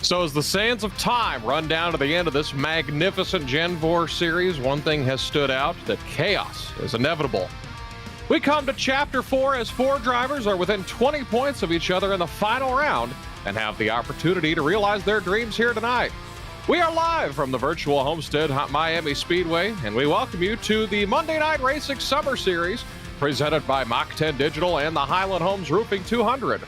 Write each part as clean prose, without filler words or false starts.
So as the sands of time run down to the end of this magnificent Gen 4 series, one thing has stood out, that chaos is inevitable. We come to Chapter 4 as four drivers are within 20 points of each other in the final round and have the opportunity to realize their dreams here tonight. We are live from the virtual Homestead Miami Speedway, and we welcome you to the Monday Night Racing Summer Series presented by Mach 10 Digital and the Highland Homes Roofing 200.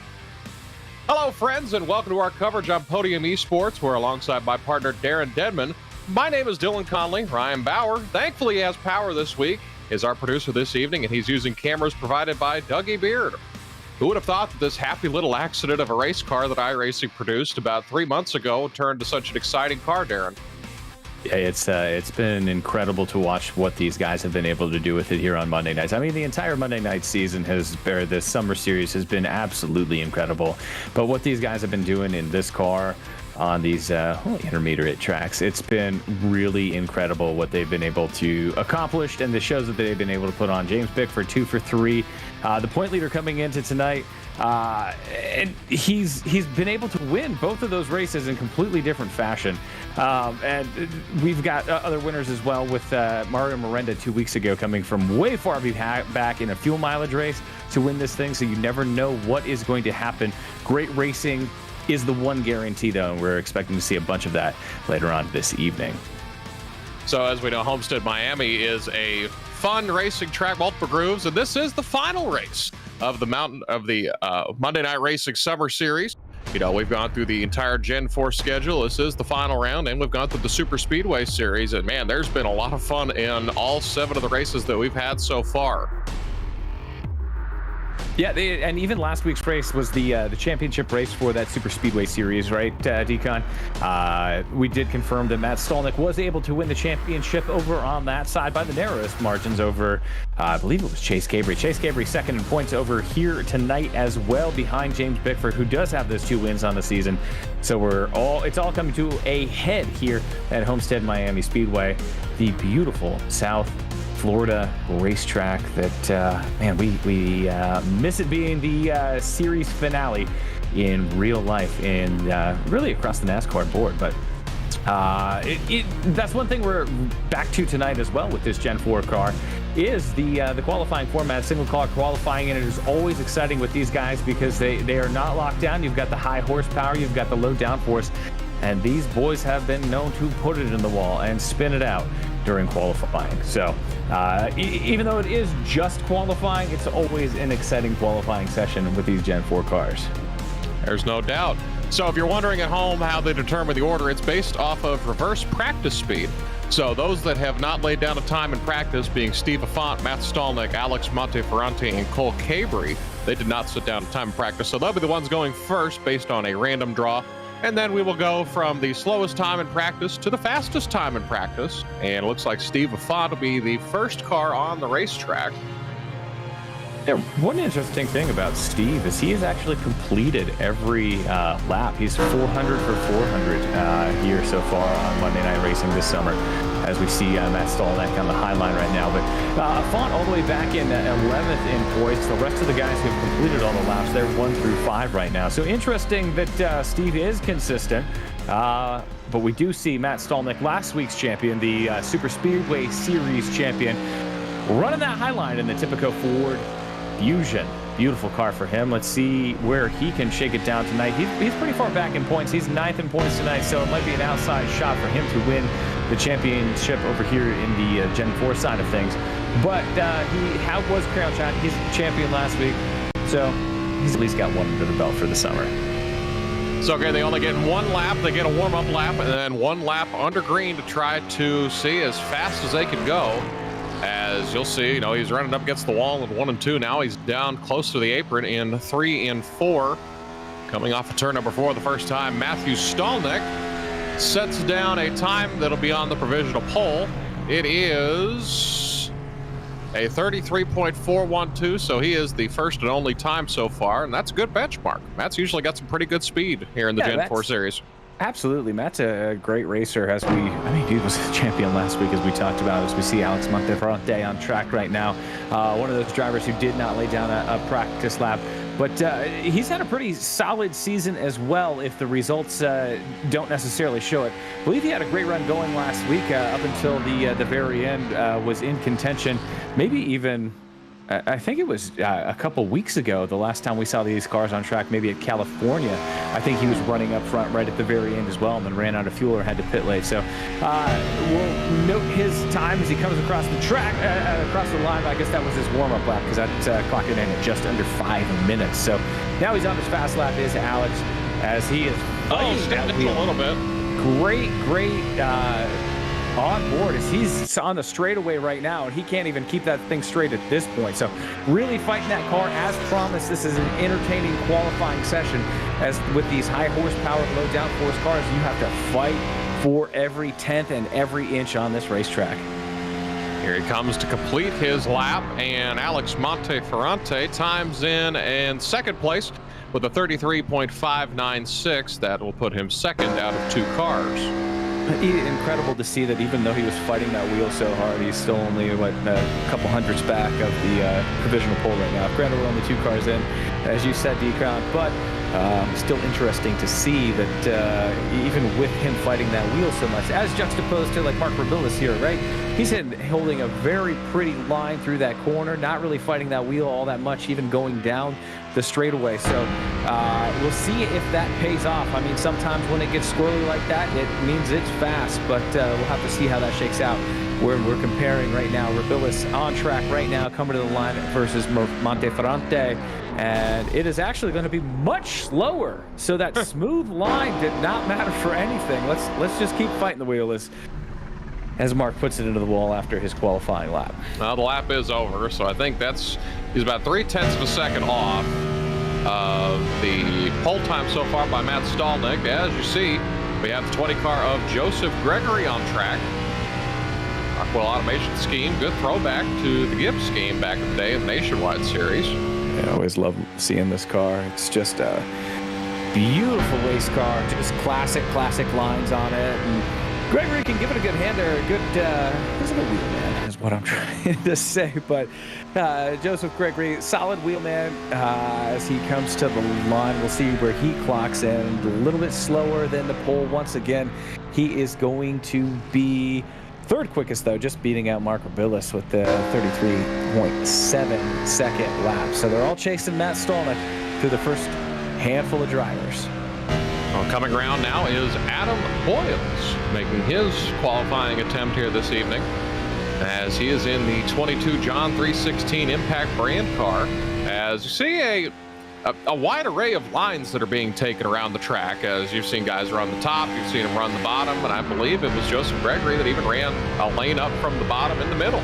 Hello, friends, and welcome to our coverage on Podium Esports. We're alongside my partner, Darren Dedman. My name is Dylan Conley. Ryan Bauer, thankfully, has power this week, is our producer this evening, and he's using cameras provided by Dougie Beard. Who would have thought that this happy little accident of a race car that iRacing produced about 3 months ago turned to such an exciting car, Darren? Yeah, it's been incredible to watch what these guys have been able to do with it here on Monday nights. I mean, the entire Monday night season this summer series has been absolutely incredible. But what these guys have been doing in this car on these intermediate tracks, it's been really incredible what they've been able to accomplish and the shows that they've been able to put on. James Bickford 2 for 3, the point leader coming into tonight. And he's been able to win both of those races in completely different fashion. And we've got other winners as well, with Mario Miranda 2 weeks ago coming from way far back in a fuel mileage race to win this thing. So you never know what is going to happen. Great racing is the one guarantee, though, and we're expecting to see a bunch of that later on this evening. So as we know, Homestead Miami is a fun racing track, multiple grooves, and this is the final race of the Monday Night Racing Summer Series. You know, we've gone through the entire Gen 4 schedule. This is the final round, and we've gone through the Superspeedway series. And man, there's been a lot of fun in all 7 of the races that we've had so far. Yeah, and even last week's race was the championship race for that Superspeedway series, right, Decon? We did confirm that Matt Stolnick was able to win the championship over on that side by the narrowest margins over, I believe it was Chase Gabriel. Chase Gabriel second in points over here tonight as well, behind James Bickford, who does have those 2 wins on the season. So it's all coming to a head here at Homestead Miami Speedway, the beautiful South Florida racetrack that, man, we miss it being the series finale in real life and really across the NASCAR board. But that's one thing we're back to tonight as well with this Gen 4 car is the qualifying format, single car qualifying, and it is always exciting with these guys because they are not locked down. You've got the high horsepower, you've got the low downforce, and these boys have been known to put it in the wall and spin it out during qualifying. So even though it is just qualifying, it's always an exciting qualifying session with these Gen 4 cars. There's no doubt. So if you're wondering at home how they determine the order, it's based off of reverse practice speed. So those that have not laid down a time in practice, being Steve Affont, Matt Stolnick, Alex Monteferrante, and Cole Cabri, they did not sit down a time in practice. So they'll be the ones going first based on a random draw. And then we will go from the slowest time in practice to the fastest time in practice. And it looks like Steve Affont will be the first car on the racetrack. Yeah, one interesting thing about Steve is he has actually completed every lap. He's 400 for 400 here so far on Monday Night Racing this summer, as we see Matt Stolnick on the high line right now. But Affont all the way back in 11th in points. The rest of the guys who have completed all the laps, they're 1 through 5 right now. So interesting that Steve is consistent. But we do see Matt Stolnick, last week's champion, the Superspeedway Series champion, running that high line in the Typico Ford Fusion. Beautiful car for him. Let's see where he can shake it down tonight. He's pretty far back in points. He's 9th in points tonight, so it might be an outside shot for him to win the championship over here in the Gen 4 side of things. But he was crowned champion. He's champion last week, so he's at least got one under the belt for the summer. So, okay, they only get 1 lap. They get a warm-up lap and then 1 lap under green to try to see as fast as they can go. As you'll see, you know, he's running up against the wall in 1 and 2. Now he's down close to the apron in 3 and 4. Coming off of turn number 4 the first time, Matthew Stolnick sets down a time that'll be on the provisional poll. It is a 33.412, so he is the first and only time so far, and that's a good benchmark. Matt's usually got some pretty good speed here in the Gen 4 series. Absolutely. Matt's a great racer, he was a champion last week, as we talked about, as we see Alex Monteferrante on track right now. One of those drivers who did not lay down a practice lap. But he's had a pretty solid season as well if the results don't necessarily show it. I believe he had a great run going last week up until the very end, was in contention, maybe even I think it was a couple weeks ago, the last time we saw these cars on track, maybe at California. I think he was running up front right at the very end as well, and then ran out of fuel or had to pit late. So we'll note his time as he comes across the track, across the line. I guess that was his warm-up lap, because that clocked in at just under 5 minutes. So now he's on his fast lap is Alex, as he is fighting that wheel a little bit. Great on board as he's on the straightaway right now, and he can't even keep that thing straight at this point. So really fighting that car as promised. This is an entertaining qualifying session, as with these high horsepower, low downforce cars, you have to fight for every tenth and every inch on this racetrack. Here he comes to complete his lap, and Alex Monteferrante times in second place with a 33.596. That will put him second out of 2 cars. Incredible to see that even though he was fighting that wheel so hard, he's still only a couple hundredths back of the provisional pole right now. Granted, we're only 2 cars in, as you said, Decon, but still interesting to see that even with him fighting that wheel so much, as juxtaposed to like Mark Rabilis here, right? He's holding a very pretty line through that corner, not really fighting that wheel all that much, even going down the straightaway. So we'll see if that pays off. I mean, sometimes when it gets squirrely like that, it means it's fast, but we'll have to see how that shakes out. We're comparing right now, Rabilis on track right now, coming to the line versus Monteferrante, and it is actually going to be much slower. So that smooth line did not matter for anything. Let's just keep fighting the wheel as Mark puts it into the wall after his qualifying lap. Well, the lap is over, so I think he's about 0.3 of a second off of the pole time so far by Matt Stallnick. As you see, we have the 20 car of Joseph Gregory on track. Rockwell Automation scheme, good throwback to the Gibbs scheme back in the day in the Nationwide Series. I always love seeing this car. It's just a beautiful race car, just classic lines on it. And Gregory can give it a good hand there. He's a good wheelman, is what I'm trying to say. But Joseph Gregory, solid wheelman as he comes to the line. We'll see where he clocks in. A little bit slower than the pole. Once again, he is going to be third quickest, though, just beating out Mark Rabilis with the 33.7 second lap. So they're all chasing Matt Stallnick through the first handful of drivers. Well, coming around now is Adam Boyles, making his qualifying attempt here this evening, as he is in the 22 John 316 Impact brand car. As you see a wide array of lines that are being taken around the track, as you've seen guys run the top, you've seen them run the bottom, and I believe it was Joseph Gregory that even ran a lane up from the bottom in the middle.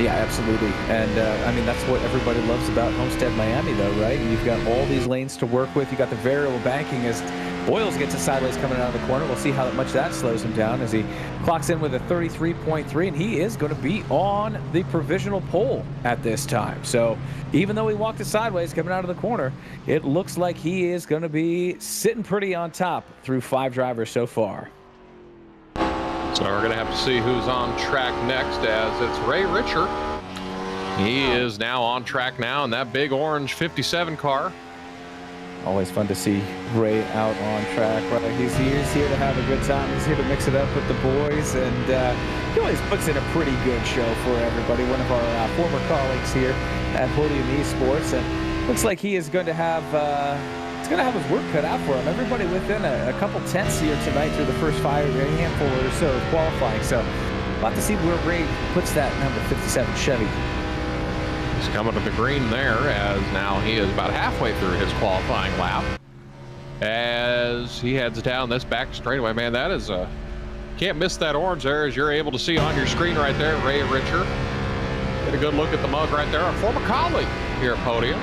Yeah, absolutely. And I mean, that's what everybody loves about Homestead Miami, though, right? You've got all these lanes to work with. You got the variable banking as Boyles gets it sideways coming out of the corner. We'll see how much that slows him down as he clocks in with a 33.3, and he is going to be on the provisional pole at this time. So even though he walked it sideways coming out of the corner, it looks like he is going to be sitting pretty on top through 5 drivers so far. So we're going to have to see who's on track next, as it's Ray Richer. He is now on track now in that big orange 57 car. Always fun to see Ray out on track, right? He's here to have a good time. He's here to mix it up with the boys, and he always puts in a pretty good show for everybody. One of our former colleagues here at Podium Esports, and looks like he is going to have his work cut out for him. Everybody within a couple tenths here tonight through the first handful or so of qualifying. So we'll have to see where Ray puts that number 57 Chevy. He's coming to the green there, as now he is about halfway through his qualifying lap. As he heads down this back straightaway, man, that is can't miss that orange there, as you're able to see on your screen right there. Ray Richer. Get a good look at the mug right there. A former colleague here at Podium.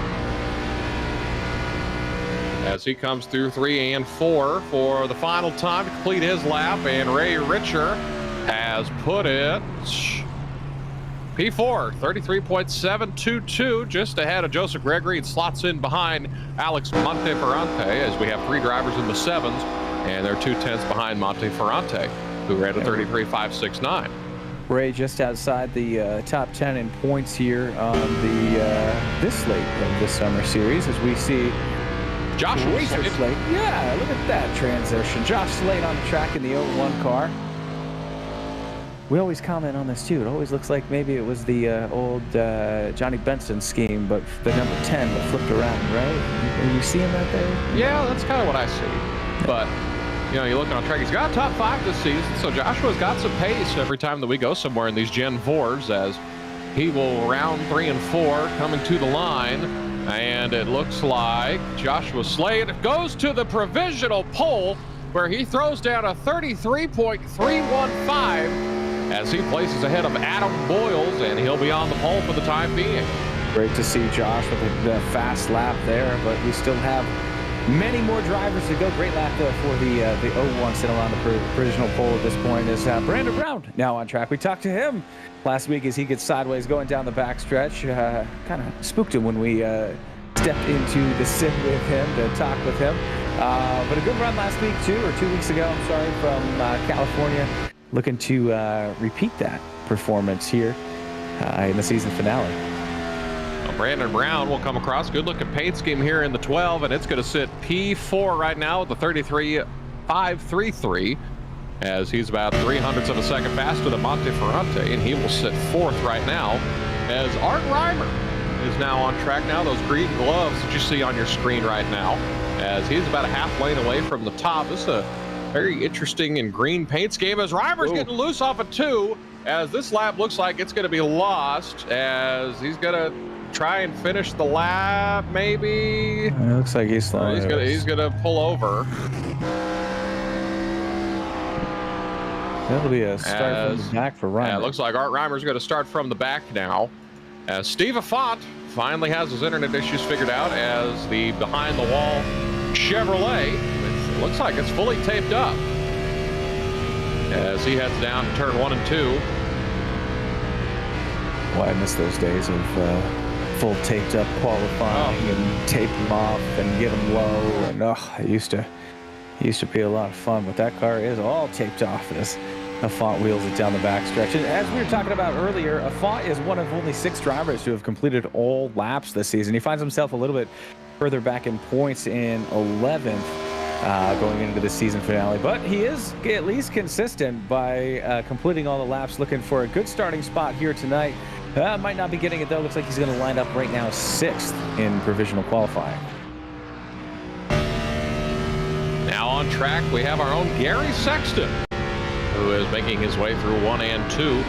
As he comes through 3 and 4 for the final time to complete his lap, and Ray Richer has put it P4, 33.722, just ahead of Joseph Gregory. It slots in behind Alex Monteferrante, as we have 3 drivers in the 7s, and they're 2 tenths behind Monteferrante, who ran a 33.569. Ray just outside the top 10 in points here on the this slate of the summer series as we see Joshua Slate. Yeah, look at that transition. Josh Slate on the track in the 01 car. We always comment on this too. It always looks like maybe it was the old Johnny Benson scheme, but the number 10 that flipped around, right? Are you seeing that there? Yeah, that's kind of what I see. But, you know, you look on track, he's got top 5 this season, so Joshua's got some pace every time that we go somewhere in these Gen 4s as he will round 3 and 4 coming to the line. And it looks like Joshua Slade goes to the provisional pole where he throws down a 33.315 as he places ahead of Adam Boyles, and he'll be on the pole for the time being. Great to see Josh with a fast lap there, but we still have many more drivers to go. Great lap though for the 01 still on the provisional pole at this point is Brandon Brown now on track. We talked to him last week as he gets sideways going down the backstretch. Kind of spooked him when we stepped into the sim with him to talk with him. But a good run last week too, or 2 weeks ago, I'm sorry, from California. Looking to repeat that performance here in the season finale. Well, Brandon Brown will come across. Good looking paint scheme here in the 12, and it's going to sit P4 right now with the 33.533 as he's about 0.03 of a second faster than Monte Ferrante, and he will sit 4th right now as Art Reimer is now on track now. Those green gloves that you see on your screen right now as he's about a half lane away from the top. This is a very interesting and green paint scheme as Reimer's getting loose off of 2 as this lap looks like it's going to be lost as he's going to try and finish the lap maybe. It looks like he's slowing. He's going to pull over. That'll be a start from the back for Reimer. Yeah, it looks like Art Reimer's going to start from the back now as Steve Affont finally has his internet issues figured out as the behind the wall Chevrolet, it looks like it's fully taped up as he heads down to turn 1 and 2. Well, I miss those days of full taped up qualifying and tape them off and get them low, and it used to be a lot of fun. But that car is all taped off as Affont wheels it down the backstretch. And as we were talking about earlier, Affont is one of only 6 drivers who have completed all laps this season. He finds himself a little bit further back in points in 11th. Going into the season finale, but he is at least consistent by completing all the laps, looking for a good starting spot here tonight. Might not be getting it though. Looks like he's going to line up right now 6th in provisional qualifying. Now on track we have our own Gary Sexton, who is making his way through 1 and 2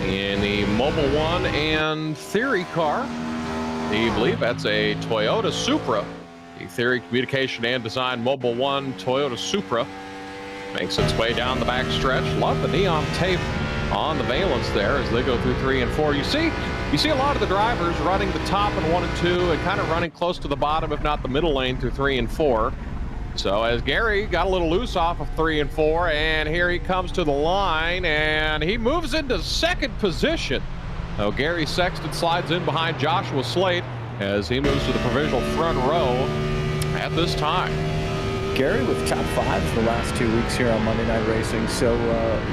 in the Mobile 1 and Theory car. I believe that's a Toyota Supra. The Theory Communication and Design Mobile 1 Toyota Supra makes its way down the back stretch. Love the neon tape on the valence there as they go through 3 and 4. You see a lot of the drivers running the top in 1 and 2 and kind of running close to the bottom, if not the middle lane, through 3 and 4. So as Gary got a little loose off of 3 and 4, and here he comes to the line, and he moves into 2nd position. So Gary Sexton slides in behind Joshua Slate as he moves to the provisional front row at this time. Gary with top 5 the last 2 weeks here on Monday Night Racing, so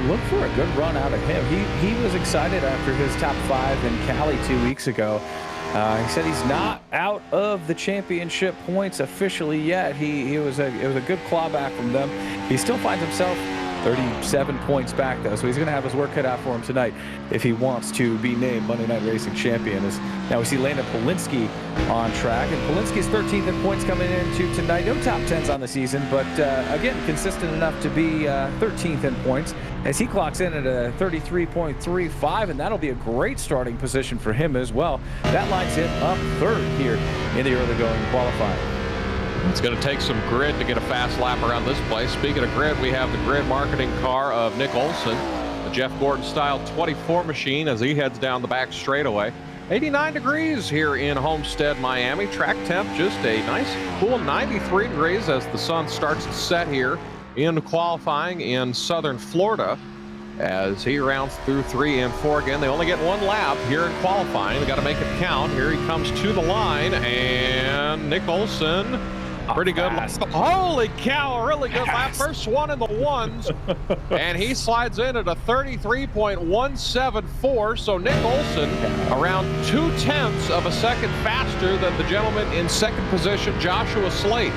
look for a good run out of him. He was excited after his top 5 in Cali 2 weeks ago. He said he's not out of the championship points officially yet. It was a good clawback from them. He still finds himself 37 points back though, so he's going to have his work cut out for him tonight if he wants to be named Monday Night Racing champion. Now we see Landon Polinsky on track, and Polinsky's 13th in points coming into tonight. No top 10s on the season, but again, consistent enough to be 13th in points as he clocks in at a 33.35, and that'll be a great starting position for him as well. That lines him up 3rd here in the early going qualifying. It's going to take some grid to get a fast lap around this place. Speaking of grid, we have the grid marketing car of Nick Olson, the Jeff Gordon-style 24 machine as he heads down the back straightaway. 89 degrees here in Homestead, Miami. Track temp just a nice cool 93 degrees as the sun starts to set here in qualifying in southern Florida as he rounds through 3 and 4 again. They only get 1 lap here in qualifying. They got to make it count. Here he comes to the line, and Nick Olson Pretty good. Holy cow, really good lap. First one in the ones. And he slides in at a 33.174. So Nick Olson around 0.2 of a second faster than the gentleman in second position, Joshua Slate.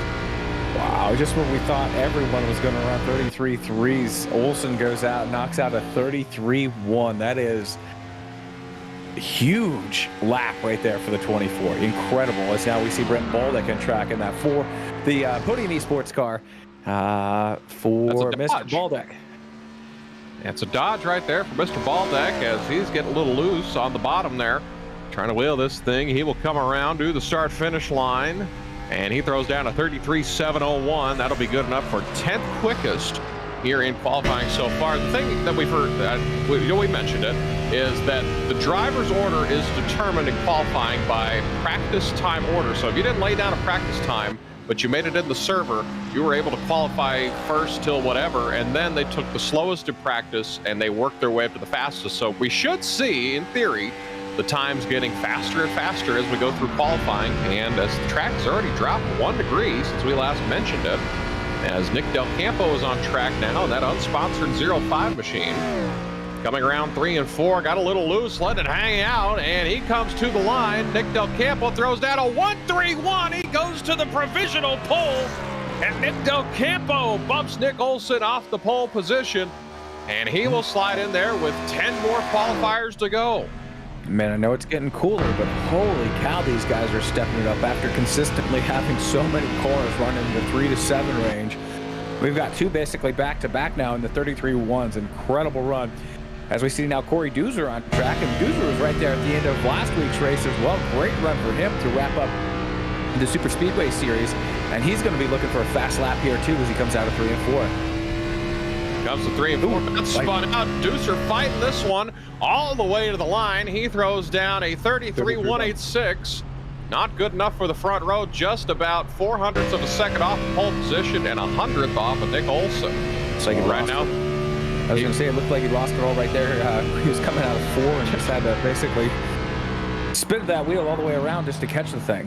Wow, just when we thought everyone was going to run 33.3s, Olson goes out and knocks out a 33.1. That is a huge lap right there for the 24. Incredible. As now we see Brent Baldick in track in that for the Podium Esports car for Mr. Baldick. It's a Dodge right there for Mr. Baldick as he's getting a little loose on the bottom there. Trying to wheel this thing. He will come around, do the start-finish line. And he throws down a 33.701. That'll be good enough for 10th quickest here in qualifying so far. The thing that we've heard, we mentioned it, is that the driver's order is determined in qualifying by practice time order. So if you didn't lay down a practice time, but you made it in the server, you were able to qualify first till whatever, and then they took the slowest in practice and they worked their way up to the fastest. So we should see, in theory, the time's getting faster and faster as we go through qualifying, and as the track has already dropped 1 degree since we last mentioned it, as Nick Del Campo is on track now in that unsponsored 05 machine. Coming around 3 and 4, got a little loose, let it hang out, and he comes to the line. Nick Del Campo throws down a 1.31. He goes to the provisional pole, and Nick Del Campo bumps Nick Olson off the pole position, and he will slide in there with 10 more qualifiers to go. Man, I know it's getting cooler, but holy cow, these guys are stepping it up after consistently having so many cars running in the 3 to 7 range. We've got 2 basically back-to-back now in the 33.1s. Incredible run. As we see now, Corey Doozer on track, and Doozer was right there at the end of last week's race as well. Great run for him to wrap up the Superspeedway series, and he's going to be looking for a fast lap here too as he comes out of 3 and 4. Comes to 3 and 4. That's spun out. Deucer fighting this one all the way to the line. He throws down a 33.186. Not good enough for the front row. Just about 0.04 of a second off the pole position and 100th off of Nick Olson. So right now, I was going to say it looked like he lost it all right there. He was coming out of 4 and just had to basically spin that wheel all the way around just to catch the thing.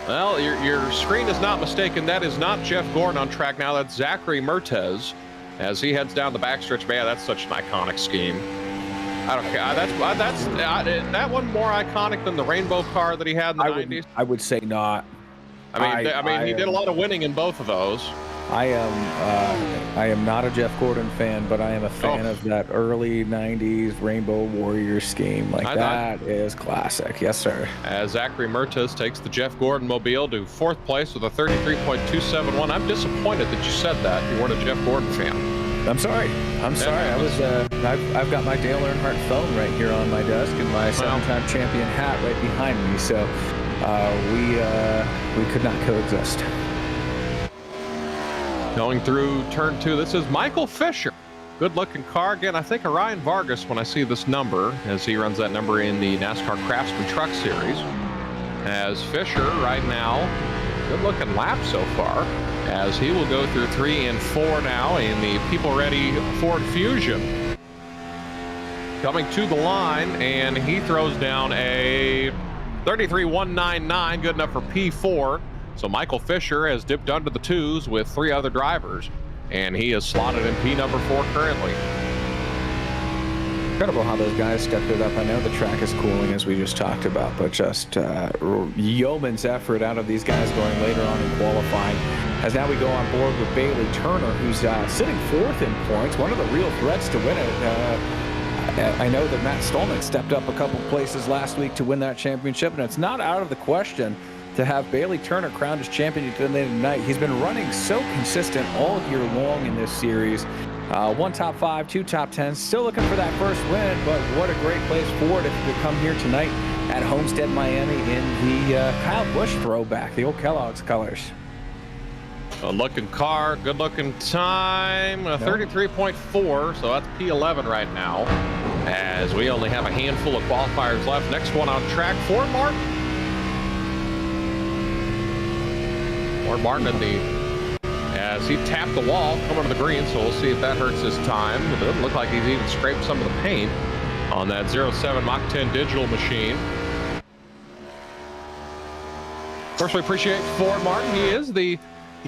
Well, your screen is not mistaken. That is not Jeff Gordon on track now. That's Zachary Mertez as he heads down the backstretch. Man, that's such an iconic scheme. I don't care. That one more iconic than the rainbow car that he had in the 90s? I would say not. I mean, he did a lot of winning in both of those. I am not a Jeff Gordon fan, but I am a fan of that early 90s Rainbow Warrior scheme. That is classic. Yes, sir. As Zachary Mertez takes the Jeff Gordon mobile to 4th place with a 33.271. I'm disappointed that you said that. You weren't a Jeff Gordon fan. I'm sorry. I've got my Dale Earnhardt phone right here on my desk and my 7-time champion hat right behind me. So we could not coexist. Going through turn 2, this is Michael Fisher. Good-looking car. Again, I think Orion Vargas when I see this number, as he runs that number in the NASCAR Craftsman Truck Series. As Fisher right now, good-looking lap so far, as he will go through 3 and 4 now in the people-ready Ford Fusion. Coming to the line, and he throws down a 33.199, good enough for P4. So Michael Fisher has dipped under the 2s with 3 other drivers, and he is slotted in P number 4 currently. Incredible how those guys stepped it up. I know the track is cooling, as we just talked about, but just yeoman's effort out of these guys going later on in qualifying. As now we go on board with Bailey Turner, who's sitting 4th in points, one of the real threats to win it. I know that Matt Stallman stepped up a couple places last week to win that championship, and it's not out of the question to have Bailey Turner crowned as champion at the end of the night. He's been running so consistent all year long in this series. 1 top 5, 2 top 10s. Still looking for that first win, but what a great place for it if you could come here tonight at Homestead, Miami in the Kyle Busch throwback, the old Kellogg's colors. A looking car, good looking time, 33.4, so that's P11 right now, as we only have a handful of qualifiers left. Next one on track, Ford Martin. Ford Martin as he tapped the wall coming to the green, so we'll see if that hurts his time. It doesn't look like he's even scraped some of the paint on that 07 Mach 10 digital machine. course, we appreciate Ford Martin. He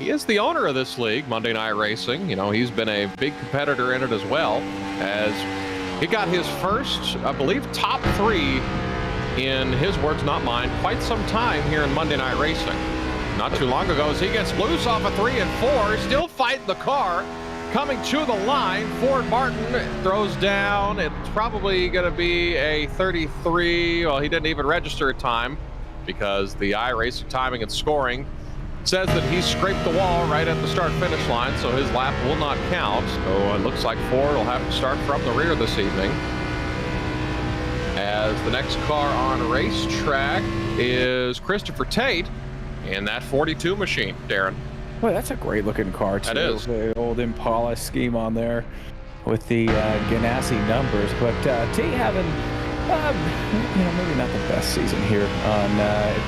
is the owner of this league, Monday Night Racing. You know, he's been a big competitor in it as well, as he got his first, I believe, top 3, in his words, not mine, quite some time here in Monday Night Racing. Not too long ago, as he gets loose off a 3 and 4, still fighting the car. Coming to the line, Ford Martin throws down. It's probably going to be a 33. Well, he didn't even register a time because the iRacing timing and scoring says that he scraped the wall right at the start-finish line, so his lap will not count. So it looks like Ford will have to start from the rear this evening. As the next car on racetrack is Christopher Tate in that 42 machine, Darren. Well, that's a great looking car too. That is. The old Impala scheme on there with the Ganassi numbers. But Tate having, maybe not the best season here on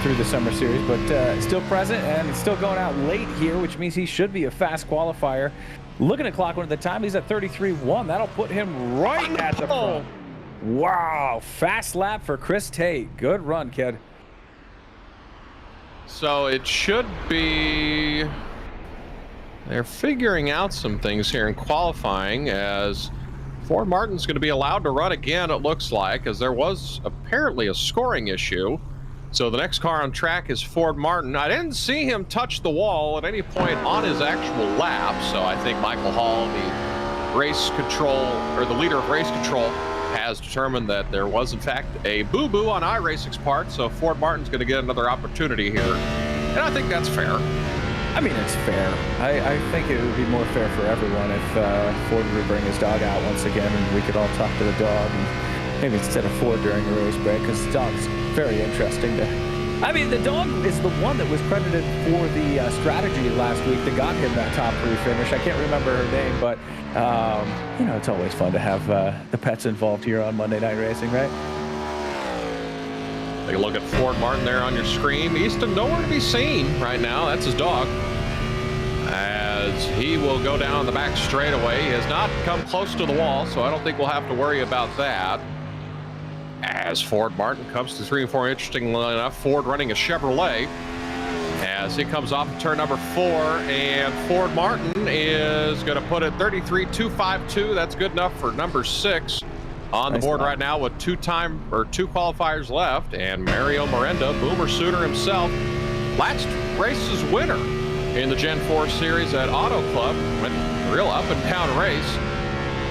through the summer series, but still present and still going out late here, which means he should be a fast qualifier. Looking at clock one at the time, he's at 33.1. That'll put him right at the front. Wow, fast lap for Chris Tate. Good run, kid. So it should be... They're figuring out some things here in qualifying, as Ford Martin's going to be allowed to run again, it looks like, as there was apparently a scoring issue. So the next car on track is Ford Martin. I didn't see him touch the wall at any point on his actual lap, so I think Michael Hall, the race control, or the leader of race control, has determined that there was in fact a boo-boo on iRacing's part, so Ford Martin's going to get another opportunity here, and I think that's fair. I mean, it's fair. I think it would be more fair for everyone if Ford would bring his dog out once again and we could all talk to the dog, and maybe instead of Ford during a race break, because the dog's very interesting to... I mean, the dog is the one that was credited for the strategy last week that got him that top 3 finish. I can't remember her name, but, it's always fun to have the pets involved here on Monday Night Racing, right? Take a look at Ford Martin there on your screen. Easton nowhere to be seen right now. That's his dog. As he will go down the back straightaway. He has not come close to the wall, so I don't think we'll have to worry about that. As Ford Martin comes to 3 and 4, interestingly enough, Ford running a Chevrolet. As he comes off turn number 4, and Ford Martin is going to put it 33.252. That's good enough for number 6. On the board right now with 2 qualifiers left, and Mario Miranda, Boomer Sooner himself, last race's winner in the Gen 4 series at Auto Club. Went a real up and down race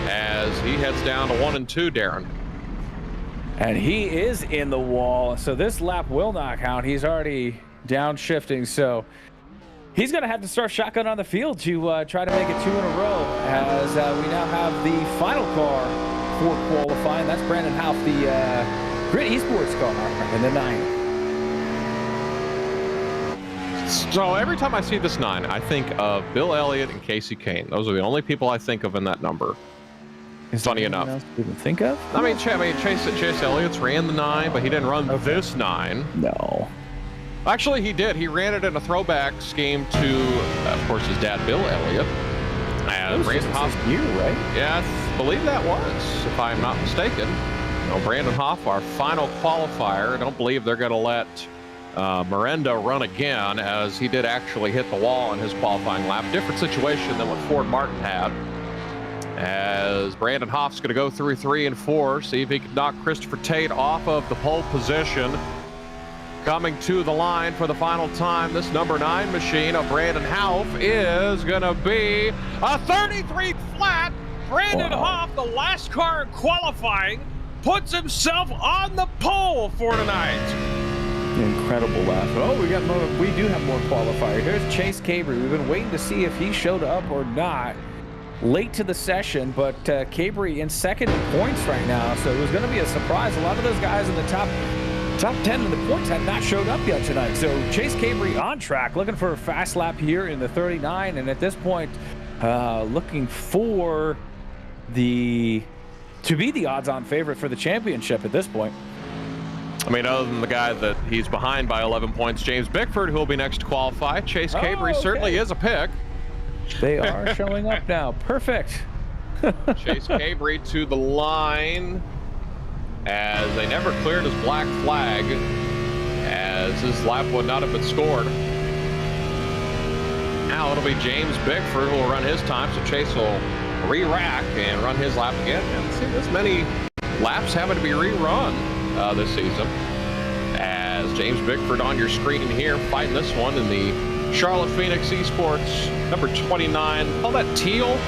as he heads down to 1 and 2, Darren. And he is in the wall, so this lap will not count. He's already downshifting, so he's going to have to start shotgun on the field to try to make it 2 in a row, as we now have the final car for qualifying. That's Brandon Houff, the Grid Esports car in the 9. So every time I see this 9, I think of Bill Elliott and Casey Kane. Those are the only people I think of in that number. Is funny enough. Else to even think of? I mean, Chase Elliott's ran the 9, but he didn't run this 9. No. Actually, he did. He ran it in a throwback scheme to, of course, his dad, Bill Elliott. And Brandon Houff, you, right? Yeah, I believe that was, if I'm not mistaken. Brandon Houff, our final qualifier. I don't believe they're going to let Miranda run again, as he did actually hit the wall in his qualifying lap. Different situation than what Ford Martin had. As Brandon Houff's going to go through 3 and 4, see if he can knock Christopher Tate off of the pole position. Coming to the line for the final time, this number 9 machine of Brandon Houff is going to be a 33 flat. Brandon Houff, the last car in qualifying, puts himself on the pole for tonight. Incredible lap. Oh, we do have more qualifier. Here's Chase Cabry. We've been waiting to see if he showed up or not late to the session, but Cabry in second in points right now, so it was going to be a surprise. A lot of those guys in the top 10 of the points had not showed up yet tonight. So Chase Cabry on track, looking for a fast lap here in the 39, and at this point, looking for to be the odds-on favorite for the championship at this point. I mean, other than the guy that he's behind by 11 points, James Bickford, who will be next to qualify. Chase Cabry certainly is a pick. They are showing up now. Perfect. Chase Cabry to the line, as they never cleared his black flag, as as his lap would not have been scored. Now it'll be James Bickford who will run his time, so Chase will re-rack and run his lap again. And see this many laps having to be rerun this season. As James Bickford on your screen here, fighting this one in the Charlotte Phoenix Esports number 29. Call that teal?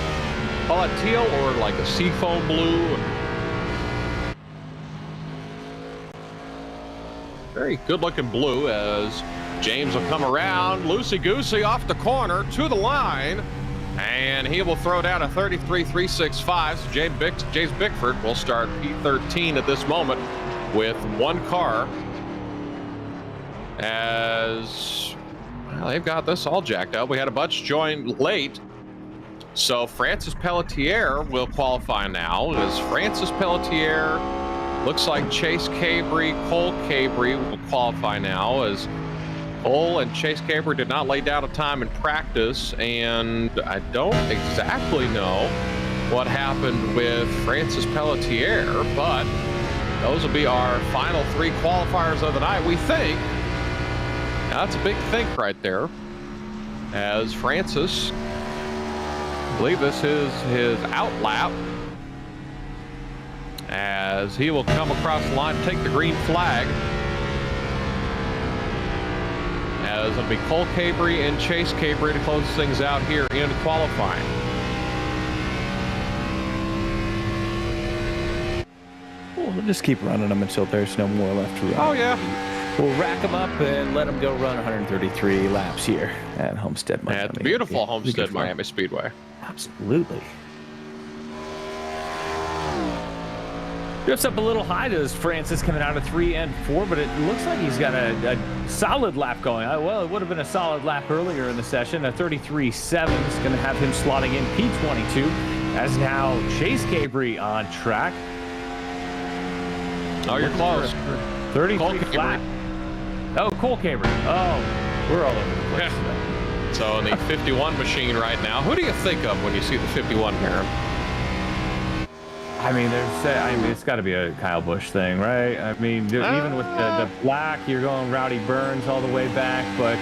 Call that teal or like a seafoam blue? Very good looking blue as James will come around loosey-goosey off the corner to the line, and he will throw down a 33.365. So James Bickford will start P13 at this moment with one car, as well, they've got this all jacked up. We had a bunch join late, so Francis Pelletier will qualify now. As Francis Pelletier, looks like Chase Cabry, Cole Cabry will qualify now, as Cole and Chase Cabry did not lay down a time in practice, and I don't exactly know what happened with Francis Pelletier, but those will be our final three qualifiers of the night, we think. Now, that's a big think right there, as Francis, I believe this is his out lap, as he will come across the line, take the green flag. As it'll be Cole Cabry and Chase Cabry to close things out here in qualifying. We'll just keep running them until there's no more left to run. Oh, yeah. We'll rack them up and let them go run 133 laps here at Homestead, Miami. At the beautiful Homestead Miami Speedway. Absolutely. Drifts up a little high to Francis coming out of 3 and 4, but it looks like he's got a solid lap going. Well, it would have been a solid lap earlier in the session. A 33.7 is going to have him slotting in P22, as now Chase Cabry on track. Oh, you're close. 33 flat. Oh, Cole Cabry. Oh, we're all over the place today. So in the 51 machine right now, who do you think of when you see the 51 here? I mean, it's got to be a Kyle Busch thing, right? I mean, even with the black, you're going Rowdy Burns all the way back, but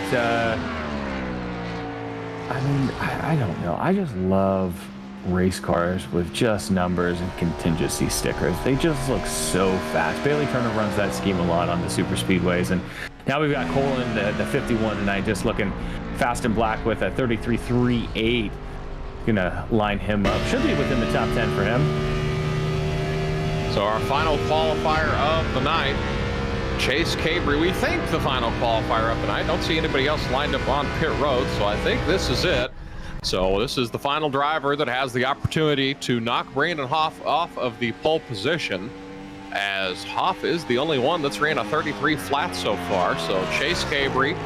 I mean, I don't know. I just love race cars with just numbers and contingency stickers. They just look so fast. Bailey Turner runs that scheme a lot on the super speedways, and now we've got Cole in the 51 tonight, just looking fast and black with a 33.38. Gonna line him up. Should be within the top 10 for him. So our final qualifier of the night, Chase Cabry. We think the final qualifier of the night. Don't see anybody else lined up on pit road, so I think this is it. So this is the final driver that has the opportunity to knock Brandon Hoff off of the pole position, as Hoff is the only one that's ran a 33 flat so far. So Chase Cabry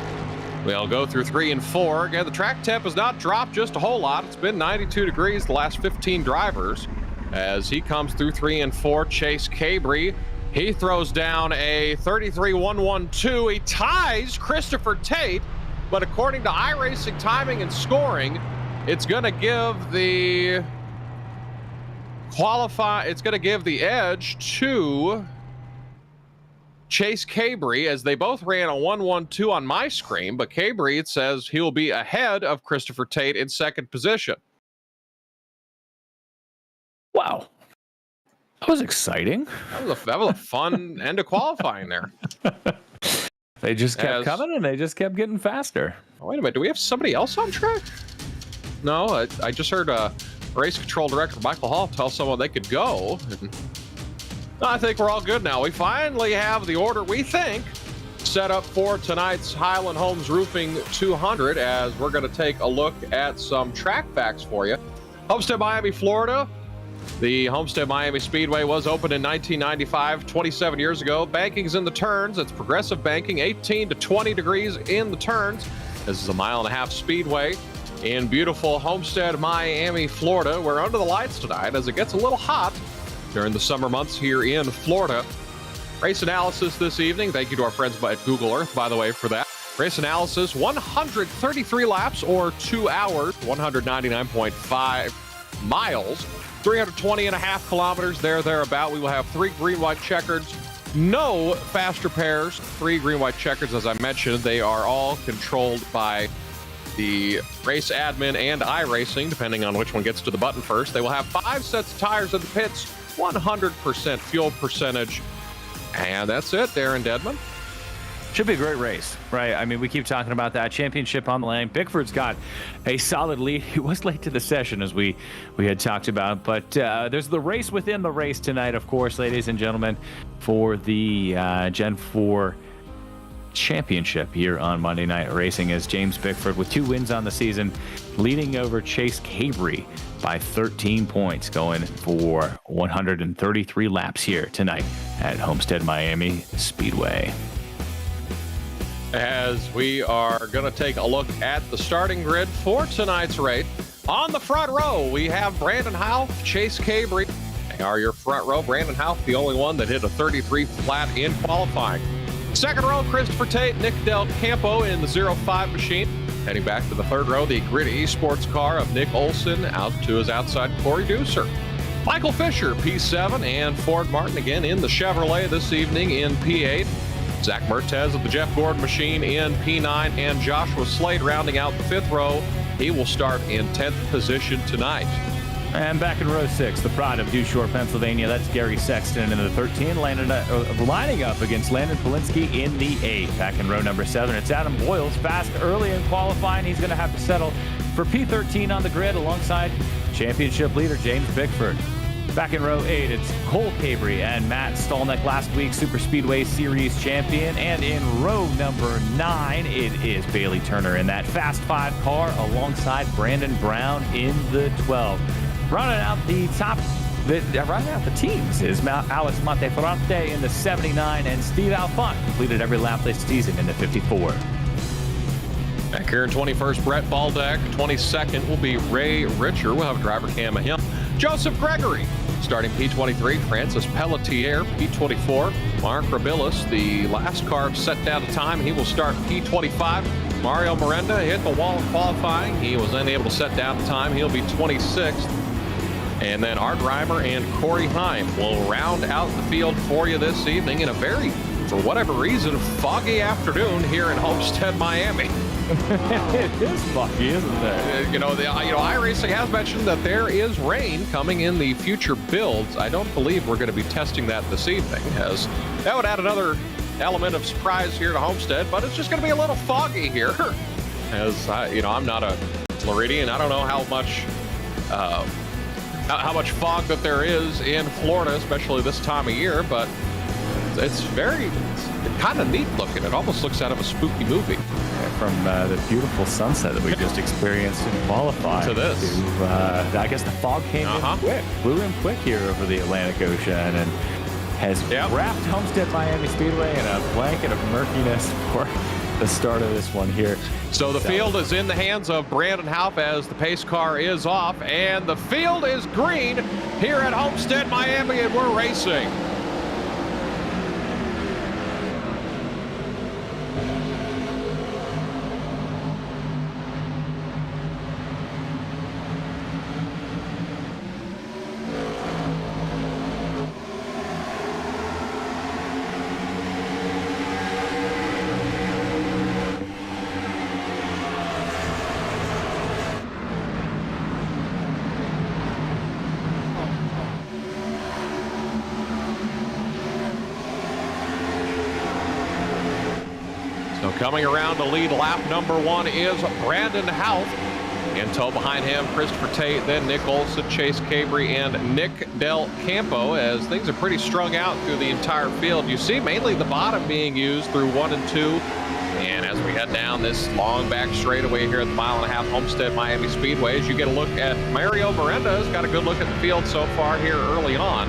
will go through 3 and 4. Again, the track temp has not dropped just a whole lot. It's been 92 degrees the last 15 drivers. As he comes through 3 and 4, Chase Cabry, he throws down a 33.112. He ties Christopher Tate, but according to iRacing timing and scoring, it's going to give the edge to Chase Cabry, as they both ran a 1.12 on my screen, but Cabry, it says he will be ahead of Christopher Tate in second position. Wow. That was exciting. That was a fun end of qualifying there. They just kept coming and they just kept getting faster. Oh, wait a minute. Do we have somebody else on track? No, I just heard race control director Michael Hall tell someone they could go. I think we're all good now. We finally have the order we think set up for tonight's Highland Homes Roofing 200, as we're going to take a look at some track facts for you. Homestead, Miami, Florida. The Homestead Miami Speedway was opened in 1995, 27 years ago. Banking's in the turns. It's progressive banking, 18 to 20 degrees in the turns. This is a 1.5 mile speedway in beautiful Homestead, Miami, Florida. We're under the lights tonight as it gets a little hot during the summer months here in Florida. Race analysis this evening. Thank you to our friends at Google Earth, by the way, for that. Race analysis, 133 laps or 2 hours, 199.5 miles. 320.5 kilometers thereabout. We will have 3 green, white, checkered No faster pairs, 3 green-white checkers, as I mentioned. They are all controlled by the race admin and iRacing, depending on which one gets to the button first. They will have 5 sets of tires in the pits, 100% fuel percentage, and that's it, Darren Dedman. Should be a great race, right? I mean, we keep talking about that championship on the line. Bickford's got a solid lead. He was late to the session, as we had talked about, but there's the race within the race tonight, of course, ladies and gentlemen, for the Gen 4 championship here on Monday Night Racing, as James Bickford, with 2 wins on the season, leading over Chase Cabry by 13 points, going for 133 laps here tonight at Homestead Miami Speedway. As we are going to take a look at the starting grid for tonight's race. On the front row, we have Brandon Houff, Chase Cabry. They are your front row. Brandon Houff, the only one that hit a 33 flat in qualifying. Second row, Christopher Tate, Nick Del Campo in the 05 machine. Heading back to the third row, the gritty esports car of Nick Olson out to his outside Corey Deucer. Michael Fisher, P7, and Ford Martin again in the Chevrolet this evening in P8. Zach Mertez of the Jeff Gordon machine in P9, and Joshua Slade rounding out the fifth row. He will start in 10th position tonight. And back in row 6, the pride of Dewshore, Pennsylvania, that's Gary Sexton in the 13, lining up against Landon Polinsky in the 8. Back in row number 7, it's Adam Boyles, fast early in qualifying. He's going to have to settle for P13 on the grid alongside championship leader James Bickford. Back in row 8, it's Cole Cabry and Matt Stolnick, last week's Superspeedway Series champion. And in row number 9, it is Bailey Turner in that Fast 5 car alongside Brandon Brown in the 12. Running out the teams is Alex Monteferrante in the 79, and Steve Alfont completed every lap this season in the 54. Back here in 21st, Brett Baldeck. 22nd will be Ray Richer. We'll have a driver cam of him. Joseph Gregory starting P23. Francis Pelletier, P24. Mark Rabilis, the last car set down to time. He will start P25. Mario Miranda hit the wall in qualifying. He was unable to set down the time. He'll be 26th. And then Art Reimer and Corey Heim will round out the field for you this evening in a very, for whatever reason, foggy afternoon here in Homestead, Miami. It is foggy, isn't it? iRacing has mentioned that there is rain coming in the future builds. I don't believe we're going to be testing that this evening, as that would add another element of surprise here to Homestead, but it's just going to be a little foggy here. As I'm not a Floridian. I don't know how much fog that there is in Florida, especially this time of year, but it's kind of neat looking. It almost looks out of a spooky movie. From the beautiful sunset that we just experienced in qualifying to this. I guess the fog came in quick, flew in quick here over the Atlantic Ocean, and has wrapped Homestead Miami Speedway in a blanket of murkiness for the start of this one here. So the field is in the hands of Brandon Houff as the pace car is off, and the field is green here at Homestead Miami, and we're racing. Coming around to lead lap number 1 is Brandon Houff. In tow behind him, Christopher Tate, then Nick Olson, Chase Cabry, and Nick Del Campo, as things are pretty strung out through the entire field. You see mainly the bottom being used through 1 and 2. And as we head down this long back straightaway here at the 1.5 mile Homestead Miami Speedway, as you get a look at Mario Miranda, has got a good look at the field so far here early on.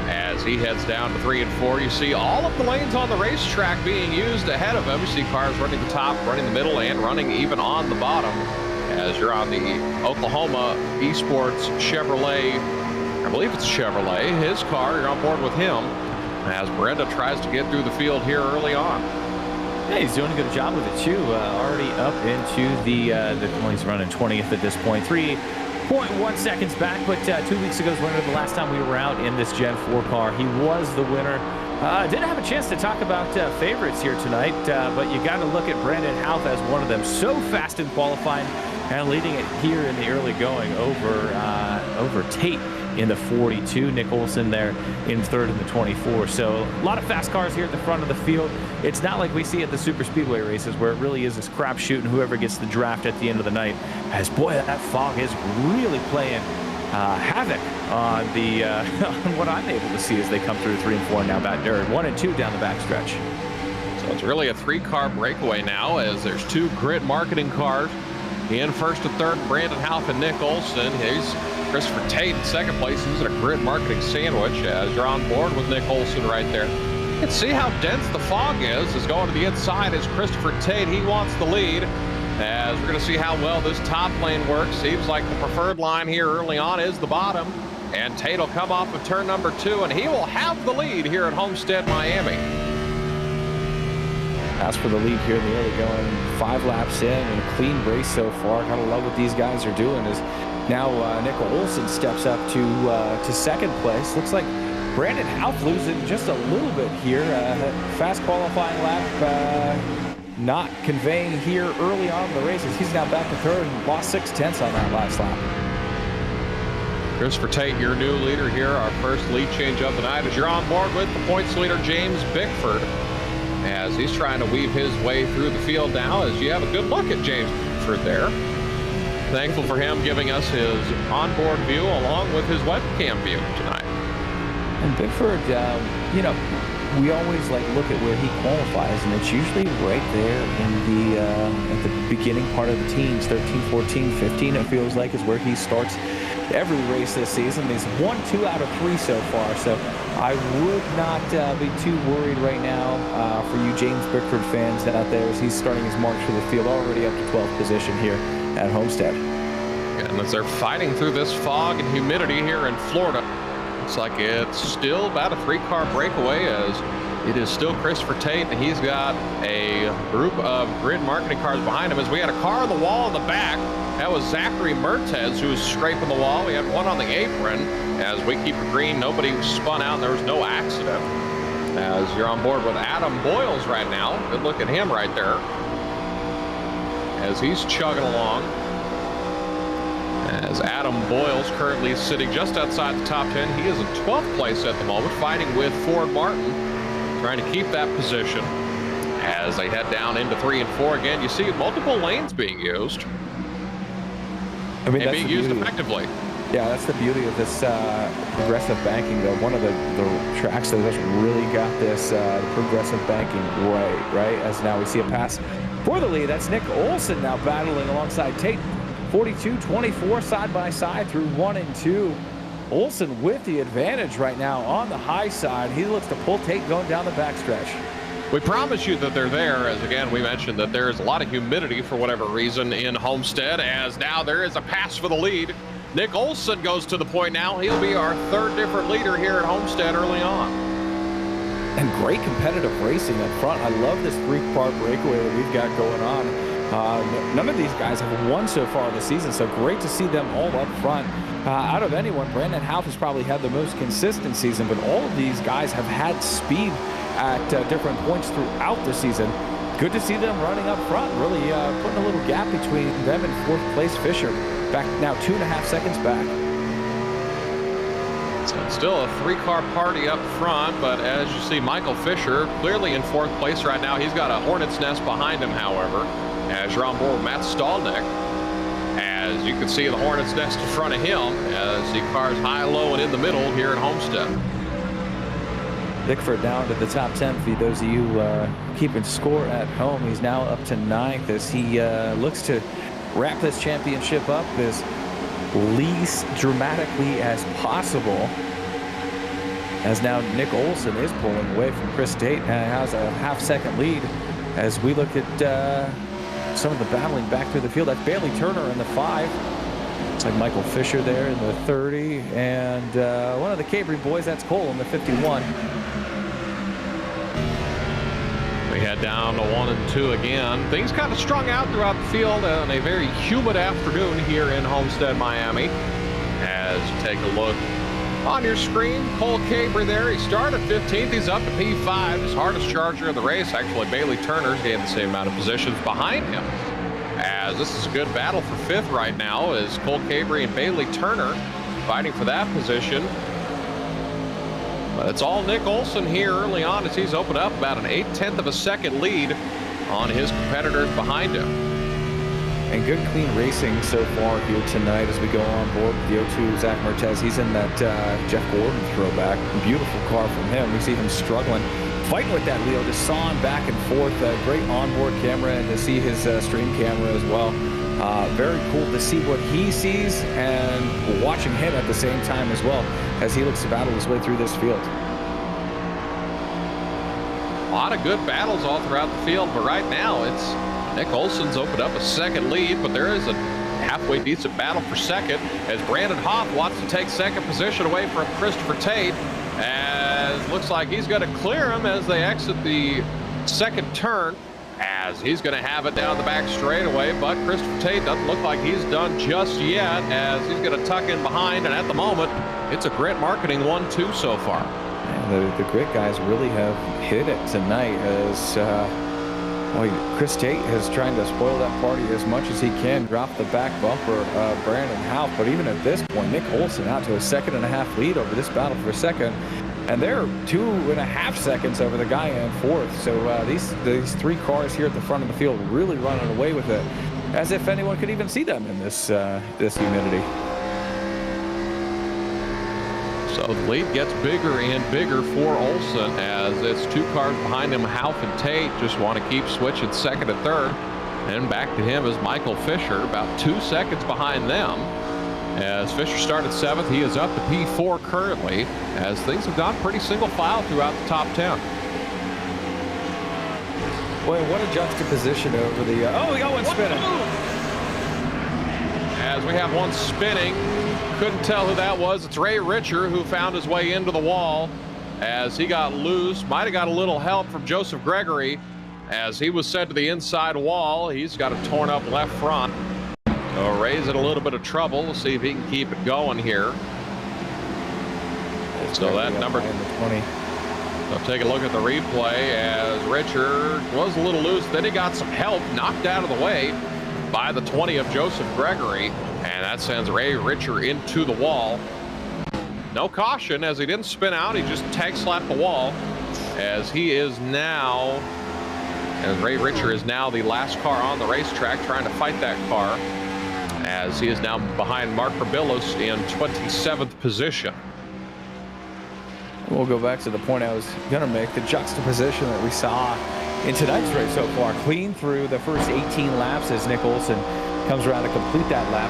As he heads down to 3 and 4, you see all of the lanes on the racetrack being used ahead of him. You see cars running the top, running the middle, and running even on the bottom. As you're on the Oklahoma Esports Chevrolet, I believe it's a Chevrolet, his car, you're on board with him, as Brenda tries to get through the field here early on. Yeah, he's doing a good job with it too. Already up into he's running 20th at this point. 3.1 seconds back, but 2 weeks ago was the last time we were out in this Gen 4 car. He was the winner Didn't have a chance to talk about favorites here tonight, but you got to look at Brandon Houth as one of them. So fast in qualifying and leading it here in the early going over Tate in the 42. Nick Olson there in third in the 24. So a lot of fast cars here at the front of the field. It's not like we see at the Superspeedway races where it really is this crapshoot and whoever gets the draft at the end of the night. As boy, that fog is really playing havoc on the on what I'm able to see as they come through 3 and 4 now back there, 1 and 2 down the backstretch. So it's really a 3-car breakaway now, as there's 2 grid marketing cars in first and third. Brandon Houth and Nick Olson. He's Christopher Tate in second place. He's in a grid marketing sandwich as you're on board with Nick Olson right there. You can see how dense the fog is going to the inside as Christopher Tate. He wants the lead. As we're going to see how well this top lane works. Seems like the preferred line here early on is the bottom. And Tate will come off of turn number 2, and he will have the lead here at Homestead, Miami. As for the lead here in the early going, 5 laps in and a clean race so far. Gotta love what these guys are doing. As now Nick Olson steps up to second place. Looks like Brandon Houth losing just a little bit here. Fast qualifying lap. Not conveying here early on in the races. He's now back to third and lost 6/10 on that last lap. Christopher Tate, your new leader here. Our first lead change of the night as you're on board with the points leader, James Bickford, as he's trying to weave his way through the field now, as you have a good look at James Bickford there. Thankful for him giving us his onboard view along with his webcam view tonight. And Bickford, we always look at where he qualifies, and it's usually right there in the at the beginning part of the teens, 13, 14, 15. It feels like is where he starts every race this season. He's won 2 out of 3 so far, so I would not be too worried right now for you James Bickford fans out there, as he's starting his march through the field, already up to 12th position here at Homestead. And as they're fighting through this fog and humidity here in Florida, looks like it's still about a 3-car breakaway, as it is still Christopher Tate, and he's got a group of grid marketing cars behind him. As we had a car on the wall in the back, that was Zachary Mertez who was scraping the wall. We had one on the apron. As we keep it green, nobody spun out and there was no accident. As you're on board with Adam Boyles right now. Good look at him right there as he's chugging along. As Adam Boyles currently sitting just outside the top 10. He is in 12th place at the moment, fighting with Ford Martin, trying to keep that position. As they head down into 3 and 4 again, you see multiple lanes being used. And being used effectively. Yeah, that's the beauty of this progressive banking, though. One of the tracks that has really got this progressive banking right? As now we see a pass for the lead. That's Nick Olson now battling alongside Tate. 42-24 side by side through 1 and 2. Olson with the advantage right now on the high side. He looks to pull Tate going down the backstretch. We promise you that they're there, as again we mentioned that there is a lot of humidity for whatever reason in Homestead, as now there is a pass for the lead. Nick Olson goes to the point now. He'll be our 3rd different leader here at Homestead early on. And great competitive racing up front. I love this 3-car breakaway that we've got going on. None of these guys have won so far this season, so great to see them all up front. Out of anyone, Brandon Houth has probably had the most consistent season, but all of these guys have had speed at different points throughout the season. Good to see them running up front, really putting a little gap between them and 4th place Fisher. Back now 2.5 seconds back. So it's still a 3-car party up front, but as you see, Michael Fisher clearly in 4th place right now. He's got a hornet's nest behind him, however, as you're on board with Matt Stalnick. As you can see the hornet's nest in front of him, as the car's high, low, and in the middle here at Homestead. Bickford down to the top 10 for those of you keeping score at home. He's now up to 9th as he looks to wrap this championship up as least dramatically as possible. As now Nick Olson is pulling away from Chris Tate and has a half-second lead. As we look at some of the battling back through the field, that's Bailey Turner in the 5. Looks like Michael Fisher there in the 30, and one of the Cabry boys, that's Cole in the 51. We head down to 1 and 2 again. Things kind of strung out throughout the field on a very humid afternoon here in Homestead, Miami. As you take a look On your screen, Cole Cabry there. He started 15th. He's up to P5. His hardest charger of the race. Actually, Bailey Turner's gained the same amount of positions behind him. As this is a good battle for 5th right now, as Cole Cabry and Bailey Turner fighting for that position. But it's all Nick Olson here early on as he's opened up about an 1/8 of a second lead on his competitors behind him. And good, clean racing so far here tonight as we go on board with the O2 Zach Martez. He's in that Jeff Gordon throwback. Beautiful car from him. We see him struggling, fighting with that wheel, just sawing back and forth. Great onboard camera, and to see his stream camera as well. Very cool to see what he sees and watching him at the same time as well as he looks to battle his way through this field. A lot of good battles all throughout the field, but right now it's Nick Olson's opened up a second lead, but there is a halfway decent battle for second as Brandon Hoff wants to take second position away from Christopher Tate, as looks like he's going to clear him as they exit the second turn, as he's going to have it down the back straightaway. But Christopher Tate doesn't look like he's done just yet, as he's going to tuck in behind, and at the moment it's a Grit Marketing 1-2 so far. And the Grit guys really have hit it tonight as Chris Tate is trying to spoil that party as much as he can, drop the back bumper of Brandon Houff. But even at this point, Nick Olson out to a 2.5 lead over this battle for second. And they're 2.5 seconds over the guy in 4th. So these 3 cars here at the front of the field really running away with it, as if anyone could even see them in this humidity. So the lead gets bigger and bigger for Olson as it's 2 cars behind him. Houff and Tate just want to keep switching second to third. And back to him is Michael Fisher, about 2 seconds behind them. As Fisher started 7th, he is up to P4 currently, as things have gone pretty single file throughout the top 10. Boy, what a juxtaposition over the... we got one spinning. As we have one spinning, couldn't tell who that was. It's Ray Richer who found his way into the wall as he got loose. Might have got a little help from Joseph Gregory as he was sent to the inside wall. He's got a torn up left front. So Ray's in a little bit of trouble. We'll see if he can keep it going here. So that number 20. So take a look at the replay as Richer was a little loose. Then he got some help, knocked out of the way by the 20 of Joseph Gregory, and that sends Ray Richer into the wall. No caution as he didn't spin out. He just tag slapped the wall as he is now, and Ray Richer is now the last car on the racetrack trying to fight that car, as he is now behind Mark Rabillos in 27th position. We'll go back to the point I was going to make, the juxtaposition that we saw in tonight's race so far. Clean through the first 18 laps as Nick Olson comes around to complete that lap.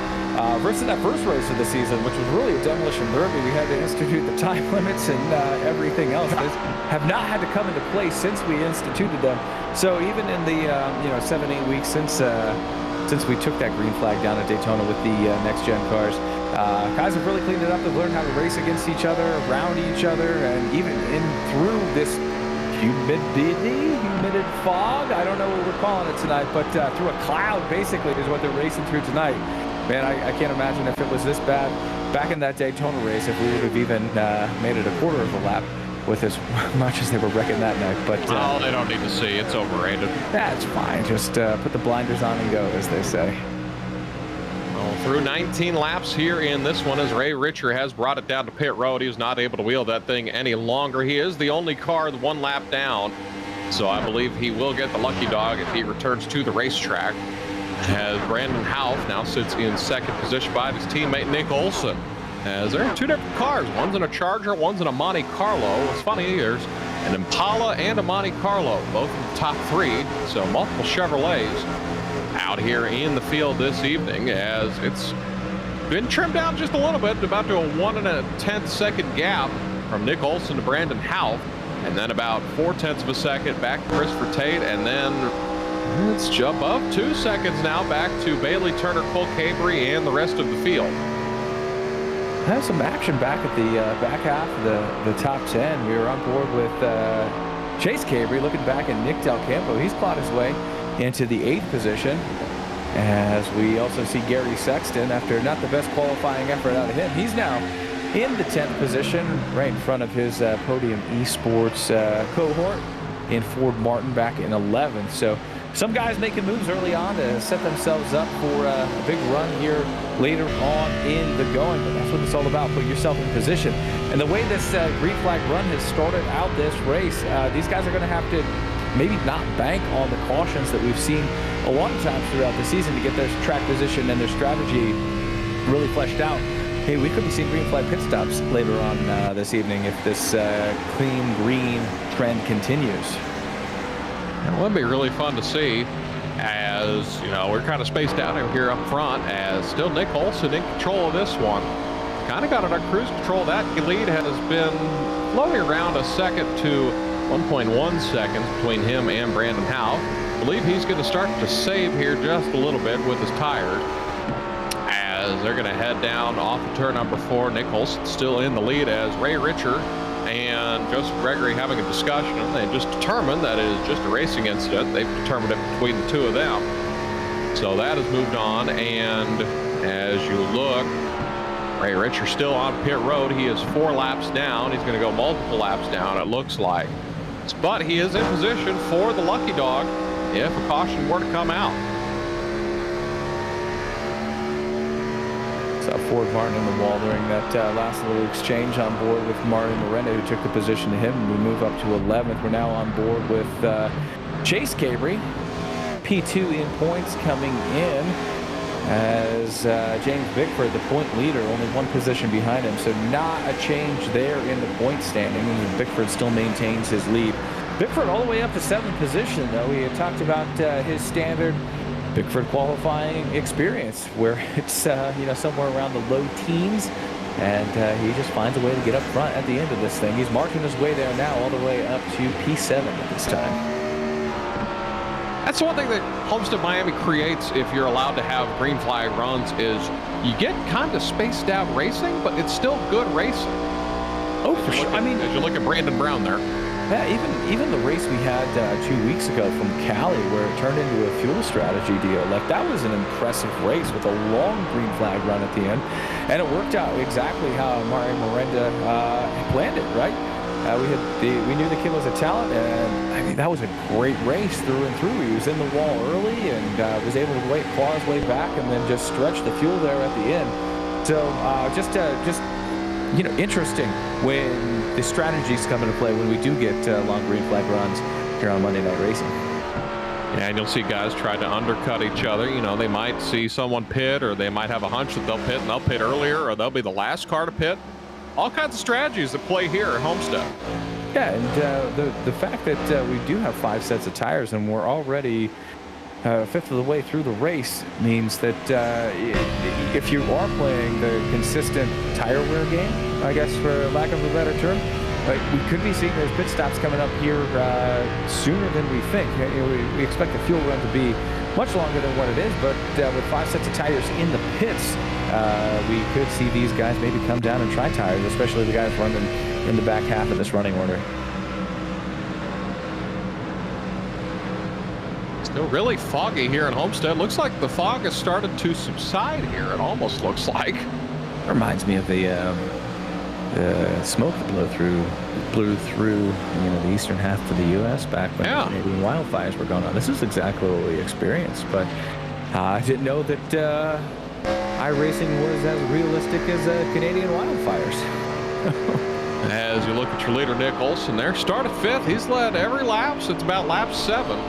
Versus that first race of the season, which was really a demolition derby. We had to institute the time limits and everything else. Those have not had to come into place since we instituted them. So even in the 7-8 weeks since we took that green flag down at Daytona with the next gen cars, guys have really cleaned it up. They've learned how to race against each other, around each other, and even through this humid fog. I don't know what we're calling it tonight, but through a cloud basically is what they're racing through tonight. Man, I can't imagine if it was this bad back in that Daytona race, if we would have even made it a quarter of a lap with as much as they were wrecking that night. But they don't need to see. It's overrated. That's fine. Just put the blinders on and go, as they say. Well, through 19 laps here in this one, as Ray Richer has brought it down to pit road. He is not able to wheel that thing any longer. He is the only car 1 lap down, so I believe he will get the lucky dog if he returns to the racetrack. As Brandon Houff now sits in second position by his teammate Nick Olson. As there are 2 different cars. One's in a Charger, one's in a Monte Carlo. It's funny, there's an Impala and a Monte Carlo, both in the top 3. So multiple Chevrolets out here in the field this evening, as it's been trimmed down just a little bit, about to a 1 1/10 second gap from Nick Olson to Brandon Houff, and then about 4/10 of a second back to Christopher Tate, and then it's above 2 seconds now back to Bailey Turner, Cole Cabry, and the rest of the field. Have some action back at the back half of the top 10. We were on board with Chase Cabry looking back at Nick Del Campo. He's clawed his way into the 8th position, as we also see Gary Sexton, after not the best qualifying effort out of him, he's now in the 10th position, right in front of his Podium Esports cohort in Ford Martin back in 11th. So some guys making moves early on to set themselves up for a big run here later on in the going. But that's what it's all about, put yourself in position. And the way this green flag run has started out this race, these guys are going to have to maybe not bank on the cautions that we've seen a lot of times throughout the season to get their track position and their strategy really fleshed out. Hey, we could be seeing green flag pit stops later on this evening if this clean green trend continues. And it would be really fun to see, as you know, we're kind of spaced out here up front, as still Nick Olson in control of this one. Kind of got under cruise control. That lead has been floating around a second to 1.1 seconds between him and Brandon Howe. I believe he's going to start to save here just a little bit with his tires, as they're going to head down off of turn number 4. Nick Olson still in the lead, as Ray Richer and Joseph Gregory having a discussion. They just determined that it is just a racing incident. They've determined it between the two of them. So that has moved on, and as you look, Ray Richer still on pit road. He is 4 laps down. He's going to go multiple laps down, it looks like. But he is in position for the lucky dog if a caution were to come out. Saw Ford Martin in the wall during that last little exchange on board with Mario Miranda, who took the position to him. We move up to 11th. We're now on board with Chase Cabry, P2 in points coming in, as James Bickford, the point leader, only 1 position behind him. So not a change there in the point standing, and Bickford still maintains his lead. Bickford all the way up to 7th position, though. We had talked about his standard Bickford qualifying experience, where it's you know, somewhere around the low teens, and he just finds a way to get up front at the end of this thing. He's marking his way there now, all the way up to P7 at this time. That's one thing that Homestead Miami creates if you're allowed to have green flag runs, is you get kind of spaced out racing, but it's still good racing. Oh, for sure. I mean, as you look at Brandon Brown there. Yeah, even the race we had 2 weeks ago from Cali, where it turned into a fuel strategy deal, like that was an impressive race with a long green flag run at the end, and it worked out exactly how Mario Miranda planned it, right? We knew the kid was a talent, and I mean, that was a great race through and through. He was in the wall early and was able to claw his way back and then just stretch the fuel there at the end. So just you know, interesting when the strategies come into play when we do get long green flag runs here on Monday Night Racing. Yeah, and you'll see guys try to undercut each other. You know, they might see someone pit, or they might have a hunch that they'll pit, and they'll pit earlier, or they'll be the last car to pit. All kinds of strategies that play here at Homestead. Yeah, and the fact that we do have 5 sets of tires and we're already 5th of the way through the race means that if you are playing the consistent tire wear game, I guess for lack of a better term, we could be seeing those pit stops coming up here sooner than we think. We expect the fuel run to be much longer than what it is, but with 5 sets of tires in the pits, we could see these guys maybe come down and try tires, especially the guys running in the back half of this running order. Still really foggy here in Homestead. Looks like the fog has started to subside here. It almost looks like. Reminds me of the smoke that blew through, you know, the eastern half of the U.S. back when the Canadian wildfires were going on. This is exactly what we experienced, but I didn't know that iRacing was as realistic as Canadian wildfires. As you look at your leader, Nick Olson there, started 5th. He's led every lap since about lap 7.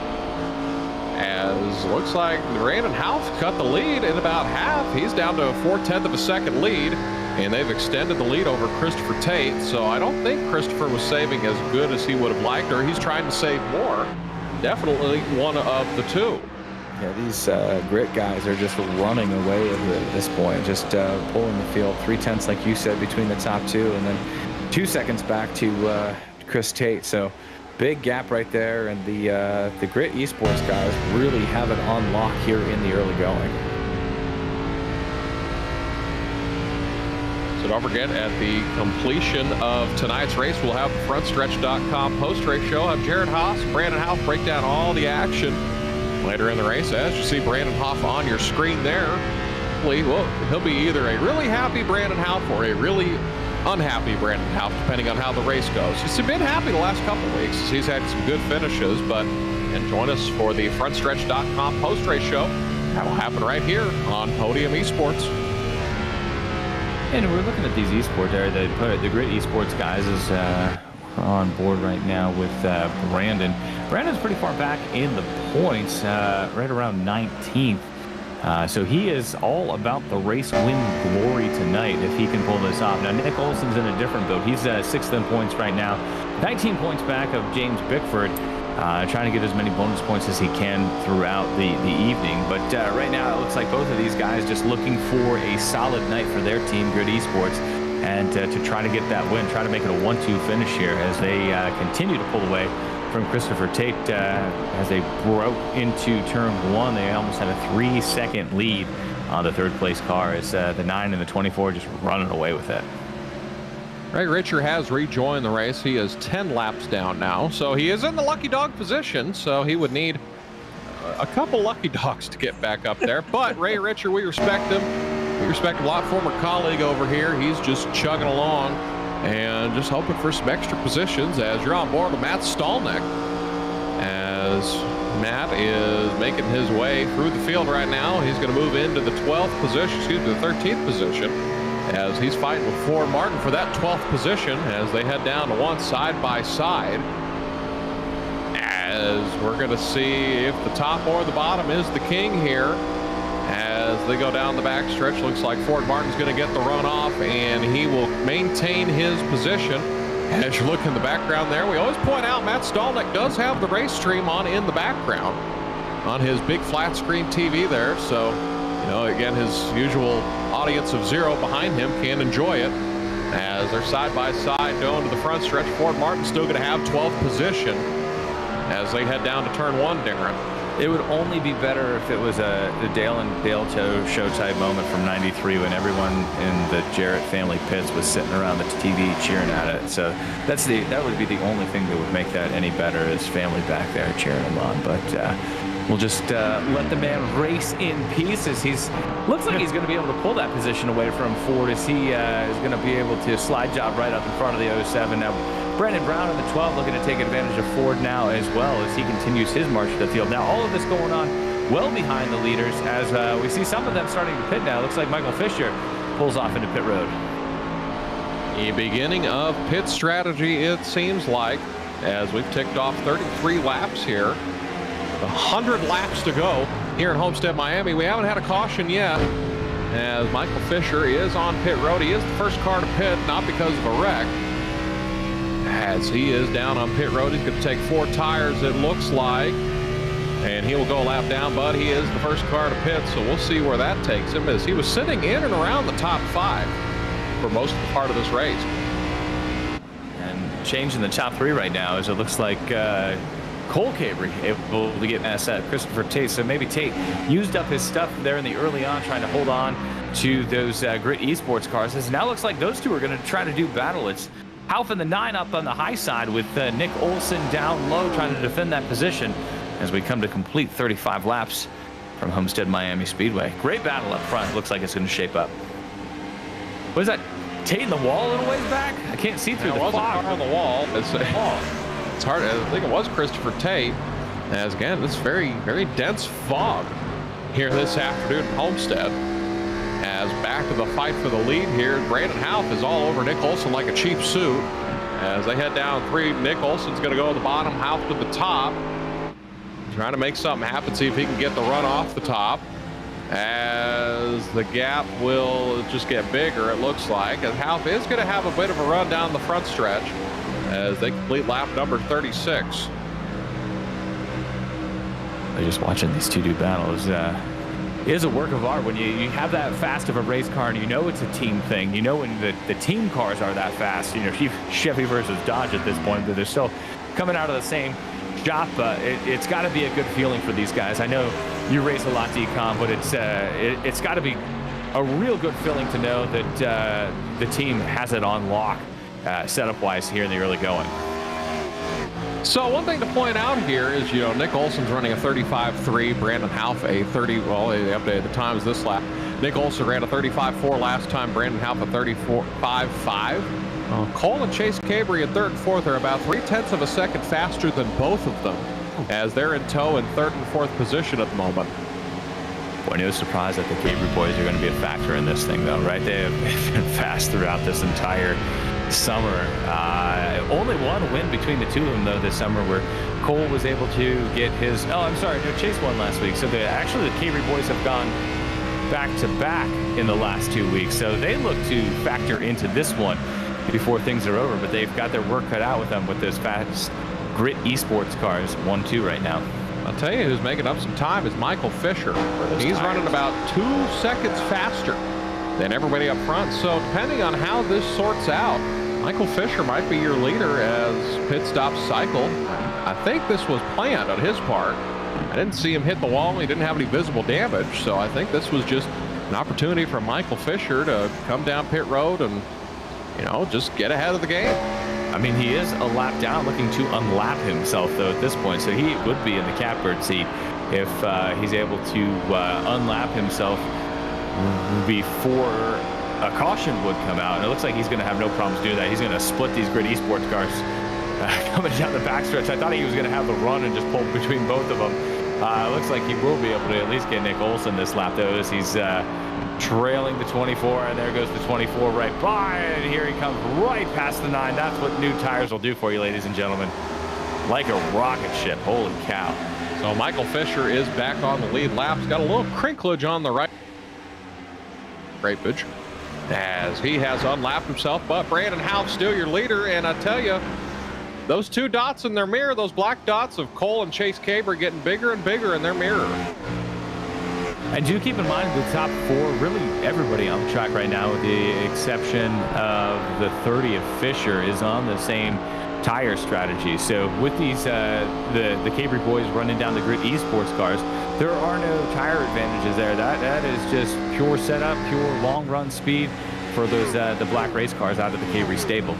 As looks like Brandon Howe cut the lead in about half. He's down to a 4/10 of a second lead, and they've extended the lead over Christopher Tate. So I don't think Christopher was saving as good as he would have liked, or he's trying to save more. Definitely one of the two. Yeah, these grit guys are just running away at this point, just pulling the field 3/10, like you said, between the top 2, and then 2 seconds back to Chris Tate. So big gap right there, and the Grit Esports guys really have it on lock here in the early going. So don't forget, at the completion of tonight's race, we'll have the frontstretch.com post-race show. Have Jared Haas, Brandon Hoff break down all the action later in the race. As you see Brandon Hoff on your screen there, well, he'll be either a really happy Brandon Hoff or a really unhappy Brandon Houff, depending on how the race goes. He's been happy the last couple of weeks as he's had some good finishes, but and join us for the frontstretch.com post-race show. That will happen right here on Podium Esports. And we're looking at these esports there. The Grit Esports guys is on board right now with Brandon. Brandon's pretty far back in the points, right around 19th. So he is all about the race win glory tonight if he can pull this off. Now, Nick Olson's in a different boat. He's 6th in points right now, 19 points back of James Bickford, trying to get as many bonus points as he can throughout the evening. But right now, it looks like both of these guys just looking for a solid night for their team, Grid Esports, and to try to get that win, try to make it a 1-2 finish here as they continue to pull away from Christopher Tate as they broke into turn 1. They almost had a 3-second lead on the third place car as the 9 and the 24 just running away with it. Ray Richer has rejoined the race. He is 10 laps down now, so he is in the lucky dog position, so he would need a couple lucky dogs to get back up there. But Ray Richer, we respect him. We respect a lot. Former colleague over here. He's just chugging along and just hoping for some extra positions as you're on board with Matt Stallneck, as Matt is making his way through the field right now. He's going to move into the 12th position, excuse me, the 13th position, as he's fighting with Ford Martin for that 12th position as they head down to one side by side. As we're going to see if the top or the bottom is the king here as they go down the back stretch. Looks like Ford Martin's going to get the run off, and he will maintain his position. As you look in the background there, we always point out Matt Stallneck does have the race stream on in the background on his big flat screen TV there. So, you know, again, his usual audience of 0 behind him can enjoy it as they're side by side going to the front stretch. Ford Martin still going to have 12th position as they head down to turn 1, Darren. It would only be better if it was the Dale and Dale show type moment from '93 when everyone in the Jarrett family pits was sitting around the TV cheering at it. So that would be the only thing that would make that any better, is family back there cheering him on. But we'll just let the man race in peace as looks like he's going to be able to pull that position away from Ford as he is going to be able to slide job right up in front of the 07. Now, Brandon Brown in the 12 looking to take advantage of Ford now as well as he continues his march to the field. Now, all of this going on well behind the leaders as we see some of them starting to pit now. Looks like Michael Fisher pulls off into pit road. The beginning of pit strategy, it seems like, as we've ticked off 33 laps here. 100 laps to go here in Homestead, Miami. We haven't had a caution yet as Michael Fisher is on pit road. He is the first car to pit, not because of a wreck. As he is down on pit road, he's going to take 4 tires, it looks like, and he will go a lap down, but he is the first car to pit, so we'll see where that takes him, as he was sitting in and around the top 5 for most of the part of this race. And changing the top 3 right now as it looks like Cole Cabry able to get past that Christopher Tate. So maybe Tate used up his stuff there in the early on, trying to hold on to those Grit Esports cars. As now looks like those two are going to try to do battle. It's Houff in the 9 up on the high side with Nick Olson down low trying to defend that position as we come to complete 35 laps from Homestead Miami Speedway. Great battle up front. Looks like it's going to shape up. What is that? Tate in the wall a little ways back? I can't see through the fog. It wasn't car on the wall. It's hard. I think it was Christopher Tate. As again, this very, very dense fog here this afternoon in Homestead. As back to the fight for the lead here, Brandon Houff is all over Nick Olson like a cheap suit. As they head down 3, Nick Olson's going to go to the bottom, Houff to the top. Trying to make something happen, see if he can get the run off the top. As the gap will just get bigger, it looks like. And Houff is going to have a bit of a run down the front stretch as they complete lap number 36. Just watching these two do battles is a work of art when you have that fast of a race car and you know it's a team thing. You know when the team cars are that fast. You know, Chevy versus Dodge at this point, but they're still coming out of the same shop. It's got to be a good feeling for these guys. I know you race a lot, D-Com, but it's got to be a real good feeling to know that the team has it on lock setup-wise here in the early going. So one thing to point out here is, you know, Nick Olson's running a 35.3, Brandon Houff a 30, well, they updated the times this lap. Nick Olson ran a 35.4 last time. Brandon Houff a 34.55. Cole and Chase Cabry in third and fourth are about 0.3 of a second faster than both of them, as they're in tow in third and fourth position at the moment. Boy, no surprise that the Cabry boys are going to be a factor in this thing, though, right? They've been fast throughout this entire summer. Only one win between the two of them, though, this summer, where Cole was able to get his... Oh, I'm sorry. No, Chase won last week. So actually, the Cabry boys have gone back-to-back in the last 2 weeks. So they look to factor into this one before things are over. But they've got their work cut out with them with those fast grit esports cars, 1-2 right now. I'll tell you who's making up some time is Michael Fisher. He's running about 2 seconds faster than everybody up front. So depending on how this sorts out, Michael Fisher might be your leader as pit stops cycle. I think this was planned on his part. I didn't see him hit the wall. He didn't have any visible damage. So I think this was just an opportunity for Michael Fisher to come down pit road and, you know, just get ahead of the game. I mean, he is a lap down, looking to unlap himself, though, at this point. So he would be in the catbird seat if he's able to unlap himself before a caution would come out. And it looks like he's going to have no problems doing that. He's going to split these grid esports cars coming down the backstretch. I thought he was going to have the run and just pull between both of them. It looks like he will be able to at least get Nick Olson this lap, though, as he's trailing the 24, and there goes the 24 right by, and here he comes right past the 9. That's what new tires will do for you, ladies and gentlemen. Like a rocket ship. Holy cow. So Michael Fisher is back on the lead lap. He's got a little crinklage on the right as he has unlapped himself, but Brandon Houff still your leader. And I tell you, those 2 dots in their mirror, those black dots of Cole and Chase Cabry, getting bigger and bigger in their mirror. And do keep in mind the top 4, really everybody on the track right now, with the exception of the 30 of Fisher, is on the same tire strategy. So with these, the Cabry boys running down the grid esports cars, there are no tire advantages there. That is just pure setup, pure long run speed for those the black race cars out of the Cabry stable.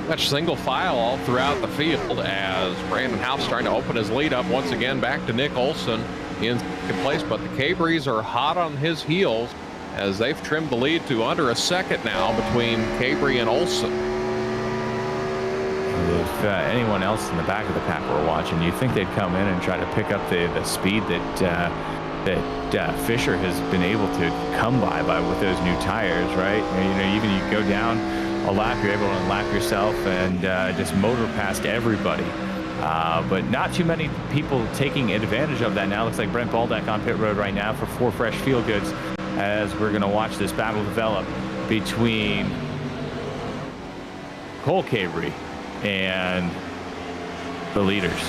Much single file all throughout the field as Brandon Houff's trying to open his lead up once again back to Nick Olson in second place, but the Cabrys are hot on his heels as they've trimmed the lead to under a second now between Cabry and Olson. If anyone else in the back of the pack were watching, you'd think they'd come in and try to pick up the speed that Fisher has been able to come by with those new tires, right? You know, even you go down a lap, you're able to unlap yourself and just motor past everybody. But not too many people taking advantage of that now. Looks like Brent Baldock on pit road right now for 4 fresh feel goods, as we're going to watch this battle develop between Cole Cabry and the leaders.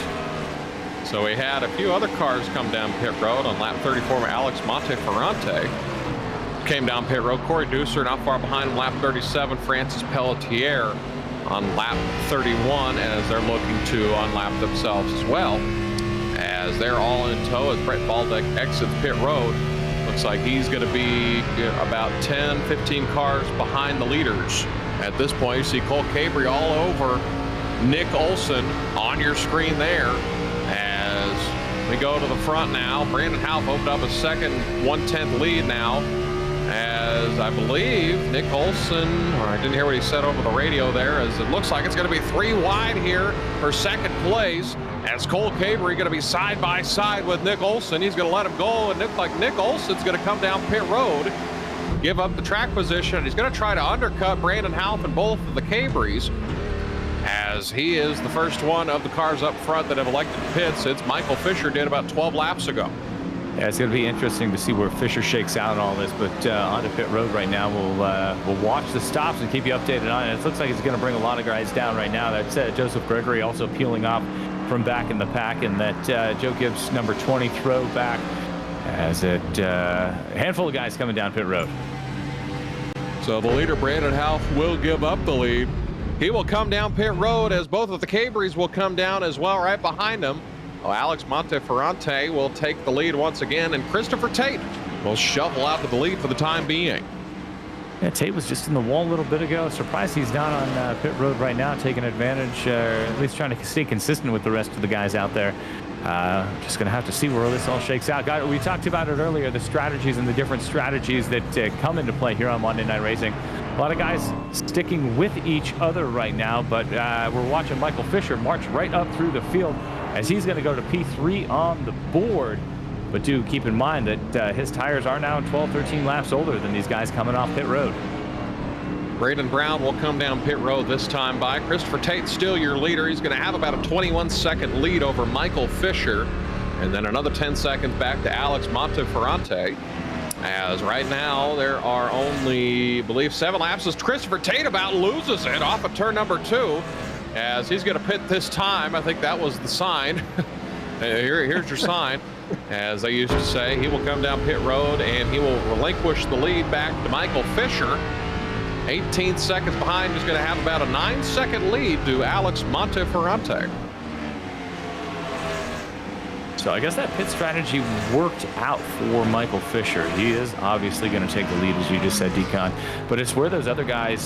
So we had a few other cars come down pit road on lap 34. Alex Monteferrante came down pit road. Corey Deucer not far behind him, lap 37. Francis Pelletier on lap 31 as they're looking to unlap themselves as well, as they're all in tow as Brett Baldock exits pit road. Looks like he's going to be about 10-15 cars behind the leaders. At this point, you see Cole Cabry all over Nick Olson on your screen there. As we go to the front now, Brandon Houff opened up a second 1/10 lead now, as I believe Nick Olson, or I didn't hear what he said over the radio there, as it looks like it's going to be 3 wide here for second place, as Cole Cabry going to be side by side with Nick Olson. He's going to let him go, and look like Nick Olson's going to come down pit road, give up the track position, and he's going to try to undercut Brandon Houff and both of the Cabrys, as he is the first one of the cars up front that have elected to pit since Michael Fisher did about 12 laps ago. Yeah, it's going to be interesting to see where Fisher shakes out in all this, but onto pit road right now. We'll watch the stops and keep you updated on it. It looks like it's going to bring a lot of guys down right now. That's Joseph Gregory also peeling off from back in the pack, and that Joe Gibbs number 20 throwback, as a handful of guys coming down pit road. So the leader, Brandon Houff, will give up the lead. He will come down pit road as both of the Cabrys will come down as well right behind him. Alex Monteferrante will take the lead once again, and Christopher Tate will shuffle out to the lead for the time being. Yeah, Tate was just in the wall a little bit ago. Surprised he's not on pit road right now, taking advantage, at least trying to stay consistent with the rest of the guys out there. Just going to have to see where this all shakes out. We talked about it earlier, the strategies and the different strategies that come into play here on Monday Night Racing. A lot of guys sticking with each other right now, but we're watching Michael Fisher march right up through the field as he's going to go to P3 on the board. But do keep in mind that his tires are now 12, 13 laps older than these guys coming off pit road. Braden Brown will come down pit road this time by. Christopher Tate still your leader. He's going to have about a 21-second lead over Michael Fisher, and then another 10 seconds back to Alex Monteferrante. As right now there are only, I believe, 7 laps as Christopher Tate about loses it off of turn number 2 as he's going to pit this time. I think that was the sign. Here's your sign. As they used to say, he will come down pit road and he will relinquish the lead back to Michael Fisher. 18 seconds behind. He's going to have about a 9-second lead to Alex Monteferrante. So I guess that pit strategy worked out for Michael Fisher. He is obviously going to take the lead, as you just said, Decon. But it's where those other guys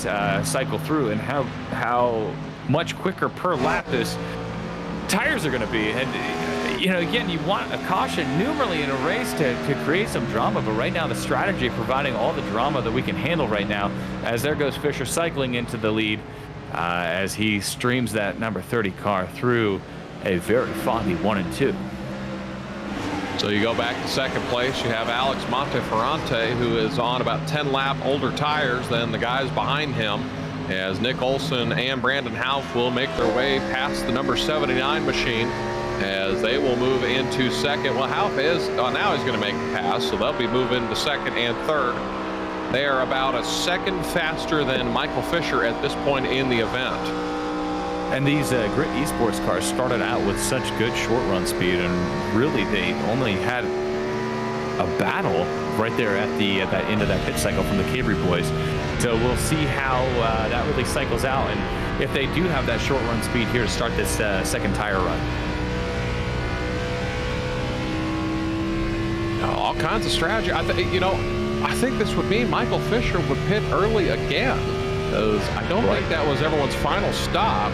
cycle through and how much quicker per lap this tires are going to be. And, you know, again, you want a caution numerally in a race to create some drama. But right now, the strategy providing all the drama that we can handle right now, as there goes Fisher cycling into the lead as he streams that number 30 car through a very foggy 1 and 2. So you go back to second place. You have Alex Monteferrante, who is on about 10 lap older tires than the guys behind him, as Nick Olson and Brandon Houff will make their way past the number 79 machine as they will move into second. Well, Houff is now he's going to make the pass, so they'll be moving to second and third. They are about a second faster than Michael Fisher at this point in the event. And these Grit Esports cars started out with such good short run speed, and really they only had a battle right there at the that end of that pit cycle from the Cabri boys. So we'll see how that really cycles out, and if they do have that short run speed here to start this second tire run. All kinds of strategy. I think this would mean Michael Fisher would pit early again, because I don't think that was everyone's final stop.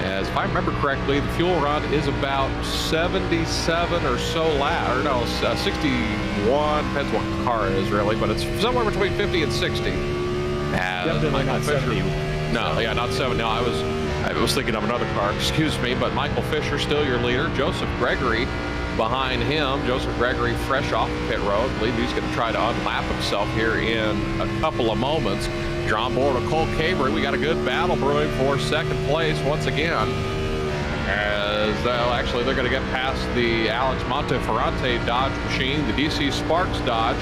As if I remember correctly, the fuel run is about 77 or so laps, or no, 61, depends what car it is really, but it's somewhere between 50 and 60. Definitely not 70. No, yeah, not 70. No, I was thinking of another car, excuse me, but Michael Fisher still your leader. Joseph Gregory behind him. Joseph Gregory fresh off the pit road. I believe he's going to try to unlap himself here in a couple of moments. Drawn board of Cole Cabri. We got a good battle brewing for second place once again. As actually they're going to get past the Alex Monteferrante Dodge machine, the DC Sparks Dodge,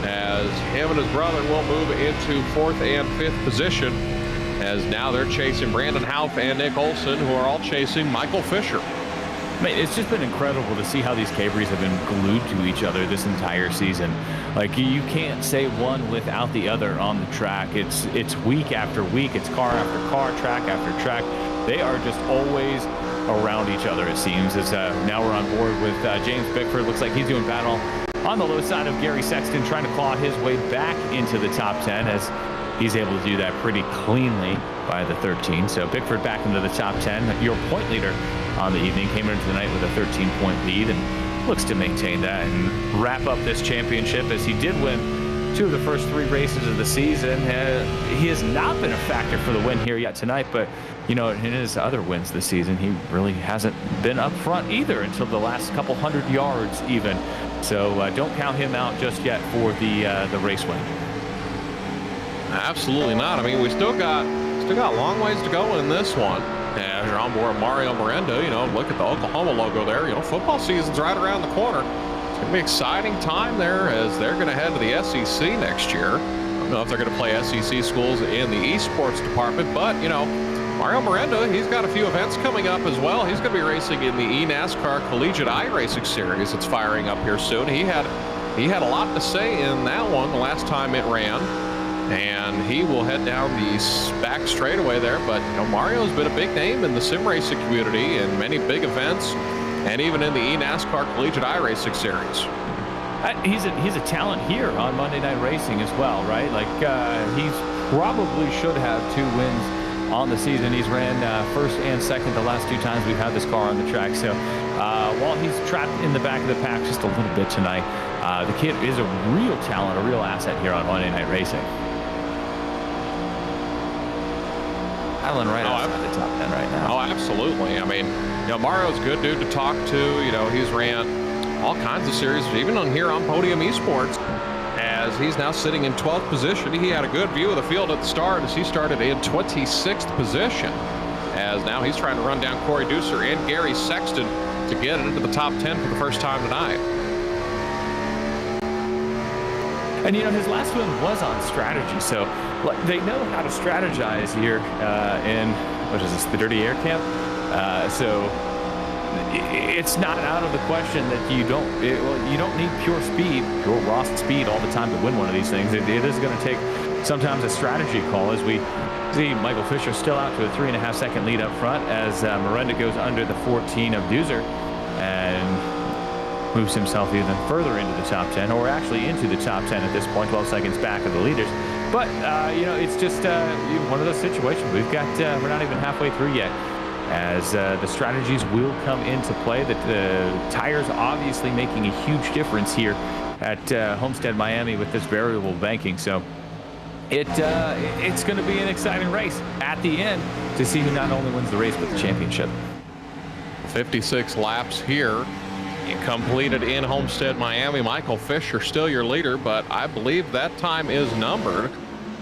as him and his brother will move into 4th and 5th position, as now they're chasing Brandon Houff and Nick Olson, who are all chasing Michael Fisher. Man, it's just been incredible to see how these Cabris have been glued to each other this entire season. Like, you can't say one without the other on the track. It's week after week. It's car after car, track after track. They are just always around each other, it seems. As now we're on board with James Bickford. Looks like he's doing battle on the low side of Gary Sexton, trying to claw his way back into the top 10, as he's able to do that pretty cleanly by the 13. So Bickford back into the top 10. Your point leader on the evening came into the night with a 13-point lead and looks to maintain that and wrap up this championship, as he did win 2 of the first 3 races of the season. He has not been a factor for the win here yet tonight, but you know, in his other wins this season, he really hasn't been up front either until the last couple hundred yards even. So don't count him out just yet for the race win. Absolutely not. I mean, we still got a long ways to go in this one. As you're on board Mario Miranda, you know, look at the Oklahoma logo there. You know, football season's right around the corner. It's going to be an exciting time there, as they're going to head to the SEC next year. I don't know if they're going to play SEC schools in the esports department, but, you know, Mario Miranda, he's got a few events coming up as well. He's going to be racing in the eNASCAR Collegiate iRacing Series that's firing up here soon. He had a lot to say in that one the last time it ran. And he will head down the back straightaway there. But, you know, Mario's been a big name in the sim racing community in many big events, and even in the eNASCAR Collegiate iRacing Series. He's a talent here on Monday Night Racing as well, right? Like, he probably should have 2 wins on the season. He's ran first and second the last 2 times we've had this car on the track. So while he's trapped in the back of the pack just a little bit tonight, the kid is a real talent, a real asset here on Monday Night Racing. Island right outside the top 10 right now. Oh, absolutely. I mean, Mario's a good dude to talk to. He's ran all kinds of series, even on here on Podium Esports, as he's now sitting in 12th position. He had a good view of the field at the start as he started in 26th position, as now he's trying to run down Corey Deucer and Gary Sexton to get it into the top 10 for the first time tonight. And his last win was on strategy, so they know how to strategize here in, what is this, the Dirty Air Camp? So it's not out of the question that you don't need pure speed, pure raw speed all the time to win one of these things. It is going to take sometimes a strategy call, as we see Michael Fisher still out to a 3.5-second lead up front as Miranda goes under the 14 of Deucer and moves himself even further into the top 10, or actually into the top 10 at this point, 12 seconds back of the leaders. But, it's just one of those situations. We're not even halfway through yet, as the strategies will come into play. The tires obviously making a huge difference here at Homestead Miami with this variable banking. So it's going to be an exciting race at the end to see who not only wins the race but the championship. 56 laps here completed in Homestead Miami. Michael Fisher still your leader, but I believe that time is numbered,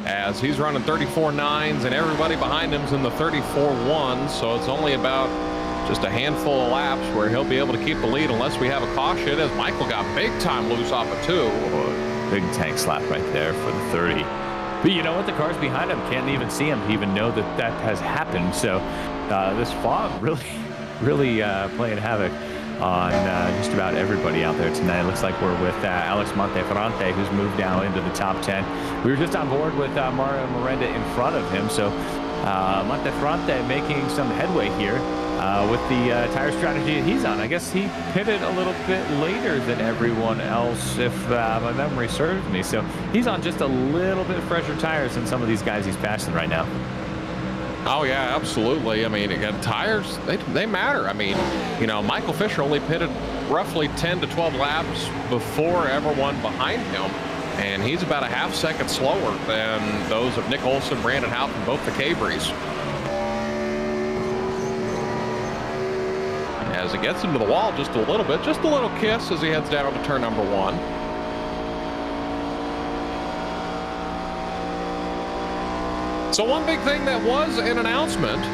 as he's running 34.9s and everybody behind him's in the 34.1s. So it's only about just a handful of laps where he'll be able to keep the lead unless we have a caution, as Michael got big time loose off of 2. Oh, big tank slap right there for the 30. But you know what? The cars behind him can't even see him to even know that has happened. So this fog really playing havoc on just about everybody out there tonight. It looks like we're with Alex Monteferrante, who's moved now into the top 10. We were just on board with Mario Miranda in front of him, so Monteferrante making some headway here with the tire strategy that he's on. I guess he pitted a little bit later than everyone else, if my memory serves me, so he's on just a little bit fresher tires than some of these guys he's passing right now. Oh, yeah, absolutely. I mean, again, tires, they matter. I mean, Michael Fisher only pitted roughly 10 to 12 laps before everyone behind him, and he's about a half-second slower than those of Nick Olson, Brandon Houck, and both the Cabries. As he gets into the wall just a little bit, just a little kiss as he heads down to turn number 1. So one big thing that was an announcement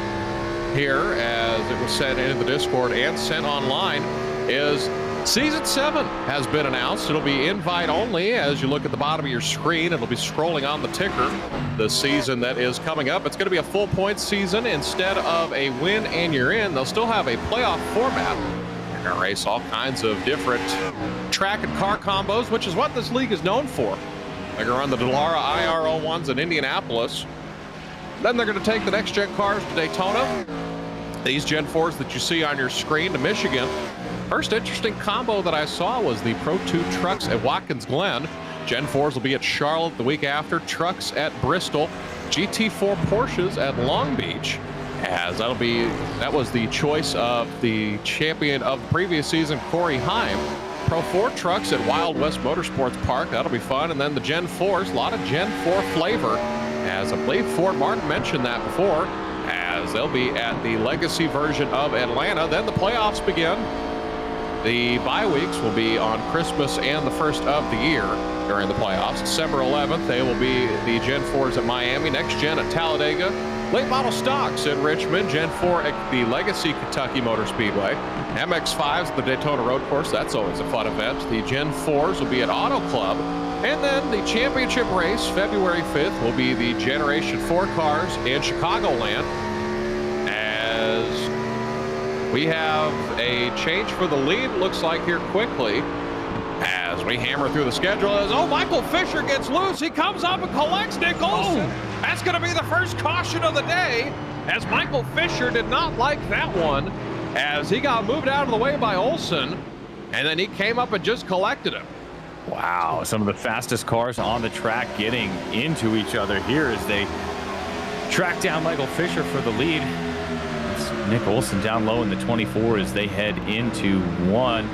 here, as it was sent into the Discord and sent online, is Season 7 has been announced. It'll be invite only. As you look at the bottom of your screen, it'll be scrolling on the ticker. The season that is coming up, it's going to be a full points season instead of a win and you're in. They'll still have a playoff format. They're going to race all kinds of different track and car combos, which is what this league is known for. They're going to run the Dallara IR01s in Indianapolis. Then they're going to take the next-gen cars to Daytona. These Gen 4s that you see on your screen to Michigan. First interesting combo that I saw was the Pro 2 trucks at Watkins Glen. Gen 4s will be at Charlotte the week after. Trucks at Bristol. GT4 Porsches at Long Beach. As that was the choice of the champion of the previous season, Corey Heim. Pro 4 trucks at Wild West Motorsports Park. That'll be fun. And then the Gen 4s, a lot of Gen 4 flavor. As I believe Ford Martin mentioned that before, as they'll be at the legacy version of Atlanta. Then the playoffs begin. The bye weeks will be on Christmas and the first of the year during the playoffs. December 11th, they will be the Gen 4s at Miami, next gen at Talladega, late model stocks in Richmond, Gen 4 at the Legacy Kentucky Motor Speedway, MX5s at the Daytona Road Course. That's always a fun event. The Gen 4s will be at Auto Club. And then the championship race, February 5th, will be the Generation 4 cars in Chicagoland. As we have a change for the lead, looks like here quickly. As we hammer through the schedule, Michael Fisher gets loose. He comes up and collects Nick Olson. That's going to be the first caution of the day, as Michael Fisher did not like that one, as he got moved out of the way by Olson, and then he came up and just collected him. Wow, some of the fastest cars on the track getting into each other here as they track down Michael Fisher for the lead. It's Nick Olson down low in the 24 as they head into 1.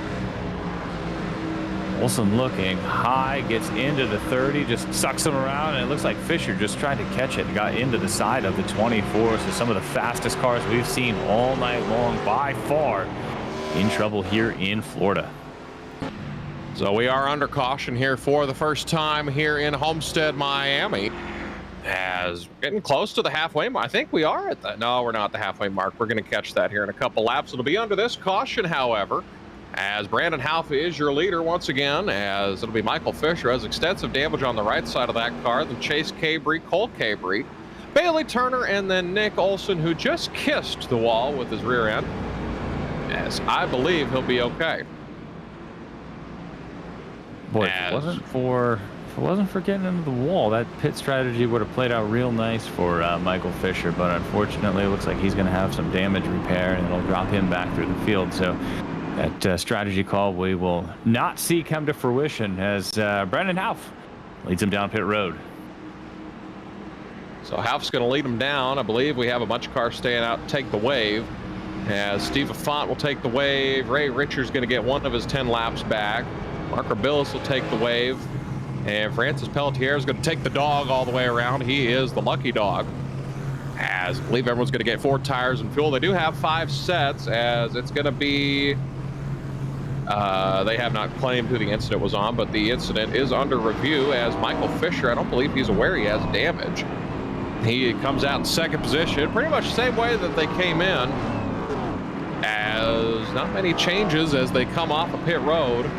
Olson looking high, gets into the 30, just sucks him around, and it looks like Fisher just tried to catch it and got into the side of the 24. So some of the fastest cars we've seen all night long, by far, in trouble here in Florida. So we are under caution here for the first time here in Homestead, Miami. As getting close to the halfway mark. I think we are at the, no, we're not at the halfway mark. We're going to catch that here in a couple laps. It'll be under this caution, however, as Brandon Hauff is your leader once again, as it'll be Michael Fisher has extensive damage on the right side of that car, then Chase Cabry, Cole Cabry, Bailey Turner, and then Nick Olson, who just kissed the wall with his rear end, as I believe he'll be okay. Boy, if it wasn't for getting into the wall, that pit strategy would have played out real nice for Michael Fisher, but unfortunately it looks like he's going to have some damage repair and it'll drop him back through the field. So that strategy call we will not see come to fruition as Brandon Hauff leads him down pit road. So Hauff's going to lead him down. I believe we have a bunch of cars staying out to take the wave, as Steve Affont will take the wave. Ray Richards going to get one of his 10 laps back. Mark Rabillis will take the wave. And Francis Pelletier is going to take the dog all the way around. He is the lucky dog. As I believe everyone's going to get 4 tires and fuel. They do have 5 sets, as it's going to be... they have not claimed who the incident was on, but the incident is under review as Michael Fisher, I don't believe he's aware he has damage. He comes out in second position, pretty much the same way that they came in, as not many changes as they come off a pit road.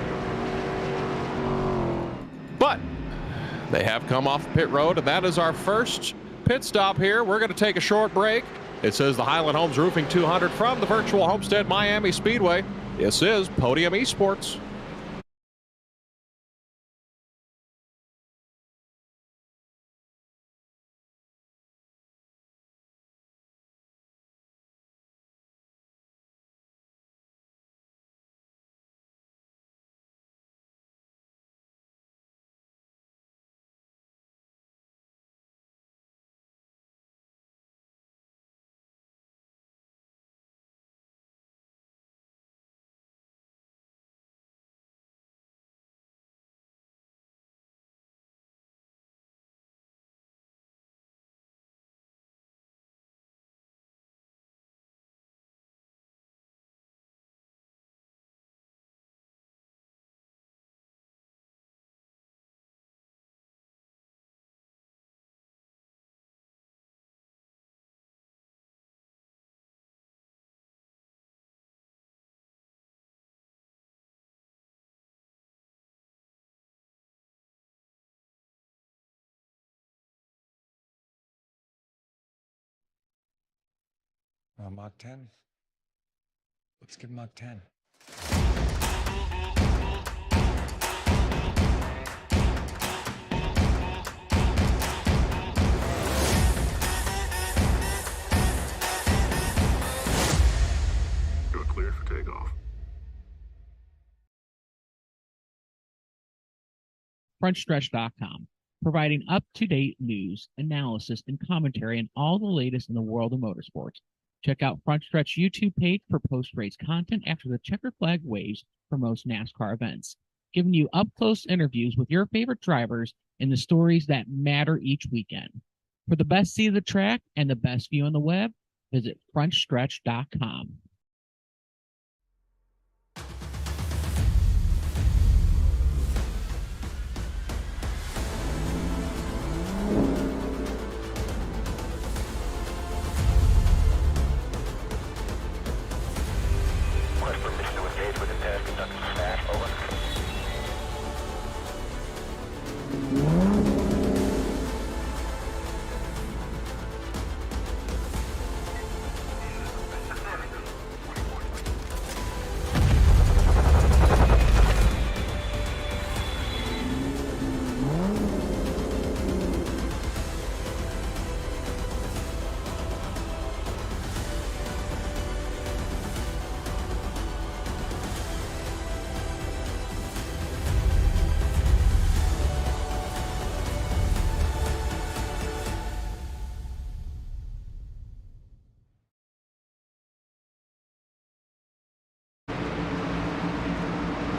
But they have come off pit road, and that is our first pit stop here. We're going to take a short break. It says the Highland Homes Roofing 200 from the virtual Homestead Miami Speedway. This is Podium Esports. Mach 10. Let's give Mach 10. You're cleared for takeoff. FrontStretch.com, providing up-to-date news, analysis, and commentary on all the latest in the world of motorsports. Check out Front Stretch YouTube page for post-race content after the checker flag waves for most NASCAR events, giving you up-close interviews with your favorite drivers and the stories that matter each weekend. For the best seat of the track and the best view on the web, visit FrontStretch.com.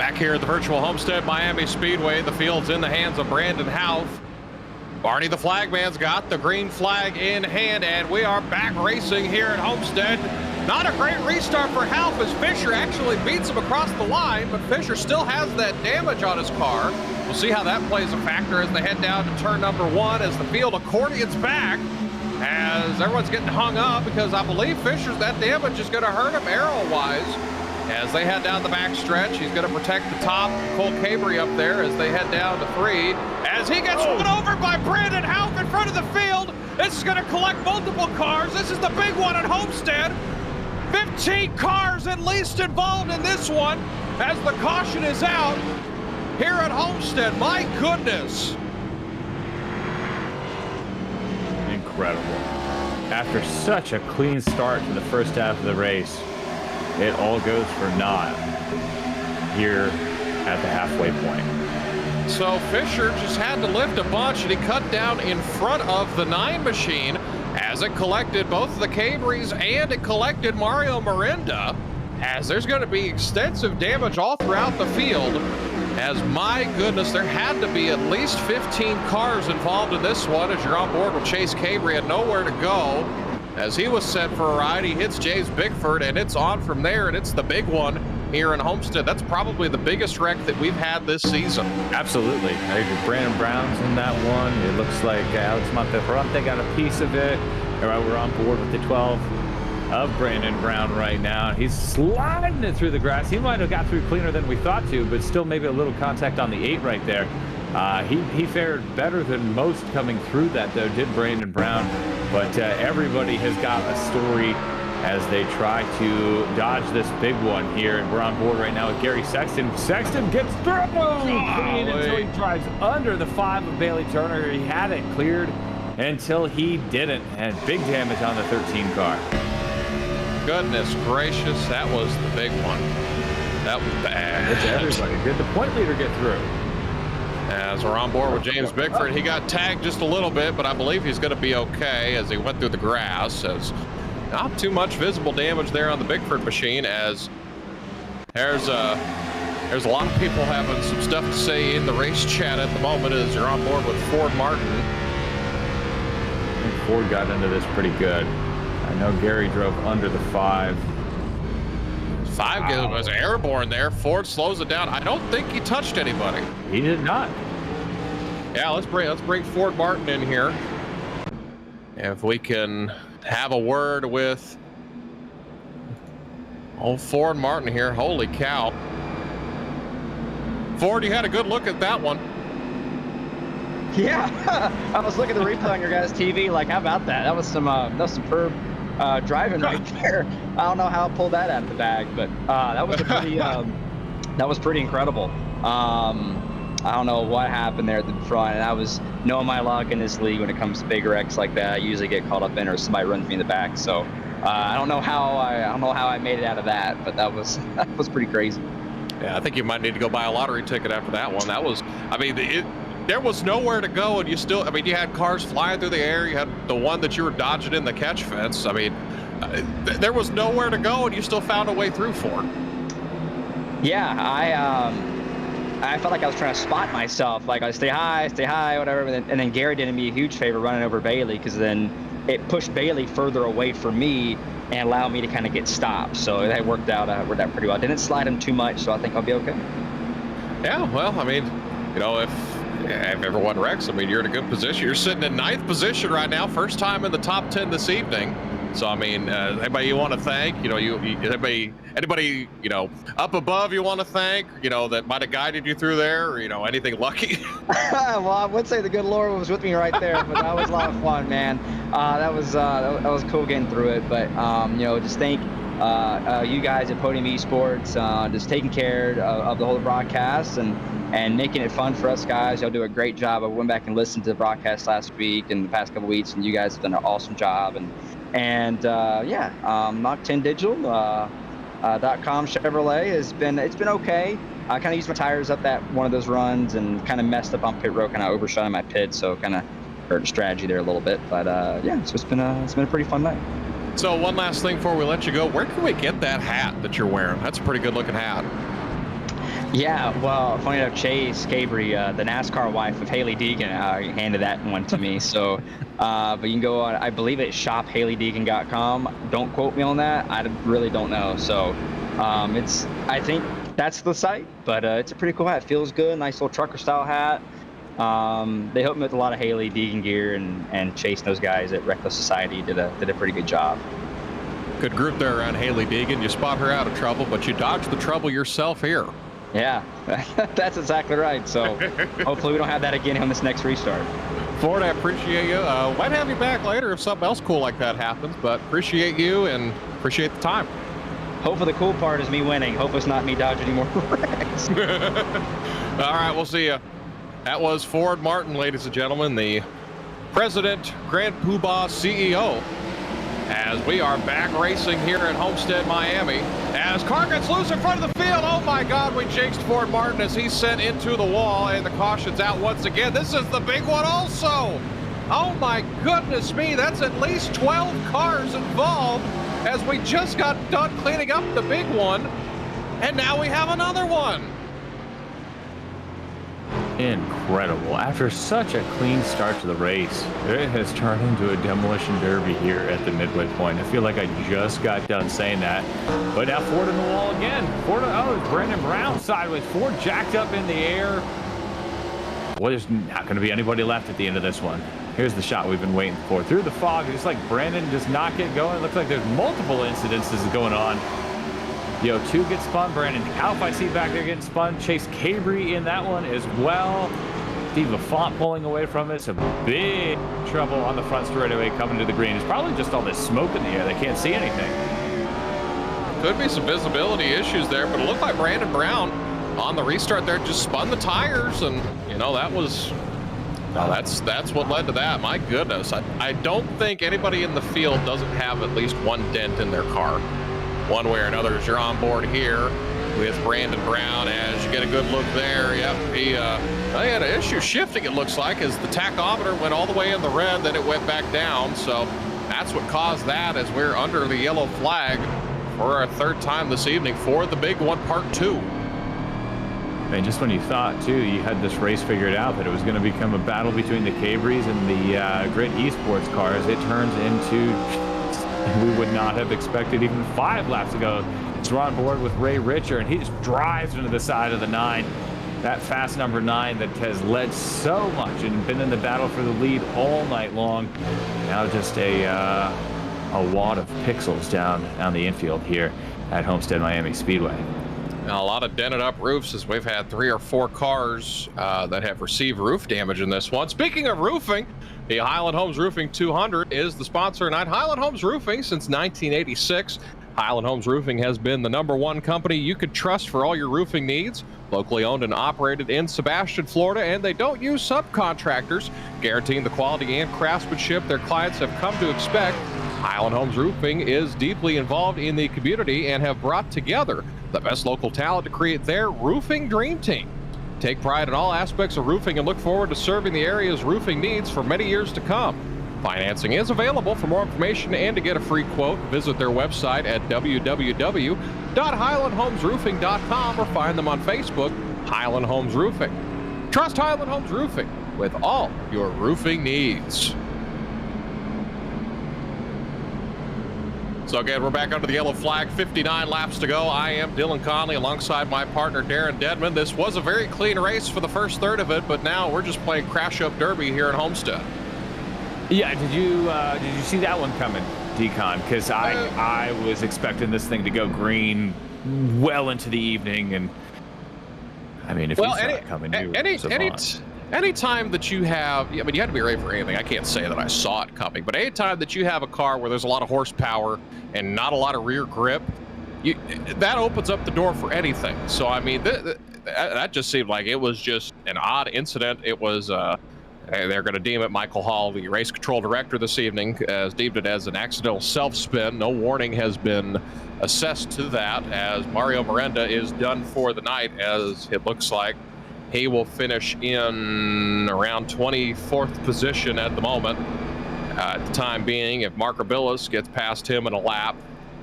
Back here at the virtual Homestead Miami Speedway, the field's in the hands of Brandon Houth. Barney the flagman's got the green flag in hand, and we are back racing here at Homestead. Not a great restart for Houth as Fisher actually beats him across the line, but Fisher still has that damage on his car. We'll see how that plays a factor as they head down to turn number 1 as the field accordions back, as everyone's getting hung up because I believe Fisher's that damage is going to hurt him arrow-wise. As they head down the back stretch, he's going to protect the top. Cole Cabry up there as they head down to 3. As he gets run over by Brandon Houth in front of the field. This is going to collect multiple cars. This is the big one at Homestead. 15 cars at least involved in this one as the caution is out here at Homestead. My goodness. Incredible. After such a clean start to the first half of the race, it all goes for naught here at the halfway point. So Fisher just had to lift a bunch, and he cut down in front of the 9 machine as it collected both the Cabrys and it collected Mario Miranda, as there's going to be extensive damage all throughout the field. As my goodness, there had to be at least 15 cars involved in this one as you're on board with Chase Cabry and nowhere to go. As he was set for a ride, he hits James Bickford, and it's on from there, and it's the big one here in Homestead. That's probably the biggest wreck that we've had this season. Absolutely. Brandon Brown's in that one. It looks like Alex Monteferrante got a piece of it. We're on board with the 12 of Brandon Brown right now. He's sliding it through the grass. He might have got through cleaner than we thought to, but still maybe a little contact on the 8 right there. He fared better than most coming through that, though, did Brandon Brown. But everybody has got a story as they try to dodge this big one here. And we're on board right now with Gary Sexton. Sexton gets through clean until he drives under the 5 of Bailey Turner. He had it cleared until he didn't. And big damage on the 13 car. Goodness gracious, that was the big one. That was bad. It's everybody. Did the point leader get through? As we're on board with James Bickford, he got tagged just a little bit, but I believe he's going to be okay as he went through the grass. As not too much visible damage there on the Bickford machine, as there's a lot of people having some stuff to say in the race chat at the moment as you're on board with Ford Martin. I think Ford got into this pretty good. I know Gary drove under the 5. 5 was airborne there. Ford slows it down. I don't think he touched anybody. He did not. Yeah, let's bring Ford Martin in here. If we can have a word with old Ford Martin here. Holy cow. Ford, you had a good look at that one. Yeah, I was looking at the replay on your guys' TV. Like, how about that? That was superb driving right there. I don't know how I pulled that out of the bag, but that was a pretty that was pretty incredible. I don't know what happened there at the front, and I was knowing my luck in this league when it comes to big wrecks like that. I usually get caught up in, or somebody runs me in the back. So I don't know how I made it out of that, but that was pretty crazy. Yeah, I think you might need to go buy a lottery ticket after that one. That was, I mean, there was nowhere to go, and you still, I mean, you had cars flying through the air. You had the one that you were dodging in the catch fence. I mean, there was nowhere to go, and you still found a way through Ford. Yeah, I felt like I was trying to spot myself. Like, I stay high, whatever. And then Gary did me a huge favor running over Bailey, because then it pushed Bailey further away from me and allowed me to kind of get stopped. So that worked out pretty well. I didn't slide him too much, so I think I'll be okay. Yeah, well, I mean, you know, if everyone wrecks, I mean, you're in a good position. You're sitting in 9th position right now, first time in the top 10 this evening. So, I mean, anybody you want to thank, you know, anybody, you know, up above you want to thank, you know, that might have guided you through there, or, you know, anything lucky? Well, I would say the good Lord was with me right there, but that was a lot of fun, man. That was cool getting through it. But, you know, just thank you guys at Podium Esports, just taking care of the whole broadcast and making it fun for us guys. Y'all do a great job. I went back and listened to the broadcast last week and the past couple weeks, and you guys have done an awesome job. And Knock 10 Digital, .com Chevrolet it's been okay. I kind of used my tires up that one of those runs and kind of messed up on pit road, kind of overshot in my pit, so kind of hurt the strategy there a little bit. But yeah, so it's been a pretty fun night. So one last thing before we let you go, where can we get that hat that you're wearing? That's a pretty good looking hat. Yeah, well, funny enough, Chase Cabry, the NASCAR wife of Haley Deegan, handed that one to me. So, but you can go on, I believe it's shophaleydeegan.com. Don't quote me on that. I really don't know. So, I think that's the site, but it's a pretty cool hat. It feels good. Nice little trucker style hat. They helped me with a lot of Haley Deegan gear, and Chase and those guys at Reckless Society did a pretty good job. Good group there around Haley Deegan. You spot her out of trouble, but you dodged the trouble yourself here. Yeah, that's exactly right. So hopefully we don't have that again on this next restart. Ford, I appreciate you. Might have you back later if something else cool like that happens, but appreciate you and appreciate the time. Hopefully the cool part is me winning. Hope it's not me dodging any more wrecks. All right, we'll see you. That was Ford Martin, ladies and gentlemen, the President, Grand Poobah CEO, as we are back racing here at Homestead, Miami. As car gets loose in front of the field, oh my God, we jinxed Ford Martin as he's sent into the wall, and the caution's out once again. This is the big one also. Oh my goodness me, that's at least 12 cars involved, as we just got done cleaning up the big one, and now we have another one. Incredible. After such a clean start to the race, it has turned into a demolition derby here at the midway point. I feel like I just got done saying that. But now Ford in the wall again. Ford, it's Brandon Brown sideways. Ford jacked up in the air. Well, there's not going to be anybody left at the end of this one. Here's the shot we've been waiting for. Through the fog, just like Brandon just not get going. It looks like there's multiple incidences going on. Yo, 2 gets spun. Brandon Alf, I see back there getting spun. Chase Cabry in that one as well. Steve LaFont pulling away from it. Some big trouble on the front straightaway coming to the green. It's probably just all this smoke in the air. They can't see anything. Could be some visibility issues there, but it looked like Brandon Brown on the restart there just spun the tires, and you know that was that's what led to that. My goodness, I don't think anybody in the field doesn't have at least one dent in their car. One way or another, as you're on board here with Brandon Brown, as you get a good look there. Yep, he had an issue shifting, it looks like, as the tachometer went all the way in the red, then it went back down. So that's what caused that, as we're under the yellow flag for our 3rd time this evening for the big one, part 2. And just when you thought, too, you had this race figured out, that it was going to become a battle between the Cabrys and the Grid Esports cars, it turns into... we would not have expected even 5 laps ago. We're on board with Ray Richer, and he just drives into the side of the 9. That fast number 9 that has led so much and been in the battle for the lead all night long. Now just a wad of pixels down the infield here at Homestead Miami Speedway. Now, a lot of dented up roofs, as we've had 3 or 4 cars that have received roof damage in this one. Speaking of roofing, the Highland Homes Roofing 200 is the sponsor tonight. Highland Homes Roofing since 1986. Highland Homes Roofing has been the #1 company you could trust for all your roofing needs. Locally owned and operated in Sebastian, Florida, and they don't use subcontractors, guaranteeing the quality and craftsmanship their clients have come to expect. Highland Homes Roofing is deeply involved in the community and have brought together the best local talent to create their roofing dream team. Take pride in all aspects of roofing and look forward to serving the area's roofing needs for many years to come. Financing is available. For more information and to get a free quote, visit their website at www.highlandhomesroofing.com or find them on Facebook, Highland Homes Roofing. Trust Highland Homes Roofing with all your roofing needs. So again, we're back under the yellow flag, 59 laps to go. I am Dylan Conley alongside my partner, Darren Dedman. This was a very clean race for the first third of it, but now we're just playing crash-up derby here at Homestead. Yeah, did you see that one coming, Decon? Because I was expecting this thing to go green well into the evening, and I mean, if you saw it coming, anytime that you have, I mean, you had to be ready for anything. I can't say that I saw it coming, but anytime that you have a car where there's a lot of horsepower and not a lot of rear grip, that opens up the door for anything. So, I mean, that just seemed like it was just an odd incident. It was, they're going to deem it, Michael Hall, the race control director this evening, has deemed it as an accidental self-spin. No warning has been assessed to that, as Mario Miranda is done for the night, as it looks like. He will finish in around 24th position at the moment. At the time being, if Mark Abilis gets past him in a lap,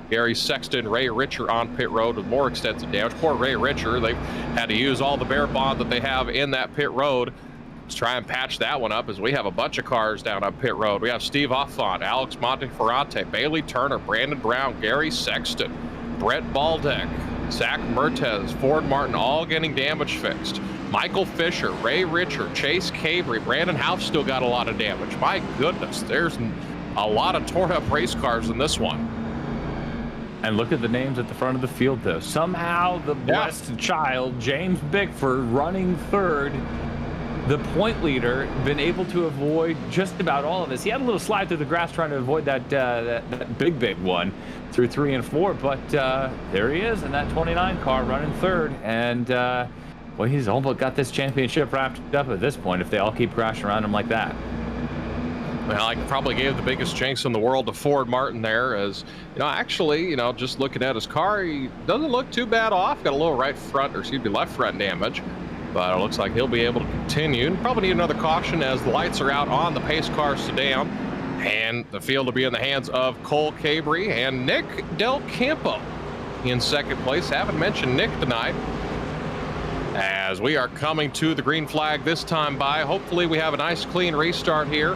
Gary Sexton, Ray Richer on pit road with more extensive damage. Poor Ray Richer, they've had to use all the bear bond that they have in that pit road. Let's try and patch that one up as we have a bunch of cars down on pit road. We have Steve Offont, Alex Monteferrante, Bailey Turner, Brandon Brown, Gary Sexton, Brett Baldeck, Zach Mertez, Ford Martin, all getting damage fixed. Michael Fisher, Ray Richer, Chase Cabry, Brandon House still got a lot of damage. My goodness, there's a lot of torn up race cars in this one. And look at the names at the front of the field, though. Somehow the blessed child, James Bickford, running third, the point leader, been able to avoid just about all of this. He had a little slide through the grass trying to avoid that big one through 3 and 4, but there he is in that 29 car running third, and well, he's almost got this championship wrapped up at this point if they all keep crashing around him like that. Well, I probably gave the biggest jinx in the world to Ford Martin there, as actually, just looking at his car, he doesn't look too bad off. Got a little left front damage, but it looks like he'll be able to continue. Probably need another caution as the lights are out on the pace car sedan, and the field will be in the hands of Cole Cabry and Nick Del Campo in second place. Haven't mentioned Nick tonight, as we are coming to the green flag this time by. Hopefully we have a nice clean restart here,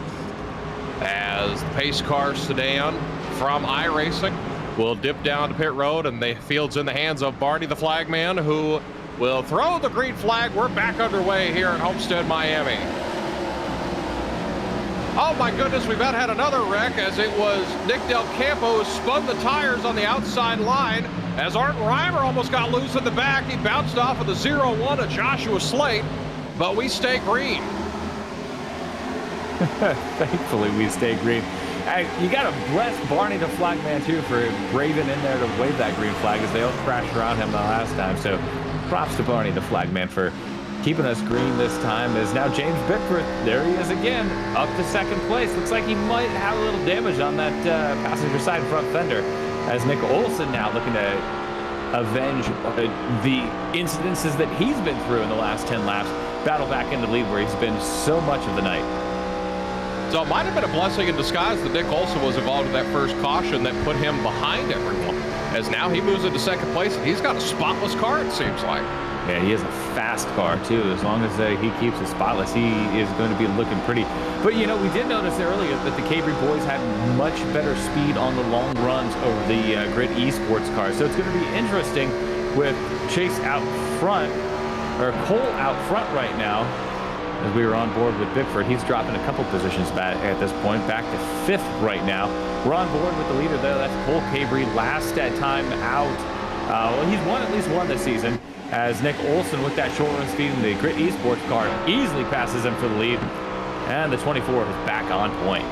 as the pace car sedan from iRacing will dip down to pit road, and the field's in the hands of Barney the Flagman, who will throw the green flag. We're back underway here at Homestead, Miami. Oh my goodness, we've had another wreck, as it was Nick Del Campo who spun the tires on the outside line, as Art Reimer almost got loose in the back. He bounced off of the 0-1 of Joshua Slate, but we stay green. Thankfully, we stay green. You got to bless Barney the Flagman, too, for braving in there to wave that green flag, as they all crashed around him the last time. So props to Barney the Flagman for keeping us green this time. As now James Bickford, there he is again, up to second place. Looks like he might have a little damage on that passenger side front fender, as Nick Olson now looking to avenge the incidences that he's been through in the last 10 laps, battle back into the lead where he's been so much of the night. So it might have been a blessing in disguise that Nick Olson was involved in that first caution that put him behind everyone, as now he moves into second place, and he's got a spotless car, it seems like. Yeah, he has a fast car, too. As long as he keeps it spotless, he is going to be looking pretty. But, we did notice earlier that the Cabry boys had much better speed on the long runs over the Grid Esports cars. So it's going to be interesting with Chase out front, or Cole out front right now. As we were on board with Bickford, he's dropping a couple positions back at this point, back to 5th right now. We're on board with the leader there. That's Cole Cabry, last time out. Well, he's won at least one this season, as Nick Olson, with that short run speed in the Grit Esports car, easily passes him for the lead. And the 24 is back on point.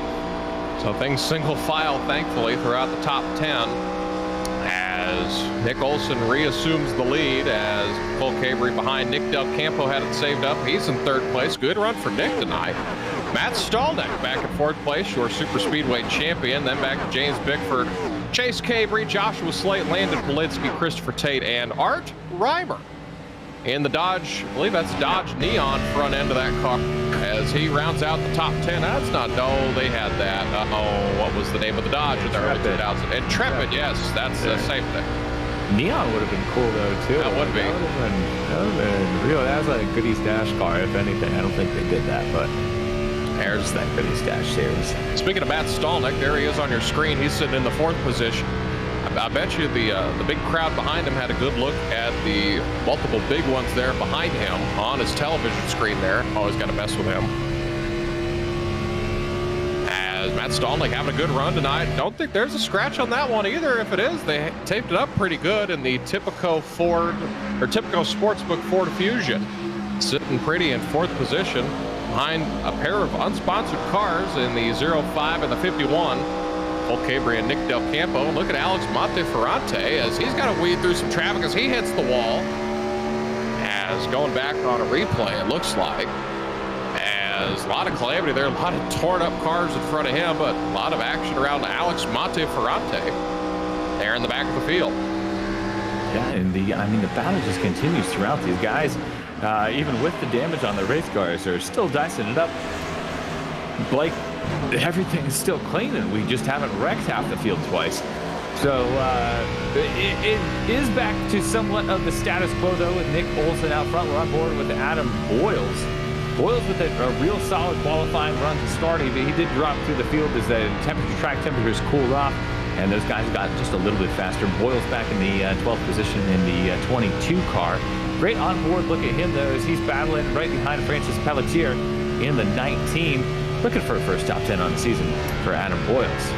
So things single file, thankfully, throughout the top 10, as Nick Olson reassumes the lead, as Cole Cabry behind Nick Del Campo had it saved up. He's in 3rd place. Good run for Nick tonight. Matt Stalneck back in 4th place, your Superspeedway champion. Then back to James Bickford, Chase Cabry, Joshua Slate, Landon Polinsky, Christopher Tate, and Art Reimer in the Dodge. I believe that's Dodge Neon front end of that car, as he rounds out the top 10. That's not, no, they had that. What was the name of the Dodge in the early 2000s? Intrepid, yes, that's the same thing. Neon would have been cool, though, too. That would be. That was like a Goodies Dash car, if anything. I don't think they did that, but there's that Goodies Dash series. Speaking of Matt Stalneck, there he is on your screen. He's sitting in the 4th position. I bet you the big crowd behind him had a good look at the multiple big ones there behind him on his television screen there. Always got to mess with him. As Matt Stalneck having a good run tonight. Don't think there's a scratch on that one either. If it is, they taped it up pretty good in the Typico Sportsbook Ford Fusion. Sitting pretty in 4th position behind a pair of unsponsored cars in the 05 and the 51. Cole Cabry and Nick Del Campo. Look at Alex Monteferrante, as he's got to weed through some traffic as he hits the wall. As going back on a replay, it looks like, as a lot of calamity there, a lot of torn up cars in front of him, but a lot of action around Alex Monteferrante there in the back of the field. Yeah, and the battle just continues throughout. These guys, even with the damage on the race cars, are still dicing it up. Blake, everything is still clean, and we just haven't wrecked half the field twice. So it is back to somewhat of the status quo, though, with Nick Olson out front. We're on board with Adam Boyles. Boyles with a real solid qualifying run to start. He did drop through the field as the track temperatures cooled off, and those guys got just a little bit faster. Boyles back in the 12th position in the 22 car. Great onboard look at him, though, as he's battling right behind Francis Pelletier in the 19. Looking for a first top 10 on the season for Adam Boyles.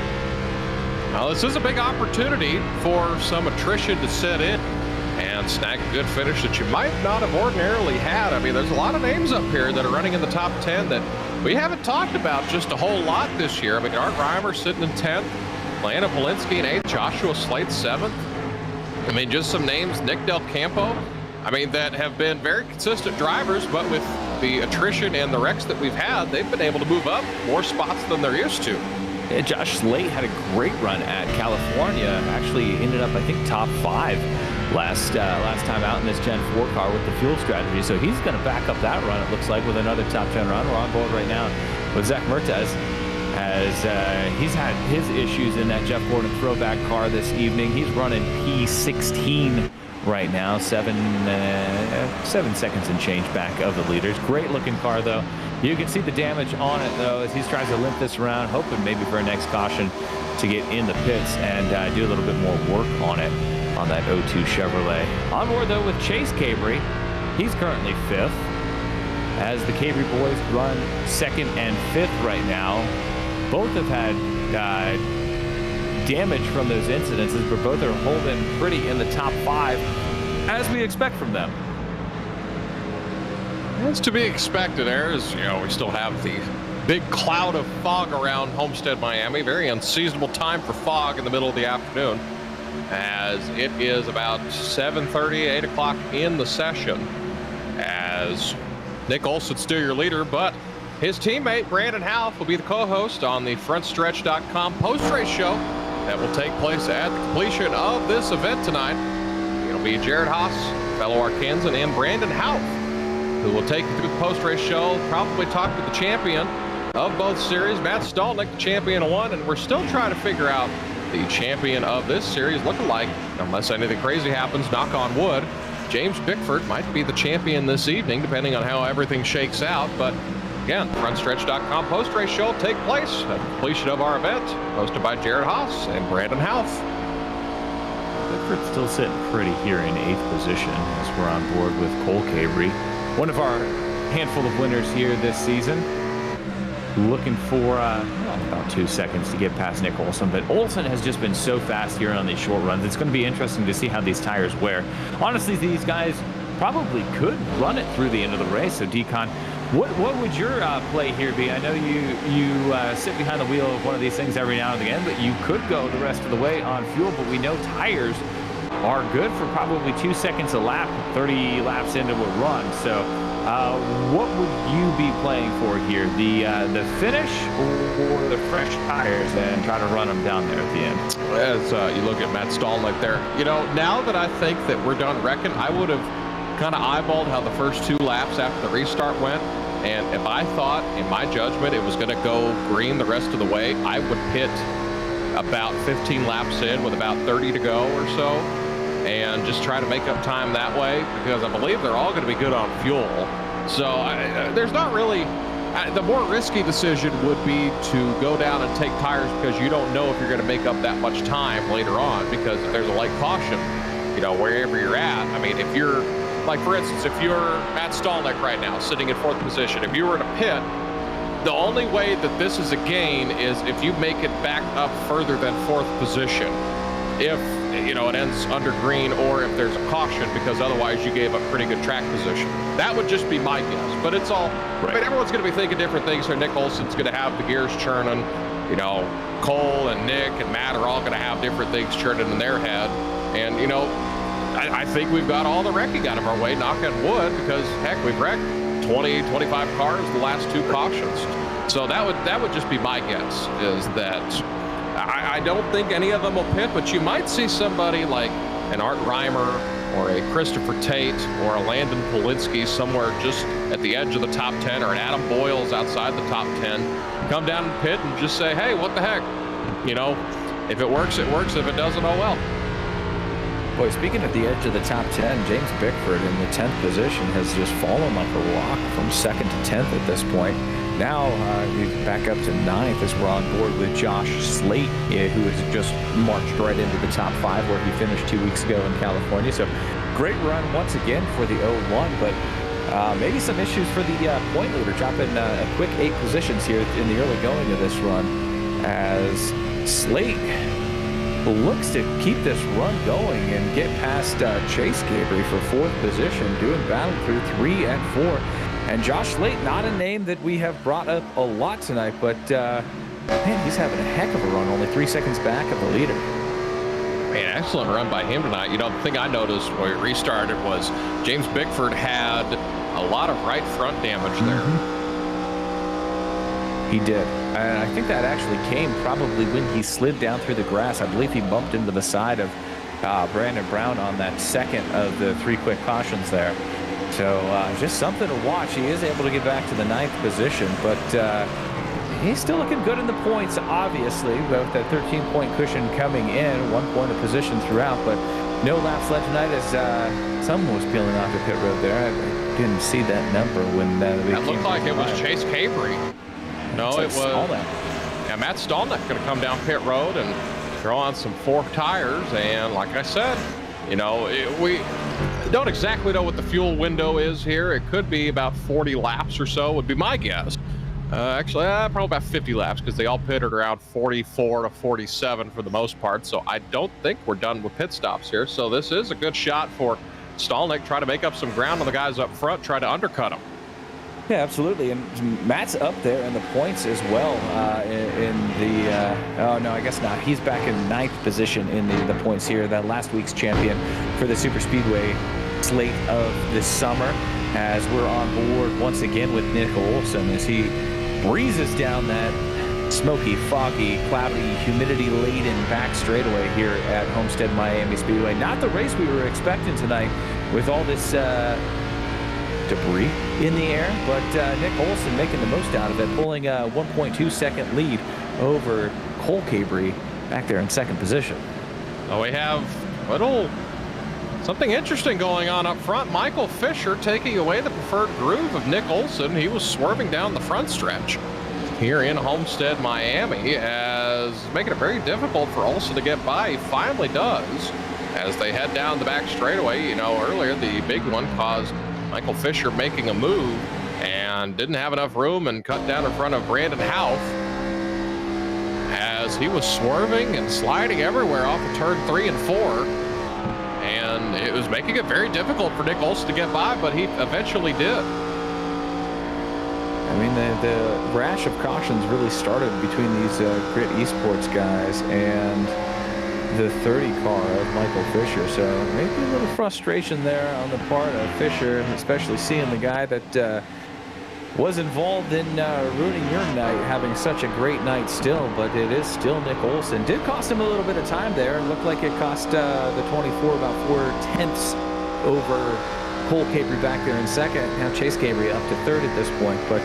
Well, this is a big opportunity for some attrition to set in and snag a good finish that you might not have ordinarily had. I mean, there's a lot of names up here that are running in the top 10 that we haven't talked about just a whole lot this year. I mean, Art Reimer sitting in 10th, Landon Polinsky in 8th, Joshua Slate 7th. I mean, just some names, Nick Del Campo, I mean, that have been very consistent drivers, but with the attrition and the wrecks that we've had, they've been able to move up more spots than they're used to. Yeah, Josh Slate had a great run at California. Actually ended up, I think, top 5 last time out in this Gen 4 car with the fuel strategy. So he's going to back up that run, it looks like, with another top 10 run. We're on board right now with Zach Mertes, as he's had his issues in that Jeff Gordon throwback car this evening. He's running P16 right now, 7 seconds and change back of the leaders. Great looking car, though. You can see the damage on it, though, as he's trying to limp this around, hoping maybe for a next caution to get in the pits and do a little bit more work on it on that 02 Chevrolet. On board, though, with Chase Cabry. He's currently 5th, as the Cabry boys run 2nd and 5th right now. Both have had damage from those incidences, but both are holding pretty in the top 5, as we expect from them. It's to be expected. There's, we still have the big cloud of fog around Homestead, Miami. Very unseasonable time for fog in the middle of the afternoon, as it is about 7:30, 8 o'clock in the session, as Nick Olson's still your leader, but his teammate Brandon Houff will be the co-host on the FrontStretch.com post-race show that will take place at the completion of this event tonight. It'll be Jared Haas, fellow Arkansan, and Brandon Houff, who will take you through the post-race show, probably talk to the champion of both series, Matt Stolnick, the champion of one, and we're still trying to figure out the champion of this series looking like, unless anything crazy happens, knock on wood, James Bickford might be the champion this evening, depending on how everything shakes out. But again, FrontStretch.com post-race show will take place at the completion of our event, hosted by Jared Haas and Brandon Houff. Bickford's still sitting pretty here in 8th position, as we're on board with Cole Cabry, one of our handful of winners here this season. Looking for about 2 seconds to get past Nick Olson, but Olson has just been so fast here on these short runs. It's going to be interesting to see how these tires wear. Honestly, these guys probably could run it through the end of the race. So Decon, what would your play here be? I know you sit behind the wheel of one of these things every now and again, but you could go the rest of the way on fuel. But we know tires are good for probably 2 seconds a lap, 30 laps into a run. So what would you be playing for here? The finish or the fresh tires and try to run them down there at the end? As you look at Matt Stolnick there, now that I think that we're done wrecking, I would have kind of eyeballed how the first 2 laps after the restart went. And if I thought, in my judgment, it was going to go green the rest of the way, I would pit about 15 laps in with about 30 to go or so, and just try to make up time that way, because I believe they're all going to be good on fuel. So there's not really, the more risky decision would be to go down and take tires, because you don't know if you're going to make up that much time later on, because there's a light caution, wherever you're at. I mean, if you're, like for instance, if you're Matt Stolnick right now, sitting in 4th position, if you were in a pit, the only way that this is a gain is if you make it back up further than 4th position. If it ends under green, or if there's a caution, because otherwise you gave up pretty good track position. That would just be my guess, but it's all right. I mean, everyone's going to be thinking different things here. Nick Olson's going to have the gears churning, Cole and Nick and Matt are all going to have different things churning in their head. And I think we've got all the wrecking out of our way, knock on wood, because heck, we've wrecked 20, 25 cars the last 2 cautions. So that would just be my guess, is that I don't think any of them will pit, but you might see somebody like an Art Reimer or a Christopher Tate or a Landon Polinsky somewhere just at the edge of the top 10, or an Adam Boyles outside the top 10, come down and pit and just say, hey, what the heck? if it works, it works. If it doesn't, oh well. Boy, speaking at the edge of the top 10, James Bickford in the 10th position has just fallen like a rock from 2nd to 10th at this point. Now he's back up to 9th as we're on board with Josh Slate, who has just marched right into the top 5 where he finished 2 weeks ago in California. So great run once again for the 01, but maybe some issues for the point leader, dropping a quick 8 positions here in the early going of this run as Slate looks to keep this run going and get past Chase Gabriel for 4th position, doing battle through 3 and 4. And Josh Slate, not a name that we have brought up a lot tonight, but man, he's having a heck of a run, only 3 seconds back of the leader. Man, excellent run by him tonight. You know, the thing I noticed when we restarted was James Bickford had a lot of right front damage there. He did. And I think that actually came probably when he slid down through the grass. I believe he bumped into the side of Brandon Brown on that second of the 3 quick cautions there. So just something to watch. He is able to get back to the 9th position, but he's still looking good in the points, obviously, with that 13-point cushion coming in, 1 point of position throughout, but no laps left tonight as someone was peeling off the pit road there. I didn't see that number when that looked like it was Chase Cabrey. No, it was yeah, Matt Stallneck going to come down pit road and throw on some 4 tires. And like I said, you know, we don't exactly know what the fuel window is here. It could be about 40 laps or so would be my guess. Actually, probably about 50 laps because they all pitted around 44 to 47 for the most part. So I don't think we're done with pit stops here. So this is a good shot for Stallneck, try to make up some ground on the guys up front, try to undercut them. Yeah, absolutely. And Matt's up there in the points as well oh, no, I guess not. He's back in 9th position in the points here. That last week's champion for the Superspeedway slate of this summer, as we're on board once again with Nick Olson as he breezes down that smoky, foggy, cloudy, humidity-laden back straightaway here at Homestead Miami Speedway. Not the race we were expecting tonight with all this debris in the air, but Nick Olson making the most out of it, pulling a 1.2-second lead over Cole Cabrey back there in 2nd position. Well, we have something interesting going on up front. Michael Fisher taking away the preferred groove of Nick Olson. He was swerving down the front stretch here in Homestead, Miami, as making it very difficult for Olson to get by. He finally does as they head down the back straightaway. You know, earlier the big one caused Michael Fisher making a move and didn't have enough room and cut down in front of Brandon Houff as he was swerving and sliding everywhere off of turn 3 and 4. And it was making it very difficult for Nick Olson to get by, but he eventually did. I mean, the rash of cautions really started between these Grit Esports guys and the 30 car of Michael Fisher. So maybe a little frustration there on the part of Fisher, especially seeing the guy that was involved in ruining your night, having such a great night still, but it is still Nick Olson. Did cost him a little bit of time there. It looked like it cost the 24 about 4/10 over Cole Cabrey back there in 2nd. Now Chase Gabriel up to 3rd at this point, but